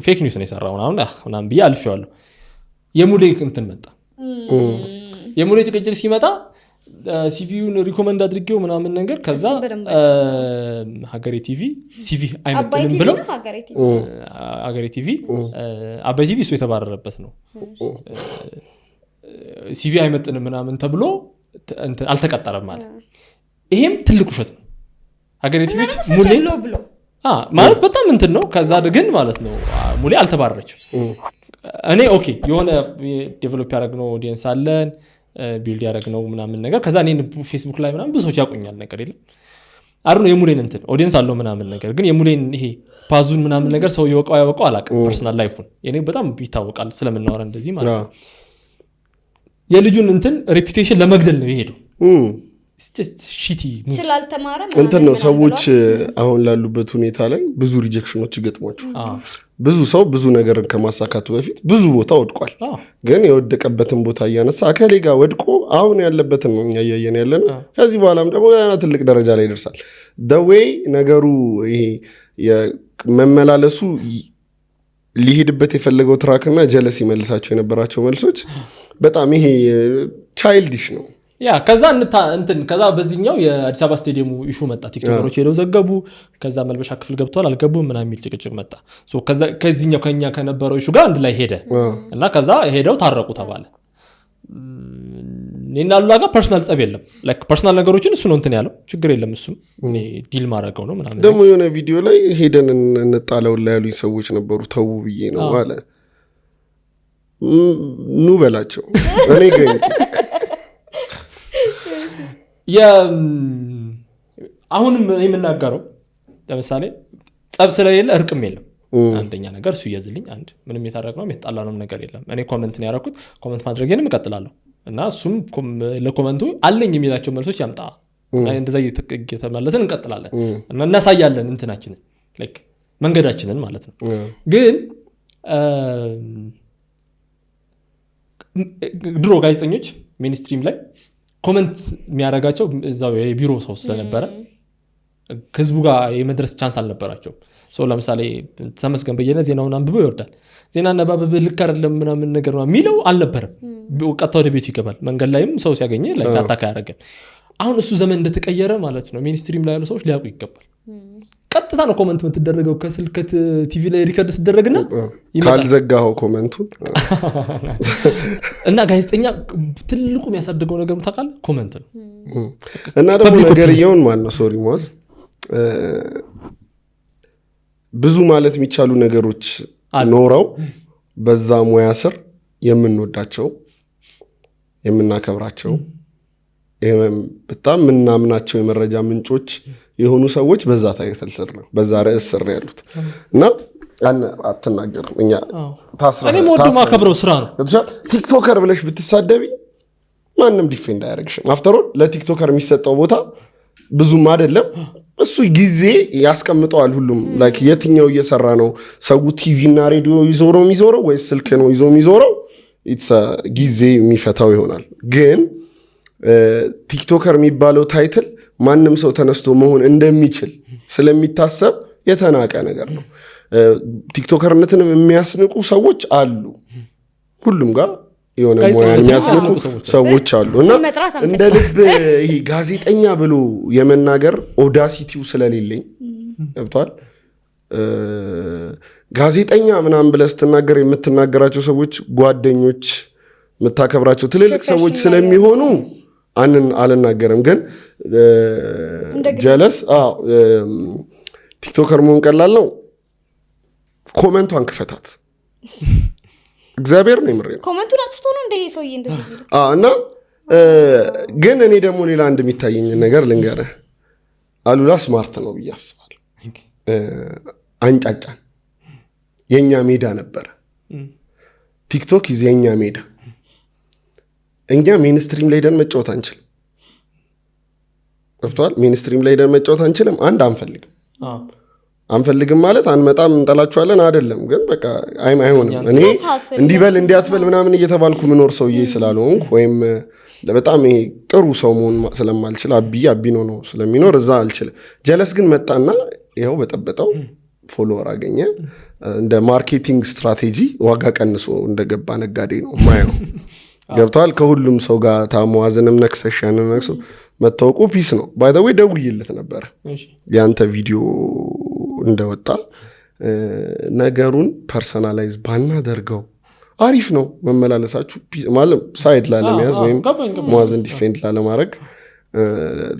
ፌክ ኒውስ ነው የሰራው ምናምን ብዬ አልፌዋለሁ። የሙሌ እንትን መጣ። የሙሌ ጭቅጭቅ ሲመጣ ሲቪውን ሪኮመንድ አድርጌው ምናምን ነገር ከዛ ሀገሬ ቲቪ ሲቪ አይመጥንም ብለው ሀገሬ ቲቪ አባይ ቲቪ እሱ የተባረረበት ነው። ሲቪ አይመጥንም ምናምን ተብሎ አልተቀጠረም ማለት ይሄም ትልቅ ውሸት ነው። ሀገሬ ቲቪ ሙሌ ብሎ ማለት በጣም እንትን ነው። ከዛ ግን ማለት ነው ሙሌ አልተባረረችም። እኔ ኦኬ የሆነ ዴቨሎፕ ያደረግነው ኦዲየንስ አለን ቢልድ ያደረግነው ምናምን ነገር ከዛ እኔ ፌስቡክ ላይ ምናምን ብዙ ሰዎች ያውቁኛል ነገር የለም አሩን የሙሌን እንትን ኦዲየንስ አለው ምናምን ነገር ግን የሙሌን ይሄ ፓዙን ምናምን ነገር ሰው ያወቀው አላውቅም። ፐርሰናል ላይፉን የኔ በጣም ይታወቃል ስለምናወራ እንደዚህ ማለት ነው። የልጁን እንትን ሬፑቴሽን ለመግደል ነው የሄደው። ሺቲ ስላልተማረ እንትን ነው። ሰዎች አሁን ላሉበት ሁኔታ ላይ ብዙ ሪጀክሽኖች ይገጥሟቸው። ብዙ ሰው ብዙ ነገርን ከማሳካቱ በፊት ብዙ ቦታ ወድቋል። ግን የወደቀበትን ቦታ እያነሳ አከሌ ጋር ወድቆ አሁን ያለበትን ነው እኛ እያየን ያለ ነው። ከዚህ በኋላም ደግሞ ትልቅ ደረጃ ላይ ይደርሳል። ደዌይ ነገሩ ይሄ የመመላለሱ ሊሄድበት የፈለገው ትራክና ጀለስ ይመልሳቸው የነበራቸው መልሶች በጣም ይሄ ቻይልዲሽ ነው። ከዛ በዚህኛው የአዲስ አበባ ስቴዲየሙ ኢሹ መጣ። ቲክቶከሮች ሄደው ዘገቡ። ከዛ መልበሻ ክፍል ገብተዋል አልገቡም ምናምን የሚል ጭቅጭቅ መጣ። ከዚህኛው ከኛ ከነበረው ኢሹ ጋር አንድ ላይ ሄደ እና ከዛ ሄደው ታረቁ ተባለ። እኔና አሉላ ጋር ፐርሰናል ጸብ የለም። ፐርሰናል ነገሮችን እሱ ነው እንትን ያለው ችግር የለም። እሱም ዲል ማድረገው ነው ምናምን። ደግሞ የሆነ ቪዲዮ ላይ ሄደን እንጣለው ላይ ያሉኝ ሰዎች ነበሩ። ተው ብዬ ነው አለ። ኑ በላቸው እኔ ገኝ አሁንም የምናገረው ለምሳሌ ጸብ ስለሌለ እርቅም የለም። አንደኛ ነገር እሱ ይያዝልኝ። አንድ ምንም የታረቅነው የተጣላነው ነገር የለም። እኔ ኮሜንት ነው ያደረኩት። ኮሜንት ማድረጌንም እቀጥላለሁ እና እሱም ለኮሜንቱ አለኝ የሚላቸው መልሶች ያምጣ። እንደዛ እየተመለሰን እንቀጥላለን እና እናሳያለን እንትናችንን ላይክ መንገዳችንን ማለት ነው። ግን ድሮ ጋዜጠኞች ሚኒስትሪም ላይ ኮሜንት የሚያደርጋቸው እዛው የቢሮ ሰው ስለነበረ ህዝቡ ጋር የመድረስ ቻንስ አልነበራቸው። ሰው ለምሳሌ ተመስገን በየነ ዜናውን አንብቦ ይወርዳል። ዜና አነባበብ ልክ አይደለም ምናምን ነገር ነው የሚለው አልነበረም። ቀጥታ ወደ ቤቱ ይገባል። መንገድ ላይም ሰው ሲያገኘ ላይ አታካ ያደርጋል። አሁን እሱ ዘመን እንደተቀየረ ማለት ነው ሚኒስትሪም ላይ ያሉ ሰዎች ሊያውቁ ይገባል። ቀጥታ ነው ኮሜንት የምትደረገው ከስልክ ቲቪ ላይ ሪከርድ ተደረገና ካልዘጋው ኮሜንቱ እና ጋዜጠኛ ትልቁ የሚያሳድገው ነገር ታውቃለህ ኮሜንት ነው። እና ደግሞ ነገርየውን ማን ነው ሶሪ ሞዝ ብዙ ማለት የሚቻሉ ነገሮች ኖረው በዛ ሙያ ስር የምንወዳቸው የምናከብራቸው በጣም ምናምናቸው የመረጃ ምንጮች የሆኑ ሰዎች በዛ ታይተል ነው በዛ ርዕስ ስር ነው ያሉት እና አትናገርም። እኛ እኔ ሞድ ማከብረው ስራ ነው። ቲክቶከር ብለሽ ብትሳደቢ ማንም ዲፌንድ አያደርግሽም። አፍተር ኦል ለቲክቶከር የሚሰጠው ቦታ ብዙም አይደለም። እሱ ጊዜ ያስቀምጠዋል። ሁሉም ላይክ የትኛው እየሰራ ነው ሰው ቲቪ እና ሬዲዮ ይዞ ነው የሚዞረው ወይስ ስልክ ነው ይዞ የሚዞረው ኢትስ ጊዜ የሚፈታው ይሆናል። ግን ቲክቶከር የሚባለው ታይትል ማንም ሰው ተነስቶ መሆን እንደሚችል ስለሚታሰብ የተናቀ ነገር ነው። ቲክቶከርነትንም የሚያስንቁ ሰዎች አሉ። ሁሉም ጋር የሆነ ሙያ የሚያስንቁ ሰዎች አሉ እና እንደ ልብ ይሄ ጋዜጠኛ ብሎ የመናገር ኦዳሲቲው ስለሌለኝ ገብቷል። ጋዜጠኛ ምናምን ብለህ ስትናገር የምትናገራቸው ሰዎች ጓደኞች የምታከብራቸው ትልልቅ ሰዎች ስለሚሆኑ አልናገርም። ግን ጀለስ ቲክቶከር መሆን ቀላል ነው። ኮሜንቷን ክፈታት። እግዚአብሔር ነው የምሬ ነው። ኮሜንቱን አጥፍቶ ነው እንደ ሰውዬ እንደዚህ እና ግን እኔ ደግሞ ሌላ እንደሚታየኝ ነገር ልንገርህ። አሉላ ስማርት ነው ብዬ አስባለሁ። አንጫጫን። የኛ ሜዳ ነበረ ቲክቶክ የኛ ሜዳ። እኛ ሜንስትሪም ላይ ደን መጫወት አንችልም። ገብቷል። ሜንስትሪም ላይ ደን መጫወት አንችልም። አንፈልግም ማለት አንመጣም እንጠላችኋለን አይደለም። ግን በቃ አይሆንም። እኔ እንዲበል እንዲያትበል ምናምን እየተባልኩ ምኖር ሰውዬ ስላልሆንኩ ወይም በጣም ጥሩ ሰው መሆን ስለማልችል አቢ ነው ስለሚኖር እዛ አልችልም። ጀለስ ግን መጣና ይኸው በጠበጠው ፎሎወር አገኘ። እንደ ማርኬቲንግ ስትራቴጂ ዋጋ ቀንሶ እንደገባ ነጋዴ ነው ማየው። ገብቷል። ከሁሉም ሰው ጋር ታሟዝንም ነክሰሻንን ነክሶ መታወቁ ፒስ ነው። ባይ ዘ ዌይ ደውዬለት ነበር ያንተ ቪዲዮ እንደወጣ። ነገሩን ፐርሰናላይዝ ባናደርገው አሪፍ ነው። መመላለሳችሁ ማለት ሳይድ ላለመያዝ ወይም ሙአዝን ዲፌንድ ላለማድረግ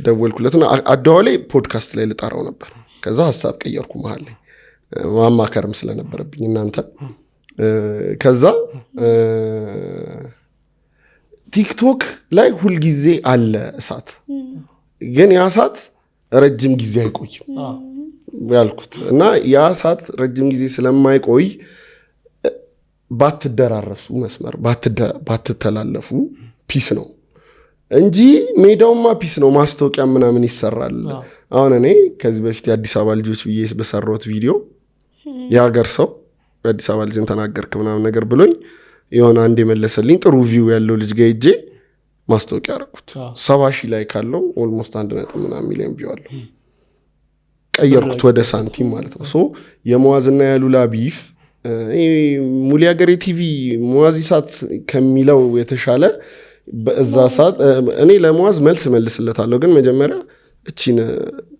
ደወልኩለትና አደዋላይ ፖድካስት ላይ ልጣራው ነበር። ከዛ ሐሳብ ቀየርኩ መሃል ላይ ማማከርም ስለነበረብኝ እናንተ ከዛ ቲክቶክ ላይ ሁል ጊዜ አለ እሳት፣ ግን ያ እሳት ረጅም ጊዜ አይቆይም ያልኩት እና ያ እሳት ረጅም ጊዜ ስለማይቆይ ባትደራረሱ መስመር ባትተላለፉ ፒስ ነው እንጂ ሜዳውማ ፒስ ነው። ማስታወቂያ ምናምን ይሰራል። አሁን እኔ ከዚህ በፊት የአዲስ አበባ ልጆች ብዬ በሰራሁት ቪዲዮ የሀገር ሰው የአዲስ አበባ ልጅን ተናገርክ ምናምን ነገር ብሎኝ የሆነ አንድ የመለሰልኝ ጥሩ ቪው ያለው ልጅ ጋር ሄጄ ማስታወቂያ አደረኩት። 70,000 ላይ ካለው ኦልሞስት 1 ምናምን ሚሊዮን ቪው አለው። ቀየርኩት ወደ ሳንቲም ማለት ነው። ሶ የሙአዝና ያሉላ ቢፍ ሙሉ ሀገሬ ቲቪ ሙዋዝ ኢሳት ከሚለው የተሻለ በዛ ሰዓት እኔ ለሙዋዝ መልስለታለሁ። ግን መጀመሪያ እቺን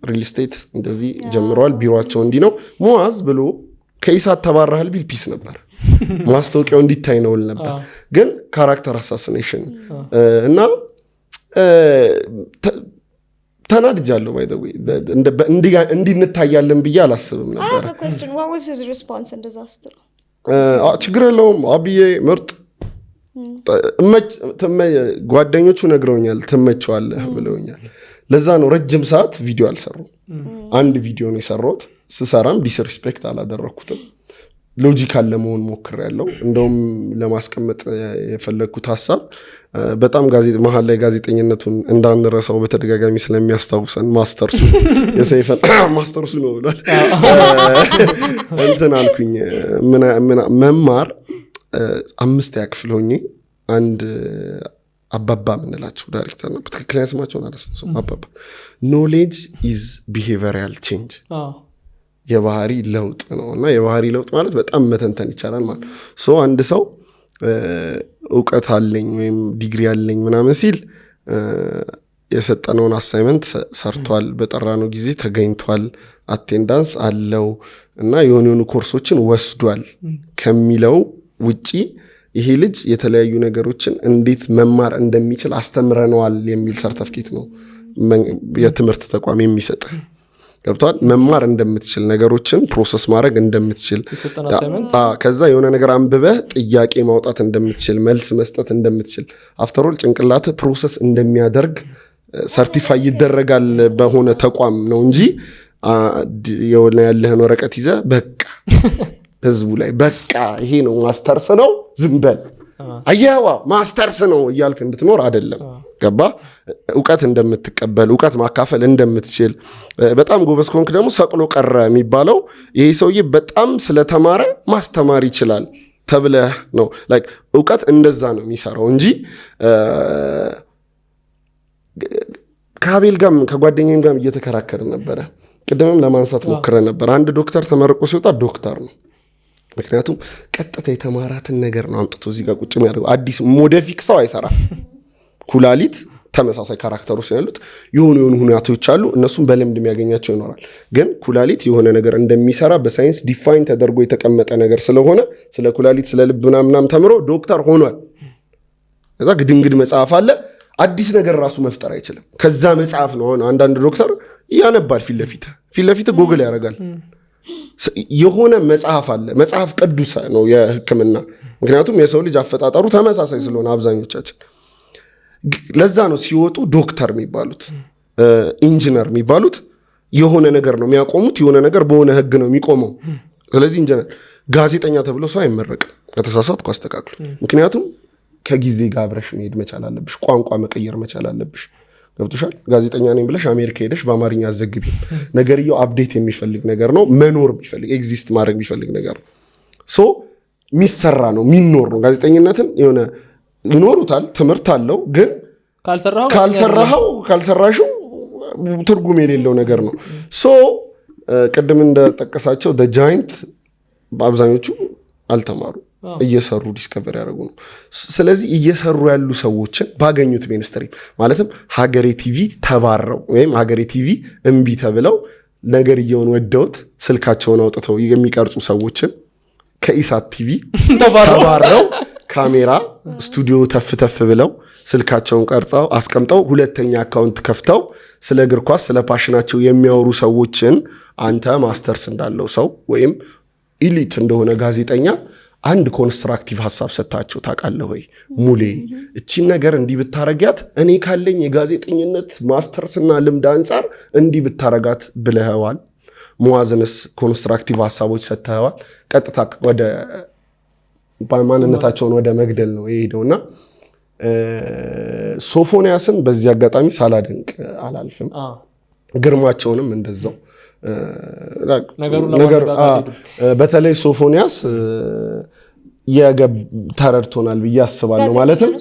ሪል ስቴት እንደዚህ ጀምረዋል፣ ቢሮቸው እንዲህ ነው ሙዋዝ ብሎ ከኢሳት ተባረሃል ቢል ፒስ ነበር። ማስታወቂያው እንዲታይ ነው ነበር። ግን ካራክተር አሳሲኔሽን እና ተናድጃለሁ። ባይ ዘ ወይ እንዲህ እንታያለን ብዬ አላስብም ነበር። ችግር የለውም አብዬ ምርጥ ጓደኞቹ ነግረውኛል፣ ትመቸዋለህ ብለውኛል። ለዛ ነው ረጅም ሰዓት ቪዲዮ አልሰሩም። አንድ ቪዲዮ ነው የሰራሁት። ስሰራም ዲስሪስፔክት አላደረኩትም። ሎጂካል ለመሆን ሞክሬያለሁ። እንደውም ለማስቀመጥ የፈለግኩት ሀሳብ በጣም መሀል ላይ ጋዜጠኝነቱን እንዳንረሳው በተደጋጋሚ ስለሚያስታውሰን ማስተርሱ የሰይፈን ማስተርሱ ነው ብሏል። እንትን አልኩኝ መማር 5ኛ ክፍል ሆኜ አንድ አባባ ምንላቸው ዳይሬክተር ነው፣ በትክክለኛ ስማቸውን አላስታውስም። አባባ ኖሌጅ ኢዝ ቢሄቪራል ቼንጅ የባህሪ ለውጥ ነው። እና የባህሪ ለውጥ ማለት በጣም መተንተን ይቻላል ማለት ሶ አንድ ሰው እውቀት አለኝ ወይም ዲግሪ አለኝ ምናምን ሲል የሰጠነውን አሳይመንት ሰርቷል፣ በጠራነው ጊዜ ተገኝቷል፣ አቴንዳንስ አለው እና የሆኑ ኮርሶችን ወስዷል ከሚለው ውጪ ይሄ ልጅ የተለያዩ ነገሮችን እንዴት መማር እንደሚችል አስተምረነዋል የሚል ሰርተፍኬት ነው የትምህርት ተቋም የሚሰጥ። ገብቷል። መማር እንደምትችል ነገሮችን ፕሮሰስ ማድረግ እንደምትችል ከዛ የሆነ ነገር አንብበህ ጥያቄ ማውጣት እንደምትችል መልስ መስጠት እንደምትችል አፍተሮል ጭንቅላት ፕሮሰስ እንደሚያደርግ ሰርቲፋይ ይደረጋል በሆነ ተቋም ነው እንጂ የሆነ ያለህን ወረቀት ይዘህ በቃ ህዝቡ ላይ በቃ ይሄ ነው ማስተርስ ነው ዝም በል አያዋ ማስተርስ ነው እያልክ እንድትኖር አይደለም። ገባ? እውቀት እንደምትቀበል እውቀት ማካፈል እንደምትችል በጣም ጎበዝ ኮንክ ደግሞ ሰቅሎ ቀረ የሚባለው ይሄ ሰውዬ በጣም ስለተማረ ማስተማር ይችላል ተብለህ ነው። ላይክ እውቀት እንደዛ ነው የሚሰራው እንጂ ከአቤል ጋርም ከጓደኛዬም ጋርም እየተከራከርን ነበረ። ቅድምም ለማንሳት ሞክረን ነበር። አንድ ዶክተር ተመርቆ ሲወጣ ዶክተር ነው። ምክንያቱም ቀጥታ የተማራትን ነገር ነው አምጥቶ እዚህ ጋር ቁጭ የሚያደርገው። አዲስ ሞዲፊክ ሰው አይሰራም። ኩላሊት ተመሳሳይ ካራክተሮች ያሉት የሆኑ ሁኔታዎች አሉ። እነሱም በልምድ የሚያገኛቸው ይኖራል። ግን ኩላሊት የሆነ ነገር እንደሚሰራ በሳይንስ ዲፋይን ተደርጎ የተቀመጠ ነገር ስለሆነ ስለ ኩላሊት ስለ ልብ ምናምን ተምሮ ዶክተር ሆኗል። ከዛ ግድንግድ መጽሐፍ አለ። አዲስ ነገር ራሱ መፍጠር አይችልም። ከዛ መጽሐፍ ነው አሁን አንዳንድ ዶክተር ያነባል። ፊት ለፊት ጎግል ያደርጋል። የሆነ መጽሐፍ አለ። መጽሐፍ ቅዱስ ነው የሕክምና። ምክንያቱም የሰው ልጅ አፈጣጠሩ ተመሳሳይ ስለሆነ አብዛኞቻችን ለዛ ነው ሲወጡ ዶክተር የሚባሉት ኢንጂነር የሚባሉት የሆነ ነገር ነው የሚያቆሙት። የሆነ ነገር በሆነ ህግ ነው የሚቆመው። ስለዚህ ኢንጂነር ጋዜጠኛ ተብሎ ሰው አይመረቅም። ከተሳሳትኩ አስተካክሉ። ምክንያቱም ከጊዜ ጋር አብረሽ መሄድ መቻል አለብሽ። ቋንቋ መቀየር መቻል አለብሽ። ገብቶሻል? ጋዜጠኛ ነኝ ብለሽ አሜሪካ ሄደሽ በአማርኛ አዘግቢ። ነገርየው አፕዴት የሚፈልግ ነገር ነው። መኖር የሚፈልግ ኤግዚስት ማድረግ የሚፈልግ ነገር ነው። ሶ የሚሰራ ነው የሚኖር ነው። ጋዜጠኝነትን የሆነ ይኖሩታል፣ ትምህርት አለው። ግን ካልሰራሽው ትርጉም የሌለው ነገር ነው። ሶ ቅድም እንደጠቀሳቸው ደ ጃይንት በአብዛኞቹ አልተማሩ እየሰሩ ዲስከቨር ያደረጉ ነው። ስለዚህ እየሰሩ ያሉ ሰዎችን ባገኙት ሜንስትሪም ማለትም ሀገሬ ቲቪ ተባረው ወይም ሀገሬ ቲቪ እምቢ ተብለው ነገርየውን ወደውት ስልካቸውን አውጥተው የሚቀርጹ ሰዎችን ከኢሳት ቲቪ ተባረው ካሜራ ስቱዲዮ ተፍ ብለው ስልካቸውን ቀርጸው አስቀምጠው ሁለተኛ አካውንት ከፍተው ስለ እግር ኳስ ስለ ፓሽናቸው የሚያወሩ ሰዎችን አንተ ማስተርስ እንዳለው ሰው ወይም ኢሊት እንደሆነ ጋዜጠኛ አንድ ኮንስትራክቲቭ ሐሳብ ሰጣቸው ታውቃለህ ወይ? ሙሌ እቺን ነገር እንዲህ ብታረጋት እኔ ካለኝ የጋዜጠኝነት ማስተርስና ልምድ አንፃር እንዲህ ብታረጋት ብለህዋል? ሙዋዝንስ ኮንስትራክቲቭ ሐሳቦች ሰጥተዋል? ቀጥታ ወደ ማንነታቸውን ወደ መግደል ነው የሄደውና ሶፎንያስን በዚህ አጋጣሚ ሳላደንቅ አላልፍም። ግርማቸውንም እንደዛው ነገር በተለይ ሶፎንያስ ተረድቶናል ብዬ አስባለሁ። ማለትም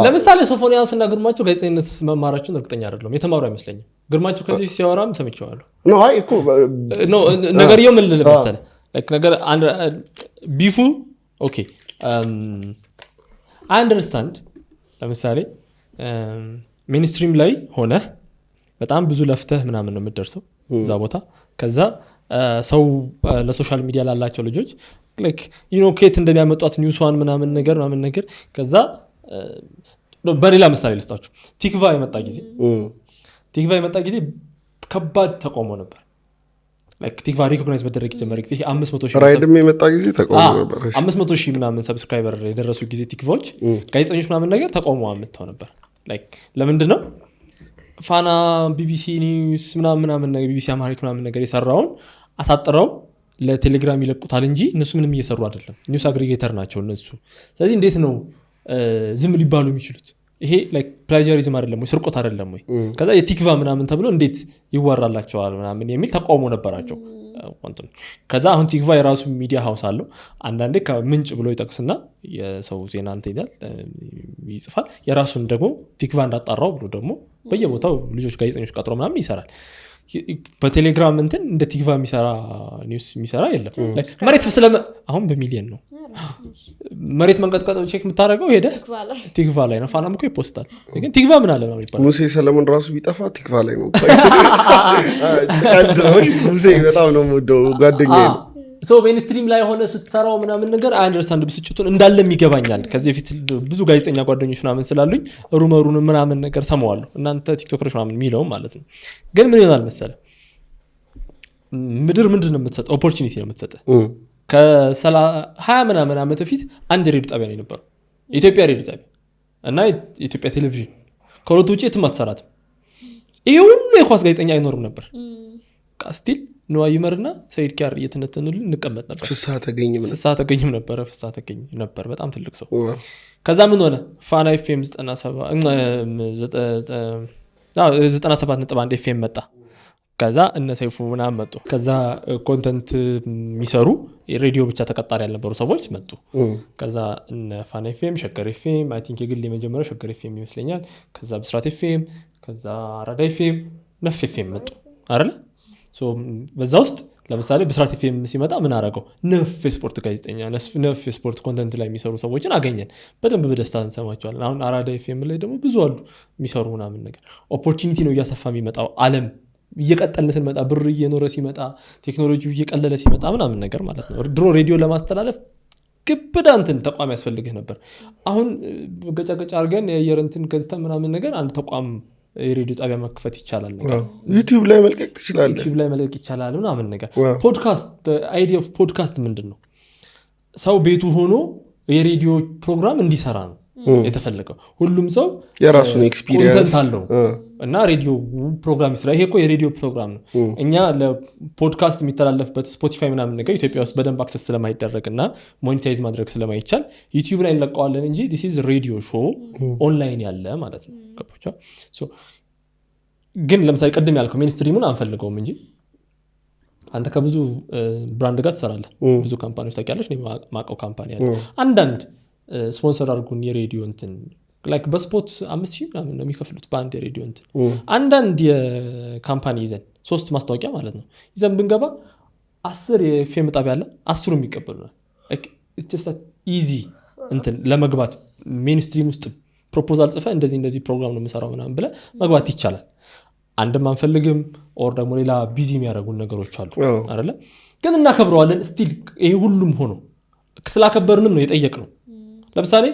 ለምሳሌ ሶፎንያስ እና ግርማቸው ጋዜጠኝነት መማራቸውን እርግጠኛ አይደለም። የተማሩ አይመስለኝም። ግርማቸው ከዚህ ሲያወራም ሰምቼዋለሁ። አይ እኮ ነገርየው ምን ልል መሰለህ ነገር ቢፉ ኦኬ አይ አንደርስታንድ። ለምሳሌ ሜንስትሪም ላይ ሆነ በጣም ብዙ ለፍተህ ምናምን ነው የምትደርሰው እዛ ቦታ። ከዛ ሰው ለሶሻል ሚዲያ ላላቸው ልጆች ላይክ ከየት እንደሚያመጧት ኒውስዋን ምናምን ነገር ከዛ በሌላ ምሳሌ ልስጣችሁ። ቲክቫ የመጣ ጊዜ ከባድ ተቃውሞ ነበር። ቲክቫ ሪኮግናይዝ መደረግ የጀመረ ጊዜ 500,000 የመጣ ጊዜ ተቃውሞ ነበር። 500,000 ምናምን ሰብስክራይበር የደረሱ ጊዜ ቲክቫዎች ጋዜጠኞች ምናምን ነገር ተቃውሞ አምጥተው ነበር። ለምንድን ነው ፋና ቢቢሲ ኒውስ ምናምን ነገር ቢቢሲ አማሪክ ምናምን ነገር የሰራውን አሳጥረው ለቴሌግራም ይለቁታል እንጂ እነሱ ምንም እየሰሩ አይደለም። ኒውስ አግሪጌተር ናቸው እነሱ። ስለዚህ እንዴት ነው ዝም ሊባሉ የሚችሉት? ይሄ ፕላጃሪዝም አይደለም ወይ ስርቆት አይደለም ወይ? ከዛ የቲክቫ ምናምን ተብሎ እንዴት ይወራላቸዋል ምናምን የሚል ተቃውሞ ነበራቸው። ከዛ አሁን ቲክቫ የራሱ ሚዲያ ሀውስ አለው። አንዳንዴ ከምንጭ ብሎ ይጠቅስና የሰው ዜና እንትን ይላል ይጽፋል። የራሱን ደግሞ ቲክቫ እንዳጣራው ብሎ ደግሞ በየቦታው ልጆች ጋዜጠኞች ቀጥሮ ምናምን ይሰራል። በቴሌግራም እንትን እንደ ቲክቫ የሚሰራ ኒውስ የሚሰራ የለም። መሬት አሁን በሚሊየን ነው መሬት መንቀጥቀጥ ቼክ የምታደርገው ሄደህ ቲክቫ ላይ ነው። ፋናም እኮ ይፖስታል። ግን ቲክቫ ምን አለ ነው የሚባለው? ሙሴ ሰለሞን ራሱ ቢጠፋ ቲክቫ ላይ ነው። ሙሴ በጣም ነው የምወደው ጓደኛዬ ነው። ሜንስትሪም ላይ ሆነ ስትሰራው ምናምን ነገር አንደርስታንድ ብስጭቱን እንዳለም ይገባኛል። ከዚህ በፊት ብዙ ጋዜጠኛ ጓደኞች ምናምን ስላሉኝ ሩመሩን ምናምን ነገር ሰማዋለሁ። እናንተ ቲክቶከሮች ምናምን የሚለውም ማለት ነው። ግን ምን ይሆናል መሰለህ ምድር ምንድን ነው የምትሰጠው? ኦፖርቹኒቲ ነው የምትሰጠህ። ከ20 ምናምን ዓመት በፊት አንድ ሬዲዮ ጣቢያ ነው የነበረው፣ የኢትዮጵያ ሬዲዮ ጣቢያ እና የኢትዮጵያ ቴሌቪዥን። ከሁለቱ ውጭ የትም አትሰራትም። ይሄ ሁሉ የኳስ ጋዜጠኛ አይኖርም ነበር። ስቲል ነዋ ይመርና ሰይድ ኪያር እየተነተኑልን እንቀመጥ ነበር። ፍስሐ ተገኝም ነበር በጣም ትልቅ ሰው። ከዛ ምን ሆነ? ፋና ኤፍኤም 97.1 ኤፍኤም መጣ። ከዛ እነ ሰይፉ ምናምን መጡ። ከዛ ኮንተንት የሚሰሩ ሬዲዮ ብቻ ተቀጣሪ ያልነበሩ ሰዎች መጡ። ከዛ እነ ፋና ኤፍኤም፣ ሸገር ኤፍኤም፣ አይ ቲንክ የግል የመጀመሪያው ሸገር ኤፍኤም ይመስለኛል። ከዛ ብስራት ኤፍኤም፣ ከዛ አራዳ ኤፍኤም፣ ነፍ ኤፍኤም መጡ አይደለ? በዛ ውስጥ ለምሳሌ ብስራት ኤፍኤም ሲመጣ ምን አደረገው? ነፍ የስፖርት ጋዜጠኛ፣ ነፍ የስፖርት ኮንተንት ላይ የሚሰሩ ሰዎችን አገኘን። በደንብ በደስታ እንሰማቸዋለን። አሁን አራዳ ኤፍኤም ላይ ደግሞ ብዙ አሉ የሚሰሩ ምናምን ነገር። ኦፖርቹኒቲ ነው እያሰፋ የሚመጣው። አለም እየቀጠልን ስንመጣ፣ ብር እየኖረ ሲመጣ፣ ቴክኖሎጂ እየቀለለ ሲመጣ ምናምን ነገር ማለት ነው። ድሮ ሬዲዮ ለማስተላለፍ ግብዳ እንትን ተቋም ያስፈልግህ ነበር። አሁን ገጫገጫ አድርገን የአየር እንትን ገዝተን ምናምን ነገር አንድ ተቋም የሬዲዮ ጣቢያ መክፈት ይቻላል። ዩቲዩብ ላይ መልቀቅ ትችላለህ። ዩቲዩብ ላይ መልቀቅ ይቻላል ምናምን ነገር። ፖድካስት አይዲያ ኦፍ ፖድካስት ምንድን ነው? ሰው ቤቱ ሆኖ የሬዲዮ ፕሮግራም እንዲሰራ ነው የተፈለገው። ሁሉም ሰው የራሱን ኤክስፒሪየንስ አለው እና ሬዲዮ ፕሮግራም ይስራ። ይሄ እኮ የሬዲዮ ፕሮግራም ነው። እኛ ለፖድካስት የሚተላለፍበት ስፖቲፋይ ምናምን ነገር ኢትዮጵያ ውስጥ በደንብ አክሰስ ስለማይደረግ እና ሞኔታይዝ ማድረግ ስለማይቻል ዩቲዩብ ላይ እንለቀዋለን እንጂ ዲስ ኢዝ ሬዲዮ ሾው ኦንላይን ያለ ማለት ነው። ግን ለምሳሌ ቅድም ያልከው ሜንስትሪሙን አንፈልገውም እንጂ አንተ ከብዙ ብራንድ ጋር ትሰራለህ። ብዙ ካምፓኒዎች ታውቂያለሽ። ማቀው ካምፓኒ አለ። አንዳንድ ስፖንሰር አድርጉን የሬዲዮ እንትን ላይክ በስፖርት 5,000 ምናምን ነው የሚከፍሉት በአንድ የሬዲዮ እንትን። አንዳንድ የካምፓኒ ይዘን 3 ማስታወቂያ ማለት ነው ይዘን ብንገባ 10 የፌም ጣቢያ አለ፣ 10ሩ የሚቀበሉናል። ኢዚ እንትን ለመግባት ሜንስትሪም ውስጥ ፕሮፖዛል ጽፈ እንደዚህ ፕሮግራም ነው የምሰራው ምናምን ብለህ መግባት ይቻላል። አንድም አንፈልግም ኦር ደግሞ ሌላ ቢዚ የሚያደርጉን ነገሮች አሉ አይደለ? ግን እናከብረዋለን ስቲል። ይሄ ሁሉም ሆኖ ስላከበርንም ነው የጠየቅነው። ለምሳሌ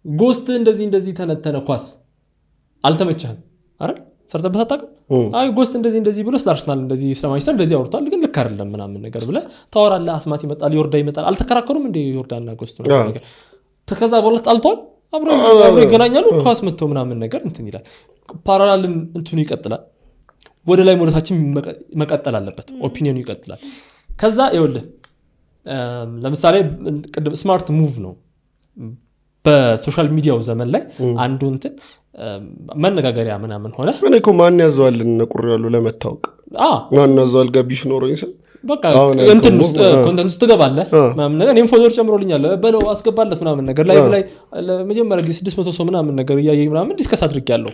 ጎስት እንደዚህ ተነተነ ኳስ አልተመቸህም አይደል? ሰርተበት አታውቅም? አይ ጎስት እንደዚህ ብሎ ስለ እንደዚህ ስለማይስተር እንደዚህ አውርቷል ግን ልክ አይደለም ምናምን ነገር ብለህ ታወራለህ። አስማት ይመጣል፣ ዮርዳ ይመጣል። አልተከራከሩም እንደ ዮርዳና ጎስት ነው ነገር። ከዛ በኋላ ጣልቷል፣ አብረው ይገናኛሉ፣ ኳስ መጥተው ምናምን ነገር እንትን ይላል። ፓራላልም እንትኑ ይቀጥላል። ወደ ላይ ወደታችን መቀጠል አለበት። ኦፒኒየኑ ይቀጥላል። ከዛ ይኸውልህ ለምሳሌ ቅድም ስማርት ሙቭ ነው በሶሻል ሚዲያው ዘመን ላይ አንዱ እንትን መነጋገሪያ ምናምን ሆነ። እኔ እኮ ማን ያዘዋል ነቁር ያሉ ለመታወቅ ማን ያዘዋል ገቢሽ ኖሮኝ ሰ በቃ እንትን ውስጥ ኮንተንት ውስጥ ትገባለህ ምናምን ነገር። እኔም ፎሎወር ጨምሮልኛል በለው አስገባለት ምናምን ነገር ላይቭ ላይ ለመጀመሪያ ጊዜ 600 ሰው ምናምን ነገር እያየኝ ምናምን ዲስከስ አድርጌያለሁ።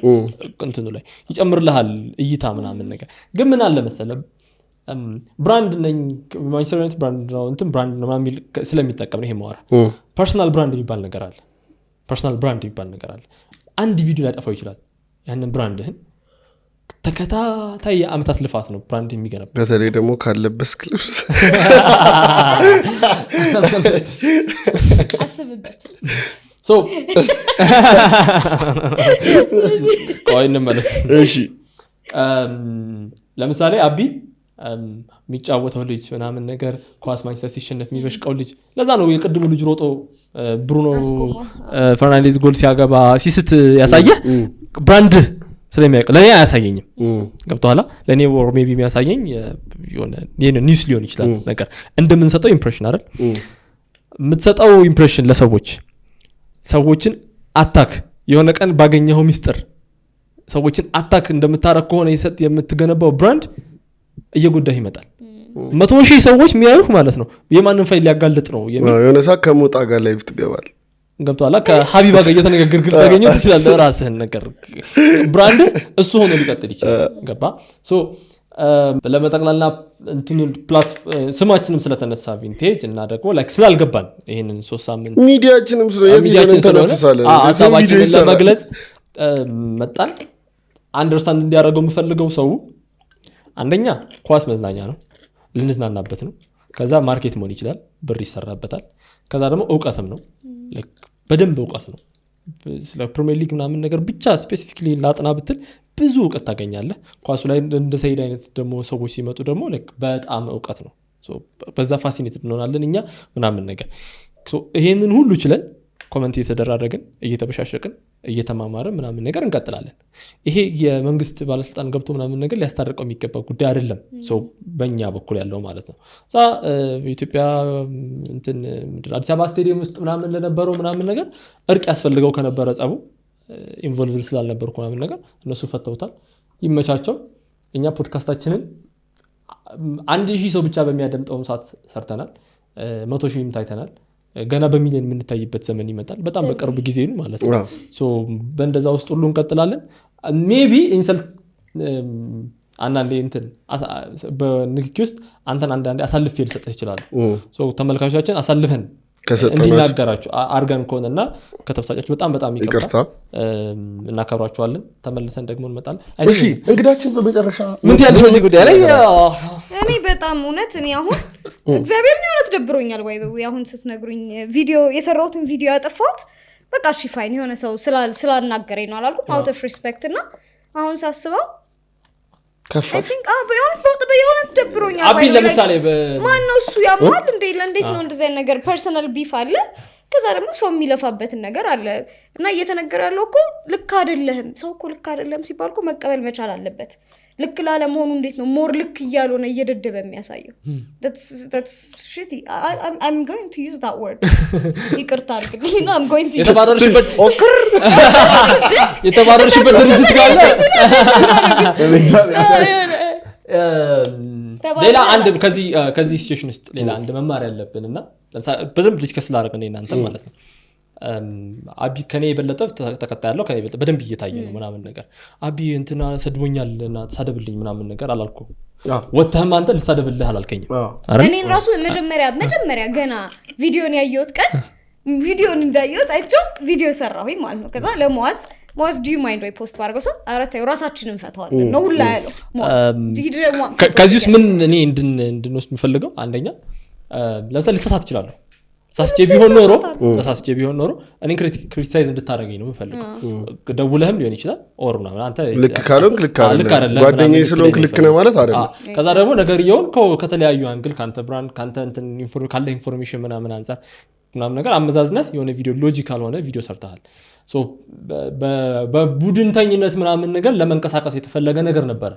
እንትኑ ላይ ይጨምርልሃል እይታ ምናምን ነገር። ግን ምን አለ መሰለህ ብራንድ ነኝ ማንቸስተር ዩናይትድ ብራንድ ነው እንትን ብራንድ ነው የሚል ስለሚጠቀም ነው ይሄ ማወራ ፐርሰናል ብራንድ የሚባል ነገር አለ ፐርሰናል ብራንድ የሚባል ነገር አለ አንድ ቪዲዮ ሊያጠፋው ይችላል ያንን ብራንድህን ተከታታይ የአመታት ልፋት ነው ብራንድ የሚገነባ በተለይ ደግሞ ካለበስ ክሊፕስ አስብበት ቆይ እንመለስ እሺ ለምሳሌ አቢ የሚጫወተው ልጅ ምናምን ነገር ኳስ ማንቸስተር ሲሸነፍ የሚበሽቀው ልጅ ለዛ ነው የቅድሙ ልጅ ሮጦ ብሩኖ ፈርናንዴዝ ጎል ሲያገባ ሲስት ያሳየ ብራንድ ስለሚያውቅ ለኔ አያሳየኝም ገብቶሃል ለኔ ወር ሜቢ የሚያሳየኝ የሆነ ኒውስ ሊሆን ይችላል ነገር እንደምንሰጠው ኢምፕሬሽን አይደል የምትሰጠው ኢምፕሬሽን ለሰዎች ሰዎችን አታክ የሆነ ቀን ባገኘው ሚስጥር ሰዎችን አታክ እንደምታረክ ከሆነ ይሰጥ የምትገነባው ብራንድ እየጎዳህ ይመጣል 100,000 ሰዎች የሚያዩህ ማለት ነው የማንን ፋይል ሊያጋልጥ ነው የሆነ ሰዓት ከሞጣ ጋር ላይቭ ትገባል ገብቷል ከሀቢባ ጋር እየተነጋገርክ ታገኘው ትችላለህ ራስህን ነገር ብራንድ እሱ ሆኖ ሊቀጥል ይችላል ገባ ለመጠቅላልና እንትን ፕላት ስማችንም ስለተነሳ ቪንቴጅ እና ደግሞ ላይክ ስላልገባን ይሄንን 3 ሳምንት ሚዲያችንም ተነፍሳለን ሀሳባችንን ለመግለጽ መጣን አንደርስታንድ እንዲያደርገው የምፈልገው ሰው አንደኛ ኳስ መዝናኛ ነው ልንዝናናበት ነው ከዛ ማርኬት መሆን ይችላል ብር ይሰራበታል ከዛ ደግሞ ዕውቀትም ነው በደንብ ዕውቀት ነው ስለ ፕሪሚየር ሊግ ምናምን ነገር ብቻ ስፔሲፊክሊ ላጥና ብትል ብዙ ዕውቀት ታገኛለህ ኳሱ ላይ እንደ ሰይድ አይነት ደግሞ ሰዎች ሲመጡ ደግሞ በጣም ዕውቀት ነው በዛ ፋሲኔትድ እንሆናለን እኛ ምናምን ነገር ይሄንን ሁሉ ችለን ኮሜንት እየተደራረግን እየተበሻሸቅን እየተማማረን ምናምን ነገር እንቀጥላለን ይሄ የመንግስት ባለስልጣን ገብቶ ምናምን ነገር ሊያስታርቀው የሚገባ ጉዳይ አይደለም በእኛ በኩል ያለው ማለት ነው ኢትዮጵያ እንትን አዲስ አበባ ስቴዲየም ውስጥ ምናምን ለነበረው ምናምን ነገር እርቅ ያስፈልገው ከነበረ ጸቡ ኢንቮልቭድ ስላልነበርኩ ምናምን ነገር እነሱ ፈተውታል ይመቻቸው እኛ ፖድካስታችንን 1,000 ሰው ብቻ በሚያደምጠው ሰዓት ሰርተናል 100,000 ታይተናል ገና በሚሊዮን የምንታይበት ዘመን ይመጣል በጣም በቅርብ ጊዜ ነው ማለት ነው በእንደዛ ውስጥ ሁሉ እንቀጥላለን ሜቢ ኢንሰልት አንዳንዴ እንትን በንክኪ ውስጥ አንተን አንዳንዴ አሳልፌ ልሰጥህ ይችላል ተመልካቾቻችን አሳልፈን እንዲናገራችሁ አርገን ከሆነና ከተበሳጫችሁ በጣም ይቅርታ እናከብራችኋለን ተመልሰን ደግሞ እንመጣለን እሺ እንግዳችን በመጨረሻ ምን ያለሽ በዚህ ጉዳይ ላይ እኔ በጣም እውነት እኔ አሁን እግዚአብሔር ነው እውነት ደብሮኛል ወይ አሁን ስትነግሩኝ ቪዲዮ የሰራሁትን ቪዲዮ ያጠፋሁት በቃ እሺ ፋይን የሆነ ሰው ስላልናገረኝ ነው አላልኩም አውት ኦፍ ሪስፔክት እና አሁን ሳስበው I think በየሆነት ደብሮኛል አቢ ለምሳሌ ማን ነው እሱ ያማል እንዴት ነው እንደዚህ ነገር ፐርሰናል ቢፍ አለ ከዛ ደግሞ ሰው የሚለፋበትን ነገር አለ እና እየተነገረ ያለው እኮ ልክ አይደለም ሰው እኮ ልክ አይደለም ሲባል እኮ መቀበል መቻል አለበት ልክ ላለመሆኑ እንዴት ነው ሞር ልክ እያልሆነ እየደደበ የሚያሳየው that's shitty I'm going to use that word ይቅርታ አድርግልኝ I'm going to የተባረርሽበት ድርጅት ጋር ሌላ አንድ ከዚህ ሲቹዌሽን ውስጥ ሌላ አንድ መማር ያለብንና ለምሳሌ በደንብ ዲስከስ ላደርግ እናንተ ማለት ነው አቢ ከኔ የበለጠ ተከታይ ያለው ከኔ የበለጠ በደንብ እየታየ ነው ምናምን ነገር አቢ እንትና ሰድቦኛልና ተሳደብልኝ ምናምን ነገር አላልኩ ወጣህም አንተ ልሳደብልህ አላልከኝም እኔን ራሱ መጀመሪያ ገና ቪዲዮን ያየሁት ቀን ቪዲዮን እንዳየሁት አይቼው ቪዲዮ ሰራሁኝ ማለት ነው ከዛ ለሞዋስ do you mind ወይ ፖስት ባርገው ሰው አራታዩ ራሳችንን ፈተዋለን ነው ሁላ ያለው ከዚህ ውስጥ ምን እኔ እንድንወስድ የምፈልገው አንደኛ ለምሳሌ ልሳሳት እችላለሁ ሳስቼ ቢሆን ኖሮ እኔ ክሪቲሳይዝ እንድታደርገኝ ነው የምፈልገው ደውለህም ሊሆን ይችላል ኦር ምናምን አንተ ልክ ካልሆንክ ልክ አይደለም ጓደኛዬ ስለሆንክ ልክ ነህ ማለት አይደለም ከዛ ደግሞ ነገርየውን ከተለያዩ አንግል ካንተ ብራንድ ካንተ እንትን ካለ ኢንፎርሜሽን ምናምን አንፃር ምናምን ነገር አመዛዝነህ የሆነ ቪዲዮ ሎጂካል ሆነ ቪዲዮ ሰርተሃል በቡድንተኝነት ምናምን ነገር ለመንቀሳቀስ የተፈለገ ነገር ነበር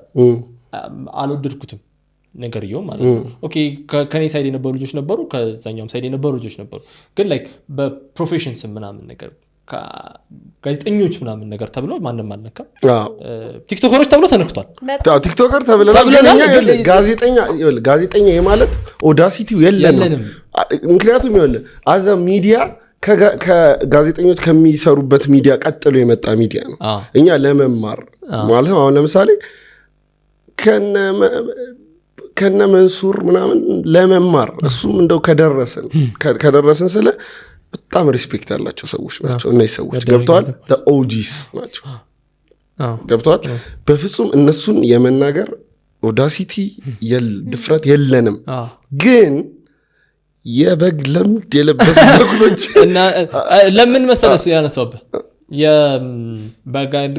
አልወደድኩትም ነገርየው ማለት ነው ኦኬ ከኔ ሳይድ የነበሩ ልጆች ነበሩ ከዛኛውም ሳይድ የነበሩ ልጆች ነበሩ ግን ላይክ በፕሮፌሽንስ ምናምን ነገር ጋዜጠኞች ምናምን ነገር ተብሎ ማንንም አልነካም ቲክቶከሮች ተብሎ ተነክቷል ቲክቶከር ተብለናል ግን ጋዜጠኛ የማለት ኦዳሲቲው የለንም ምክንያቱም ይኸውልህ አዘ ሚዲያ ከጋዜጠኞች ከሚሰሩበት ሚዲያ ቀጥሎ የመጣ ሚዲያ ነው እኛ ለመማር ማለት ነው አሁን ለምሳሌ ከነ መንሱር ምናምን ለመማር እሱም እንደው ከደረስን ስለ በጣም ሪስፔክት ያላቸው ሰዎች ናቸው እነዚህ ሰዎች ገብተዋል። ኦጂስ ናቸው ገብተዋል። በፍጹም እነሱን የመናገር ኦዳሲቲ ድፍረት የለንም። ግን የበግ ለምድ የለበሱ ተኩሎች እና ለምን መሰለህ ያነሳውብህ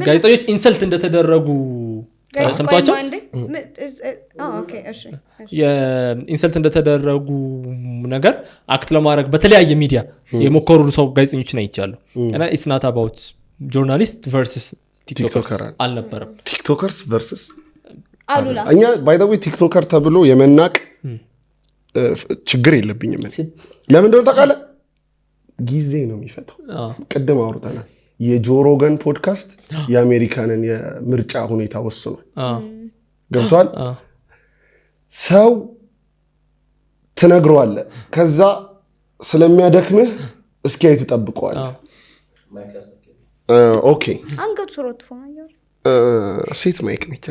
ጋዜጠኞች ኢንሰልት እንደተደረጉ ሰምቷቸው ኢንሰልት እንደተደረጉ ነገር አክት ለማድረግ በተለያየ ሚዲያ የሞከሩ ሰው ጋዜጠኞችን አይቻለሁ። እና ኢትስ ናት አባውት ጆርናሊስት ቨርሰስ ቲክቶከር አልነበረም። ቲክቶከርስ ቨርሰስ አሉላ እኛ ባይ ዘ ዌይ ቲክቶከር ተብሎ የመናቅ ችግር የለብኝም። ለምን እንደሆነ ታውቃለህ? ጊዜ ነው የሚፈታው። ቅድም አውርተናል። የጆሮገን ፖድካስት የአሜሪካንን የምርጫ ሁኔታ ወስኗል። ገብቷል። ሰው ትነግረዋለህ፣ ከዛ ስለሚያደክምህ እስኪያይ ትጠብቀዋለህ። ኦኬ አንገቱ ሮት ፎናየው ሴት ማይክ ነች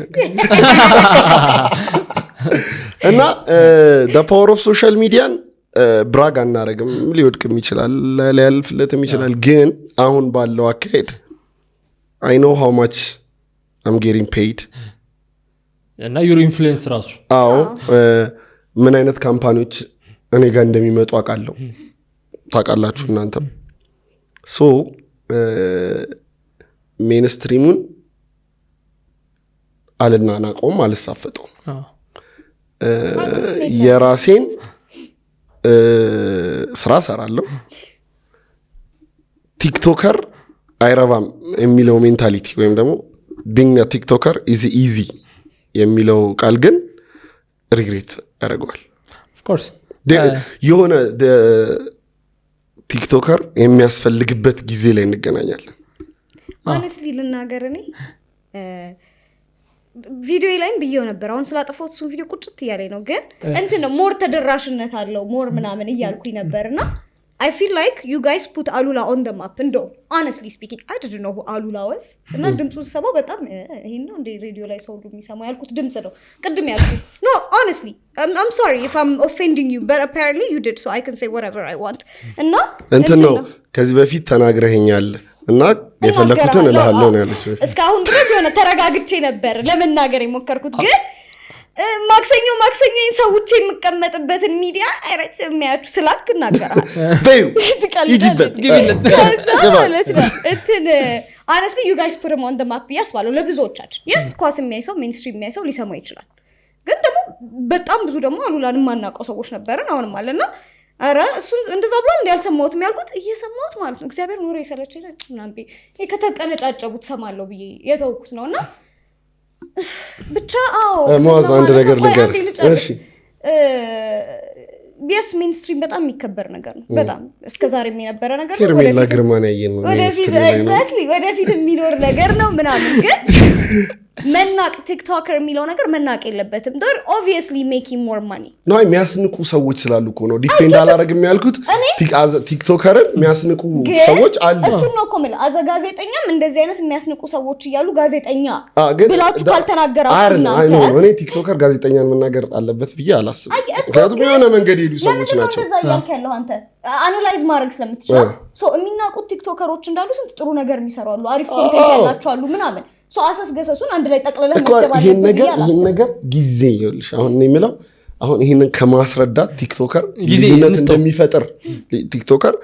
እና the power of social media ብራግ አናረግም። ሊወድቅም ይችላል፣ ሊያልፍለትም ይችላል። ግን አሁን ባለው አካሄድ I know how much I'm getting paid እና your influence ራሱ ምን አይነት ካምፓኒዎች እኔ ጋር እንደሚመጡ አውቃለሁ። ታውቃላችሁ እናንተም። ሶ ሜንስትሪሙን አልናናቀውም፣ አልሳፈጠውም። የራሴን ስራ ሰራለሁ። ቲክቶከር አይረባም የሚለው ሜንታሊቲ ወይም ደግሞ being a TikToker is easy የሚለው ቃል ግን ሪግሬት ያደርገዋል። of course የሆነ ቲክቶከር የሚያስፈልግበት ጊዜ ላይ እንገናኛለን። honestly ልናገር እኔ ቪዲዮ ላይም ብዬው ነበር። አሁን ስላጠፋሁት እሱን ቪዲዮ ቁጭት እያለኝ ነው። ግን እንትን ነው ሞር ተደራሽነት አለው ሞር ምናምን እያልኩኝ ነበርና I feel like you guys put አሉላ on the map. እንደው honestly speaking I didn't know who አሉላ was እና ድምፁን ሰማው በጣም ይሄን ነው እንደ ሬዲዮ ላይ ሰው የሚሰማው ያልኩት ድምጽ ነው ቅድም ያልኩት። No honestly I'm sorry if I'm offending you but apparently you did so I can say whatever I want. እና እንትን ነው ከዚህ በፊት ተናግረኸኛል እና የፈለኩትን እልሃለሁ ነው ያለችው። እስካሁን ድረስ የሆነ ተረጋግቼ ነበር ለመናገር የሞከርኩት። ግን ማክሰኞ ሰዎች የሚቀመጥበትን ሚዲያ አይረት የሚያዩት ስላልክ እናገራለሁ። በዩ ይጂበት ማለት ነው እንትን honestly you guys put them on the map ያስባለው ለብዙዎቻችን። yes ኳስ የሚያይ ሰው ሜንስትሪም የሚያይ ሰው ሊሰማው ይችላል። ግን ደግሞ በጣም ብዙ ደግሞ አሉላን ማናቀው ሰዎች ነበርን አሁንም አለና አረ እሱን እንደዛ ብሎ እንዲያልሰማውት የሚያልኩት እየሰማውት ማለት ነው። እግዚአብሔር ኑሮ ይሰለችኝ ምናምን ይሄ ከተቀነጫጨቡት ሰማለው ብዬ የተውኩት ነውና ብቻ ማዝ አንድ ነገር ልንገር። እሺ ቢስ ሜንስትሪም በጣም የሚከበር ነገር ነው። በጣም እስከዛሬ የነበረ ነገር ነው። ሄርሜላ ግርማን ያየን ነው ወደፊት የሚኖር ነገር ነው ምናምን። ግን መናቅ ቲክቶከር የሚለው ነገር መናቅ የለበትም። they're obviously making more money ነው። የሚያስንቁ ሰዎች ስላሉ እኮ ነው ዲፌንድ አላረግም ያልኩት። ቲክቶከርን የሚያስንቁ ሰዎች አሉ። እሱ ነው እኮ ማለት አዘ ጋዜጠኛም እንደዚህ አይነት የሚያስንቁ ሰዎች እያሉ ጋዜጠኛ ብላችሁ ካልተናገራችሁ እናንተ እኔ ቲክቶከር ጋዜጠኛን መናገር አለበት ብዬ አላስብም። ምክንያቱም የሆነ መንገድ ሄዱ ሰዎች ናቸው። ለምን እንደዛ ያልከለው አንተ አናላይዝ ማድረግ ስለምትችል ሶ የሚናቁት ቲክቶከሮች እንዳሉ ስንት ጥሩ ነገር የሚሰሩ አሉ፣ አሪፍ ኮንቴንት ያላቸው አሉ ምናምን። ሶ አሰስገሰሱን አንድ ላይ ጠቅለለ መስደባለ ይሄን ነገር ጊዜ ይልሽ አሁን ነው የሚለው። አሁን ይሄንን ከማስረዳት ቲክቶከር ልዩነት እንደሚፈጥር ቲክቶከር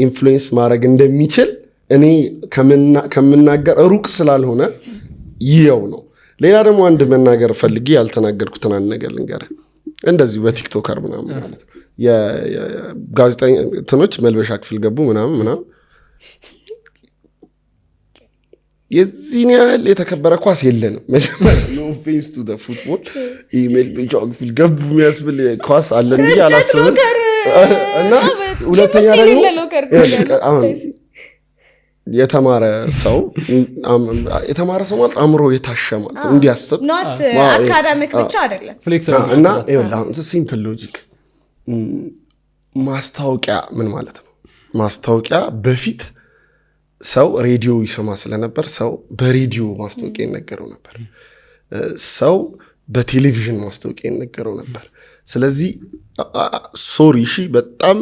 ኢንፍሉዌንስ ማድረግ እንደሚችል እኔ ከምናገር ሩቅ ስላልሆነ ይሄው ነው። ሌላ ደግሞ አንድ መናገር ፈልጌ ያልተናገርኩትን አንድ ነገር ልንገርህ። እንደዚህ በቲክቶከር ምናምን ማለት ነው የጋዜጠኞች መልበሻ ክፍል ገቡ ምናምን የዚህን ያህል የተከበረ ኳስ የለንም። መጀመሪያ no offense to the football ኢሜል መልበሻ ክፍል ገቡ የሚያስብል ኳስ አለን ብዬ አላስብም። እና ሁለተኛ ደግሞ አሁን የተማረ ሰው ማለት አእምሮ የታሸ ማለት እንዲያስብ not academic ብቻ አይደለም። እና ይኸውልህ ሲምፕል ሎጂክ ማስታወቂያ ምን ማለት ነው? ማስታወቂያ በፊት ሰው ሬዲዮ ይሰማ ስለነበር ሰው በሬዲዮ ማስታወቂያ ይነገረው ነበር። ሰው በቴሌቪዥን ማስታወቂያ ይነገረው ነበር። ስለዚህ ሶሪ እሺ፣ በጣም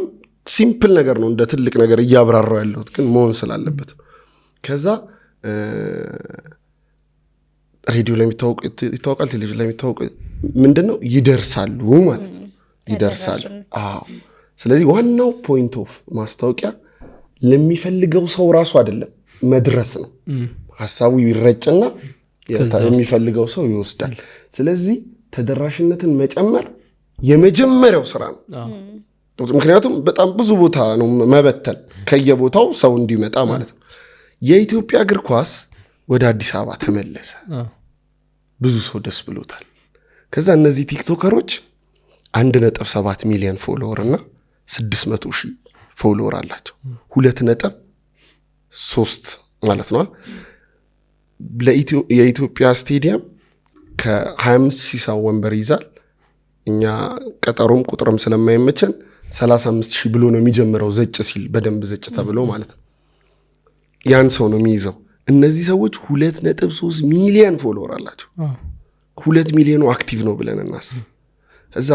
ሲምፕል ነገር ነው እንደ ትልቅ ነገር እያብራራው ያለሁት ግን መሆን ስላለበት። ከዛ ሬዲዮ ላይ ይታወቃል፣ ቴሌቪዥን ላይ የሚታወቅ ምንድነው ይደርሳሉ ማለት ነው። ይደርሳሉ። አዎ። ስለዚህ ዋናው ፖይንት ኦፍ ማስታወቂያ ለሚፈልገው ሰው ራሱ አይደለም መድረስ ነው። ሀሳቡ ይረጭና የሚፈልገው ሰው ይወስዳል። ስለዚህ ተደራሽነትን መጨመር የመጀመሪያው ስራ ነው። ምክንያቱም በጣም ብዙ ቦታ ነው መበተን፣ ከየቦታው ሰው እንዲመጣ ማለት ነው። የኢትዮጵያ እግር ኳስ ወደ አዲስ አበባ ተመለሰ። ብዙ ሰው ደስ ብሎታል። ከዛ እነዚህ ቲክቶከሮች 1.7 ሚሊዮን ፎሎወር እና 600,000 ፎሎወር አላቸው። 2.3 ማለት ነው። የኢትዮጵያ ስቴዲየም ከ25,000 ሰው ወንበር ይዛል። እኛ ቀጠሮም ቁጥርም ስለማይመቸን 35,000 ብሎ ነው የሚጀምረው፣ ዘጭ ሲል በደንብ ዘጭ ተብሎ ማለት ነው። ያን ሰው ነው የሚይዘው። እነዚህ ሰዎች 2.3 ሚሊዮን ፎሎወር አላቸው። 2 ሚሊዮኑ አክቲቭ ነው ብለን እናስብ። እዛ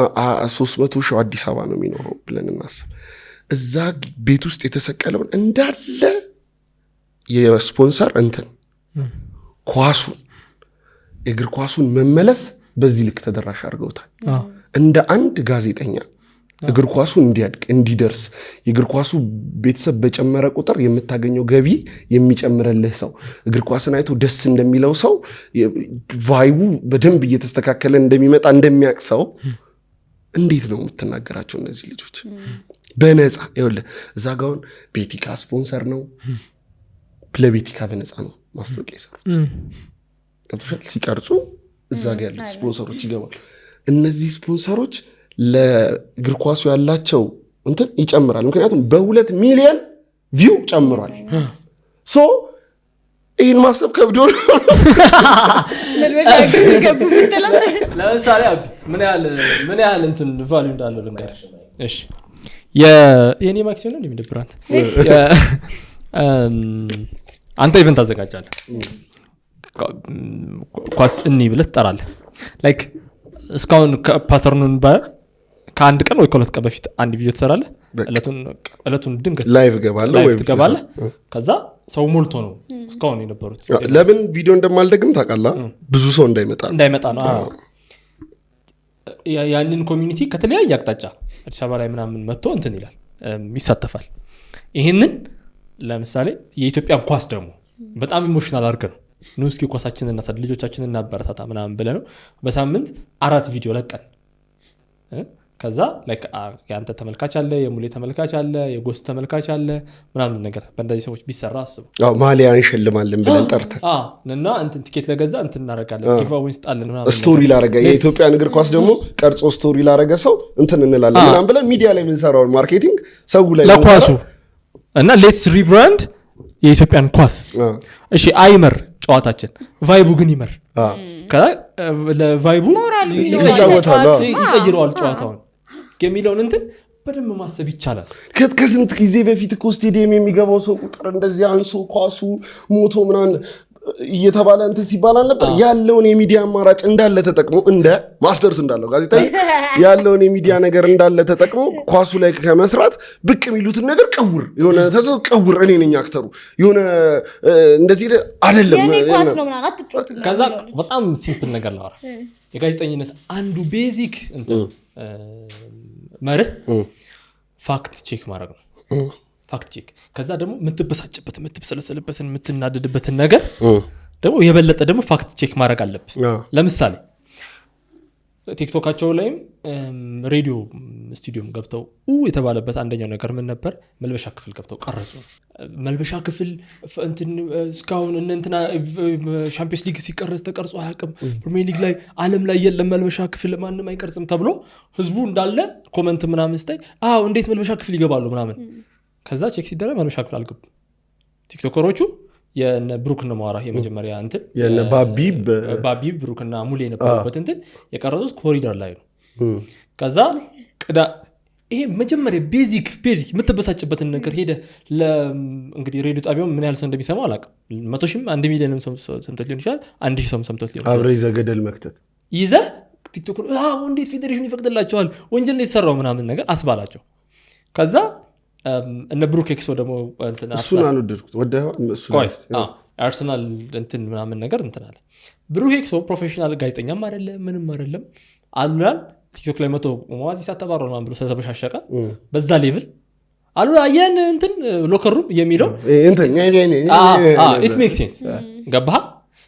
300,000 አዲስ አበባ ነው የሚኖረው ብለን እናስብ። እዛ ቤት ውስጥ የተሰቀለውን እንዳለ የስፖንሰር እንትን ኳሱን እግር ኳሱን መመለስ በዚህ ልክ ተደራሽ አድርገውታል። እንደ አንድ ጋዜጠኛ እግር ኳሱ እንዲያድግ እንዲደርስ የእግር ኳሱ ቤተሰብ በጨመረ ቁጥር የምታገኘው ገቢ የሚጨምርልህ ሰው እግር ኳስን አይቶ ደስ እንደሚለው ሰው ቫይቡ በደንብ እየተስተካከለ እንደሚመጣ እንደሚያውቅ ሰው እንዴት ነው የምትናገራቸው? እነዚህ ልጆች በነፃ ይኸውልህ፣ እዛ ጋውን ቤቲካ ስፖንሰር ነው፣ ለቤቲካ በነፃ ነው ማስታወቂያ ይሰራል። ሲቀርጹ እዛ ጋር ያሉት ስፖንሰሮች ይገባል። እነዚህ ስፖንሰሮች ለእግር ኳሱ ያላቸው እንትን ይጨምራል። ምክንያቱም በ2 ሚሊዮን ቪው ጨምሯል። ሶ ይህን ማሰብ ከብዶ ለምሳሌ ምን ያህል እንትን ቫልዩ እንዳለው ልንገርሽ። እሺ የኔ ማክሲም ነው እንደምደብራንት አንተ ኢቨንት አዘጋጃለህ፣ ኳስ እኒ ብለህ ትጠራለህ። ላይክ እስካሁን ፓተርኑን ከአንድ ቀን ወይ ከሁለት ቀን በፊት አንድ ቪዲዮ ትሰራለህ። እለቱን ድንገት ላይቭ ገባለህ። ከዛ ሰው ሞልቶ ነው እስካሁን የነበሩት። ለምን ቪዲዮ እንደማልደግም ታውቃለህ? ብዙ ሰው እንዳይመጣ ነው። ያንን ኮሚኒቲ ከተለያየ አቅጣጫ አዲስ አበባ ላይ ምናምን መጥቶ እንትን ይላል፣ ይሳተፋል። ይህንን ለምሳሌ የኢትዮጵያን ኳስ ደግሞ በጣም ኢሞሽናል አድርገን ነው እስኪ ኳሳችንን እናሳድ፣ ልጆቻችንን እናበረታታ ምናምን ብለህ ነው በሳምንት 4 ቪዲዮ ለቀን። ከዛ ላይክ ያንተ ተመልካች አለ፣ የሙሌ ተመልካች አለ፣ የጎስ ተመልካች አለ ምናምን ነገር በእንደዚህ ሰዎች ቢሰራ አስቡ። ማሊያ እንሸልማለን ብለን ጠርተን እና እንትን ቲኬት ለገዛ እንትን እናደርጋለን፣ ጊቫዌይ እንስጣለን ምናምን። ስቶሪ ላረገ የኢትዮጵያን እግር ኳስ ደግሞ ቀርጾ ስቶሪ ላረገ ሰው እንትን እንላለን ምናምን ብለን ሚዲያ ላይ የምንሰራውን ማርኬቲንግ ሰው ላይ ለኳሱ እና ሌትስ ሪብራንድ የኢትዮጵያን ኳስ። እሺ አይመር ጨዋታችን፣ ቫይቡ ግን ይመር። ለቫይቡ ይቀይረዋል ጨዋታውን የሚለውን እንትን በደንብ ማሰብ ይቻላል። ከስንት ጊዜ በፊት እኮ ስቴዲየም የሚገባው ሰው ቁጥር እንደዚህ አንሶ ኳሱ ሞቶ ምናምን እየተባለ እንትን ሲባል አልነበር? ያለውን የሚዲያ አማራጭ እንዳለ ተጠቅሞ እንደ ማስተርስ እንዳለው ጋዜጣ ያለውን የሚዲያ ነገር እንዳለ ተጠቅሞ ኳሱ ላይ ከመስራት ብቅ የሚሉትን ነገር ቀውር የሆነ ተሰው ቀውር እኔ ነኝ አክተሩ የሆነ እንደዚህ አይደለም ኳስ ነው ምናምን አትጮት። ከዛ በጣም ሲምፕል ነገር ላወራ። የጋዜጠኝነት አንዱ ቤዚክ እንትን መርህ ፋክት ቼክ ማድረግ ነው። ፋክት ቼክ። ከዛ ደግሞ የምትበሳጭበት የምትብሰለሰልበትን የምትናደድበትን ነገር ደግሞ የበለጠ ደግሞ ፋክት ቼክ ማድረግ አለብህ። ለምሳሌ ቲክቶካቸው ላይም ሬዲዮ ስቱዲዮም ገብተው የተባለበት አንደኛው ነገር ምን ነበር? መልበሻ ክፍል ገብተው ቀረጹ። መልበሻ ክፍል እንትን እስካሁን እንትና ሻምፒየንስ ሊግ ሲቀረጽ ተቀርጾ አያውቅም፣ ፕሪሚየር ሊግ ላይ ዓለም ላይ የለም መልበሻ ክፍል ማንም አይቀርጽም ተብሎ ህዝቡ እንዳለ ኮመንት ምናምን ስታይ እንዴት መልበሻ ክፍል ይገባሉ ምናምን። ከዛ ቼክ ሲደረግ መልበሻ ክፍል አልገቡም ቲክቶከሮቹ። የነ ብሩክና ማራ የመጀመሪያ እንትን የነ ባቢ ብሩክና ሙሌ የነበሩበት እንትን የቀረጹት ኮሪደር ላይ ነው። ከዛ ይሄ መጀመሪያ ቤዚክ የምትበሳጭበትን ነገር ሄደ እንግዲህ ሬዲዮ ጣቢያው ምን ያህል ሰው እንደሚሰማ አላውቅም። 100,000 1 ሚሊዮን ሰምቶት ሊሆን ይችላል፣ 1,000 ሰው ሰምቶት ሊሆን ይችላል። አብረ ዘገደል መክተት ይዘህ ቲክቶክ እንዴት ፌዴሬሽኑ ይፈቅድላቸዋል ወንጀል እንዴት ሰራው ምናምን ነገር አስባላቸው። ከዛ እነ ብሩክ ኤክሶ ደግሞ እሱን አልወደድኩት አርሰናል እንትን ምናምን ነገር እንትን አለ። ብሩክ ኤክሶ ፕሮፌሽናል ጋዜጠኛም አይደለም ምንም አይደለም አሉላን ቲክቶክ ላይ መቶ መዋዚ ሳተባረሩ ምናምን ብሎ ስለተበሻሸቀ በዛ ሌቭል አሉላ አየን እንትን ሎከሩም የሚለው ኢት ሜክ ሴንስ ገባህ።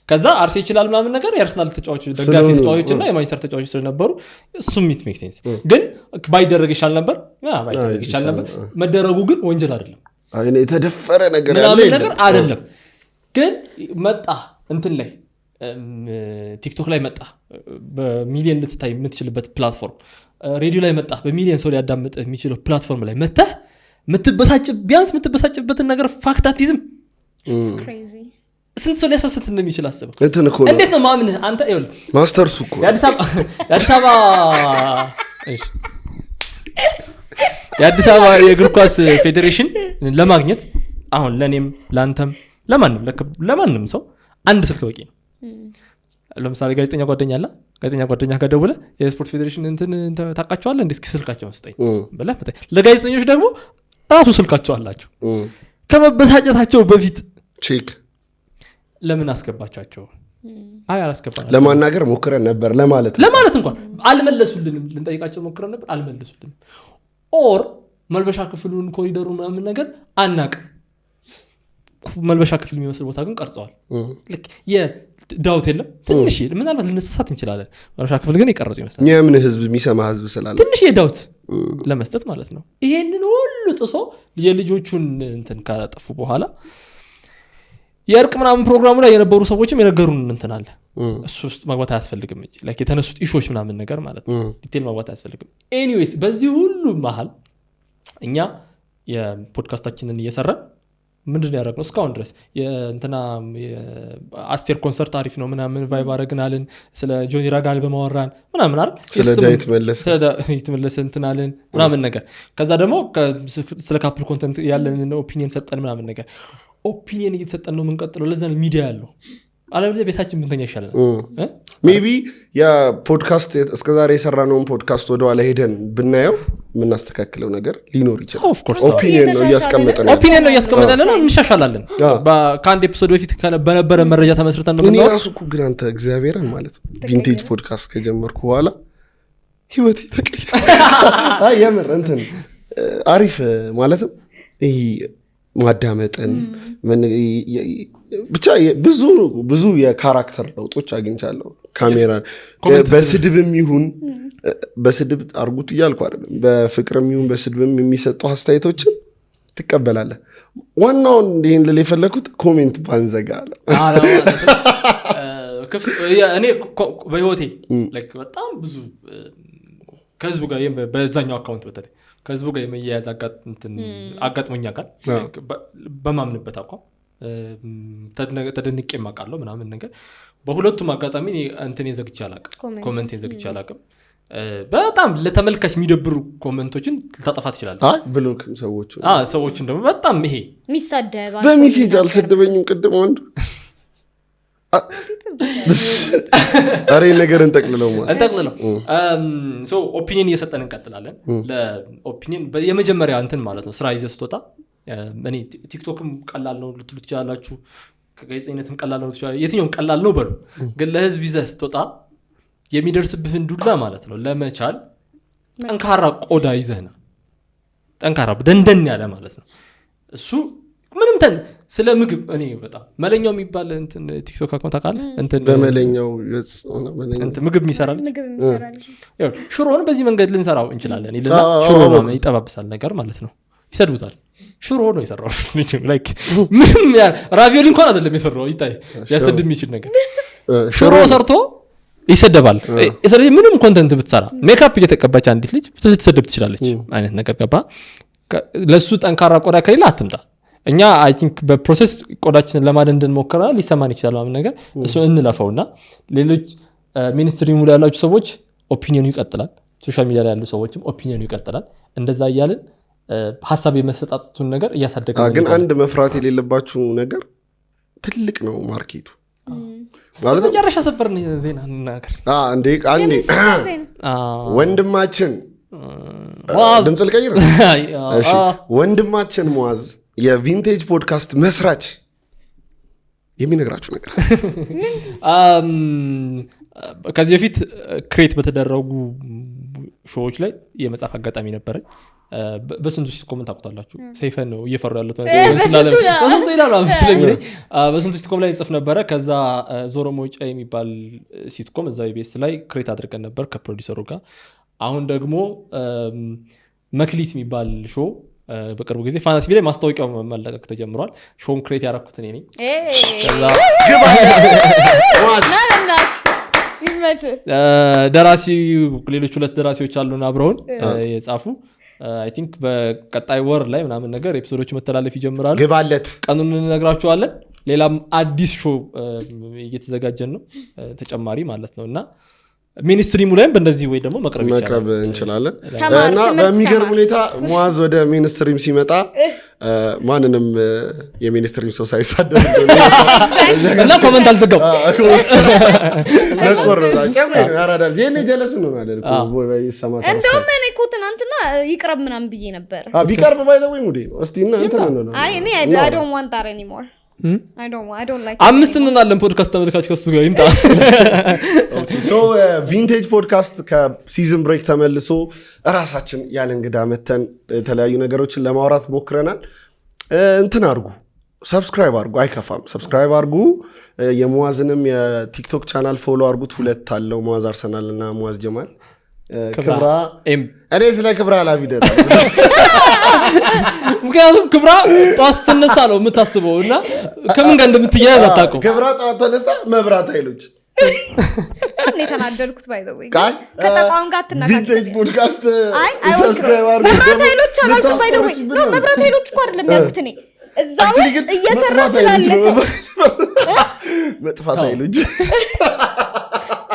ከዛ አርሴ ይችላል ምናምን ነገር የአርሰናል ተጫዋቾች ደጋፊ ተጫዋቾች እና የማንቸስተር ተጫዋቾች ስለነበሩ እሱም ኢት ሜክ ሴንስ። ግን ባይደረግ ይሻል ነበር መደረጉ ግን ወንጀል አይደለም የተደፈረ ነገር አይደለም። ግን መጣ እንትን ላይ ቲክቶክ ላይ መጣ በሚሊዮን ልትታይ የምትችልበት ፕላትፎርም፣ ሬዲዮ ላይ መጣ በሚሊዮን ሰው ሊያዳምጥ የሚችለው ፕላትፎርም ላይ መጥተህ ቢያንስ የምትበሳጭበትን ነገር ፋክት አትይዝም። ስንት ሰው ሊያሳስት እንደሚችል አስበው። እንዴት ነው ማምንህ አንተ? ይኸውልህ ማስተርሱ እኮ የአዲስ አበባ የእግር ኳስ ፌዴሬሽን ለማግኘት አሁን ለእኔም ለአንተም ለማንም ሰው አንድ ስልክ በቂ ነው። ለምሳሌ ጋዜጠኛ ጓደኛ አለ። ጋዜጠኛ ጓደኛ ጋር ደውለህ የስፖርት ፌዴሬሽን እንትን ታውቃቸዋለህ እንዴ? እስኪ ስልካቸውን ስጠኝ ብለህ መጣ። ለጋዜጠኞች ደግሞ ራሱ ስልካቸው አላቸው። ከመበሳጨታቸው በፊት ቼክ ለምን አስገባቻቸው? አላስገባናቸውም። ለማናገር ሞክረን ነበር ለማለት እንኳን አልመለሱልንም። ልንጠይቃቸው ሞክረን ነበር አልመለሱልንም። ኦር መልበሻ ክፍሉን ኮሪደሩ ምናምን ነገር አናቅም። መልበሻ ክፍል የሚመስል ቦታ ግን ቀርጸዋል። የዳውት የለም ትንሽ ምናልባት ልንሳሳት እንችላለን። መልበሻ ክፍል ግን የቀረጹ ይመስላል። የምን ህዝብ የሚሰማ ህዝብ ስላለ ትንሽ የዳውት ለመስጠት ማለት ነው። ይሄንን ሁሉ ጥሶ የልጆቹን እንትን ካጠፉ በኋላ የእርቅ ምናምን ፕሮግራሙ ላይ የነበሩ ሰዎችም የነገሩን እንትን አለ። እሱ ውስጥ መግባት አያስፈልግም እንጂ ላይክ የተነሱት ኢሹዎች ምናምን ነገር ማለት ነው ዲቴል መግባት አያስፈልግም። ኤኒዌይስ በዚህ ሁሉ መሀል እኛ የፖድካስታችንን እየሰራን ምንድን ያደረግነው እስካሁን ድረስ የእንትና አስቴር ኮንሰርት አሪፍ ነው ምናምን ቫይብ አረግናልን። ስለ ጆኒ ራጋል በማወራን ምናምን አይደል ስለ ዳዊት መለሰ እንትናልን ምናምን ነገር። ከዛ ደግሞ ስለ ካፕል ኮንተንት ያለን ኦፒኒየን ሰጠን ምናምን ነገር። ኦፒኒየን እየተሰጠን ነው የምንቀጥለው። ለዛ ነው ሚዲያ ያለው። አለበለዚያ ቤታችን ብንተኛ ይሻላል። ሜቢ የፖድካስት እስከዛሬ የሰራነውን ፖድካስት ወደኋላ ሄደን ብናየው የምናስተካክለው ነገር ሊኖር ይችላል። ኦፒኒየን ነው እያስቀመጠን ነው፣ እንሻሻላለን። ከአንድ ኤፒሶድ በፊት በነበረ መረጃ ተመስርተን ነው። እኔ ራሱ እኮ ግን አንተ እግዚአብሔርን ማለት ቪንቴጅ ፖድካስት ከጀመርኩ በኋላ ህይወቴ ተቀየረ። የምር እንትን አሪፍ ማለትም ይሄ ማዳመጥን ብቻ ብዙ የካራክተር ለውጦች አግኝቻለሁ። ካሜራ በስድብም ይሁን በስድብ አርጉት እያልኩ አይደለም፣ በፍቅርም ይሁን በስድብም የሚሰጡ አስተያየቶችን ትቀበላለህ። ዋናውን ይህን ልል የፈለኩት ኮሜንት ባንዘጋ አለ። እኔ በህይወቴ በጣም ብዙ ከህዝቡ ጋር በዛኛው አካውንት በተለይ ከህዝቡ ጋር የመያያዝ አጋጥሞኛ ቃል በማምንበት አቋም ተደንቄ ማቃለሁ ምናምን ነገር። በሁለቱም አጋጣሚ እንትን የዘግቼ አላቅም፣ ኮመንት የዘግቼ አላቅም። በጣም ለተመልካች የሚደብሩ ኮመንቶችን ልታጠፋ ትችላለህ። ብሎክ ሰዎችን ደግሞ በጣም ይሄ የሚሳደብ በሜሴጅ አልሰደበኝም ቅድም አንዱ አሬ ነገር እንጠቅልለው ኦፒኒየን እየሰጠን እንቀጥላለን። ለኦፒኒየን የመጀመሪያ እንትን ማለት ነው ስራ ይዘህ ስትወጣ። እኔ ቲክቶክም ቀላል ነው ልትሉ ትችላላችሁ፣ ከጋዜጠኝነትም ቀላል ነው ትችላላችሁ፣ የትኛውም ቀላል ነው በሉ። ግን ለህዝብ ይዘህ ስትወጣ የሚደርስብህን ዱላ ማለት ነው ለመቻል ጠንካራ ቆዳ ይዘህ ነው። ጠንካራ ደንደን ያለ ማለት ነው እሱ ምንም ስለ ምግብ እኔ በጣም መለኛው የሚባል እንትን ቲክቶክ አካውንት አውቃለህ? እንትን በመለኛው ምግብ የሚሰራል ሽሮን በዚህ መንገድ ልንሰራው እንችላለን ይልና ሽሮ ይጠባብሳል ነገር ማለት ነው። ይሰድቡታል። ሽሮ ነው የሰራው ላይክ ምንም ራቪዮሊ እንኳን አይደለም የሰራው። ይታይ ያሰድብ የሚችል ነገር ሽሮ ሰርቶ ይሰደባል። ስለዚህ ምንም ኮንተንት ብትሰራ ሜካፕ እየተቀባች አንዲት ልጅ ልትሰደብ ትችላለች አይነት ነገር ገባ። ለሱ ጠንካራ ቆዳ ከሌለ አትምጣ። እኛ አይ ቲንክ በፕሮሰስ ቆዳችንን ለማደንደን ሞከራል። ሊሰማን ይችላል ማለት ነገር እሱ እንለፈውና ሌሎች ሚኒስትሪ ሙሉ ያላችሁ ሰዎች ኦፒኒየኑ ይቀጥላል። ሶሻል ሚዲያ ላይ ያሉ ሰዎችም ኦፒኒየኑ ይቀጥላል። እንደዛ እያልን ሐሳብ የመሰጣጡን ነገር እያሳደገ ግን አንድ መፍራት የሌለባችሁ ነገር ትልቅ ነው ማርኬቱ። መጨረሻ ሰበር ዜና እናገር እንዴ አንዴ ወንድማችን ድምፅ ልቀይር። እሺ ወንድማችን ሙአዝ የቪንቴጅ ፖድካስት መስራች የሚነግራችሁ ነገር ከዚህ በፊት ክሬት በተደረጉ ሾዎች ላይ የመጻፍ አጋጣሚ ነበረ። በስንቱ ሲትኮም ታውቁታላችሁ? ሰይፈን ነው እየፈሩ ያሉት በስንቱ ይላሉ ስለሚለኝ በስንቱ ሲትኮም ላይ ጽፍ ነበረ። ከዛ ዞሮ መውጫ የሚባል ሲትኮም እዛ ቤስ ላይ ክሬት አድርገን ነበር ከፕሮዲሰሩ ጋር። አሁን ደግሞ መክሊት የሚባል ሾው በቅርቡ ጊዜ ፋና ቲቪ ላይ ማስታወቂያው መለቀቅ ተጀምሯል። ሾውን ክሬት ያደረኩት እኔ ነኝ። ደራሲ ሌሎች 2 ደራሲዎች አሉን አብረውን የጻፉ አይ ቲንክ በቀጣይ ወር ላይ ምናምን ነገር ኤፒሶዶች መተላለፍ ይጀምራሉ። ግባለት ቀኑን እንነግራችኋለን። ሌላም አዲስ ሾው እየተዘጋጀን ነው ተጨማሪ ማለት ነው እና ሚኒስትሪሙ ላይም በእንደዚህ ወይ ደግሞ መቅረብ እንችላለን እና በሚገርም ሁኔታ ሙአዝ ወደ ሚኒስትሪም ሲመጣ ማንንም የሚኒስትሪም ሰው ሳይሳደብ እና ኮመንት አልዘጋው ያራዳል ዜኔ ጀለስ ነው አይደል? እንደውም እኔ እኮ ትናንትና ይቅረብ ምናምን ብዬ ነበር። ቢቀርብ ባይዘው ሙዴ ነው እስቲ እና እንትን ነው አይ እኔ I don't want that anymore. I don't like 5 እንናለን ፖድካስት ተመልካች ከሱ ጋር ይምጣ። ኦኬ ሶ ቪንቴጅ ፖድካስት ከሲዝን ብሬክ ተመልሶ ራሳችን ያለ እንግዳ መተን የተለያዩ ነገሮችን ለማውራት ሞክረናል። እንትን አድርጉ፣ ሰብስክራይብ አድርጉ፣ አይከፋም። ሰብስክራይብ አድርጉ። የሙአዝንም የቲክቶክ ቻናል ፎሎ አድርጉት። 2 አለው ሙአዝ አርሰናል እና ሙአዝ ጀማል ክብራ እኔ ስለ ክብራ ላቪደት ምክንያቱም ክብራ ጧት ስትነሳ ነው የምታስበው እና ከምን ጋር እንደምትያያዝ አታውቅም። ክብራ ጧት ተነስታ መብራት ኃይሎች እኔ ተናደድኩት ባይ ዘ ወይ ከተቋም ጋር ተናገር ቪንቴጅ ፖድካስት ሰብስክራይብ አድርጉ። መብራት ኃይሎች አላልኩ ባይ ዘ ወይ ነው መብራት ኃይሎች እኮ አይደለም ያልኩት እኔ እዛው ውስጥ እየሰራ ስላለ ሰው መጥፋት ኃይሎች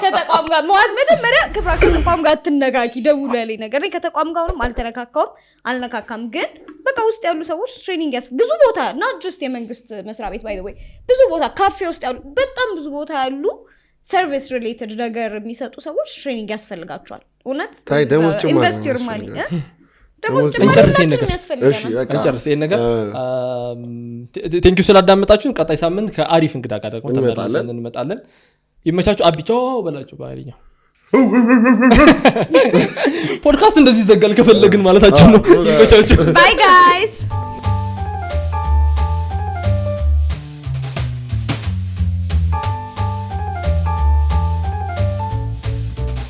ከተቋም ጋር ሙአዝ መጀመሪያ ክብራ ከተቋም ጋር አትነካኪ ደውሉ ያለኝ ነገር እኔ ከተቋም ጋርም አልነካካም ግን በቃ ውስጥ ያሉ ሰዎች ትሬኒንግ ብዙ ቦታ not just የመንግስት መስሪያ ቤት by the way ብዙ ቦታ ካፌ ውስጥ ያሉ በጣም ብዙ ቦታ ያሉ ሰርቪስ ሪሌትድ ነገር የሚሰጡ ሰዎች ትሬኒንግ ያስፈልጋቸዋል። እውነት ኢንቨስት ዩር ማኒ ደሞዝ ጭማሪ ያስፈልጋል። ነገር ቴንክ ዩ ስላዳመጣችሁን። ቀጣይ ሳምንት ከአሪፍ እንግዳ ጋር ደግሞ ተመልሰን እንመጣለን። ይመቻችሁ። አቢቻው በላችሁ ባይልኛው ፖድካስት እንደዚህ ይዘጋል ከፈለግን ማለታችን ነው። ይመቻችሁ። ባይ ጋይስ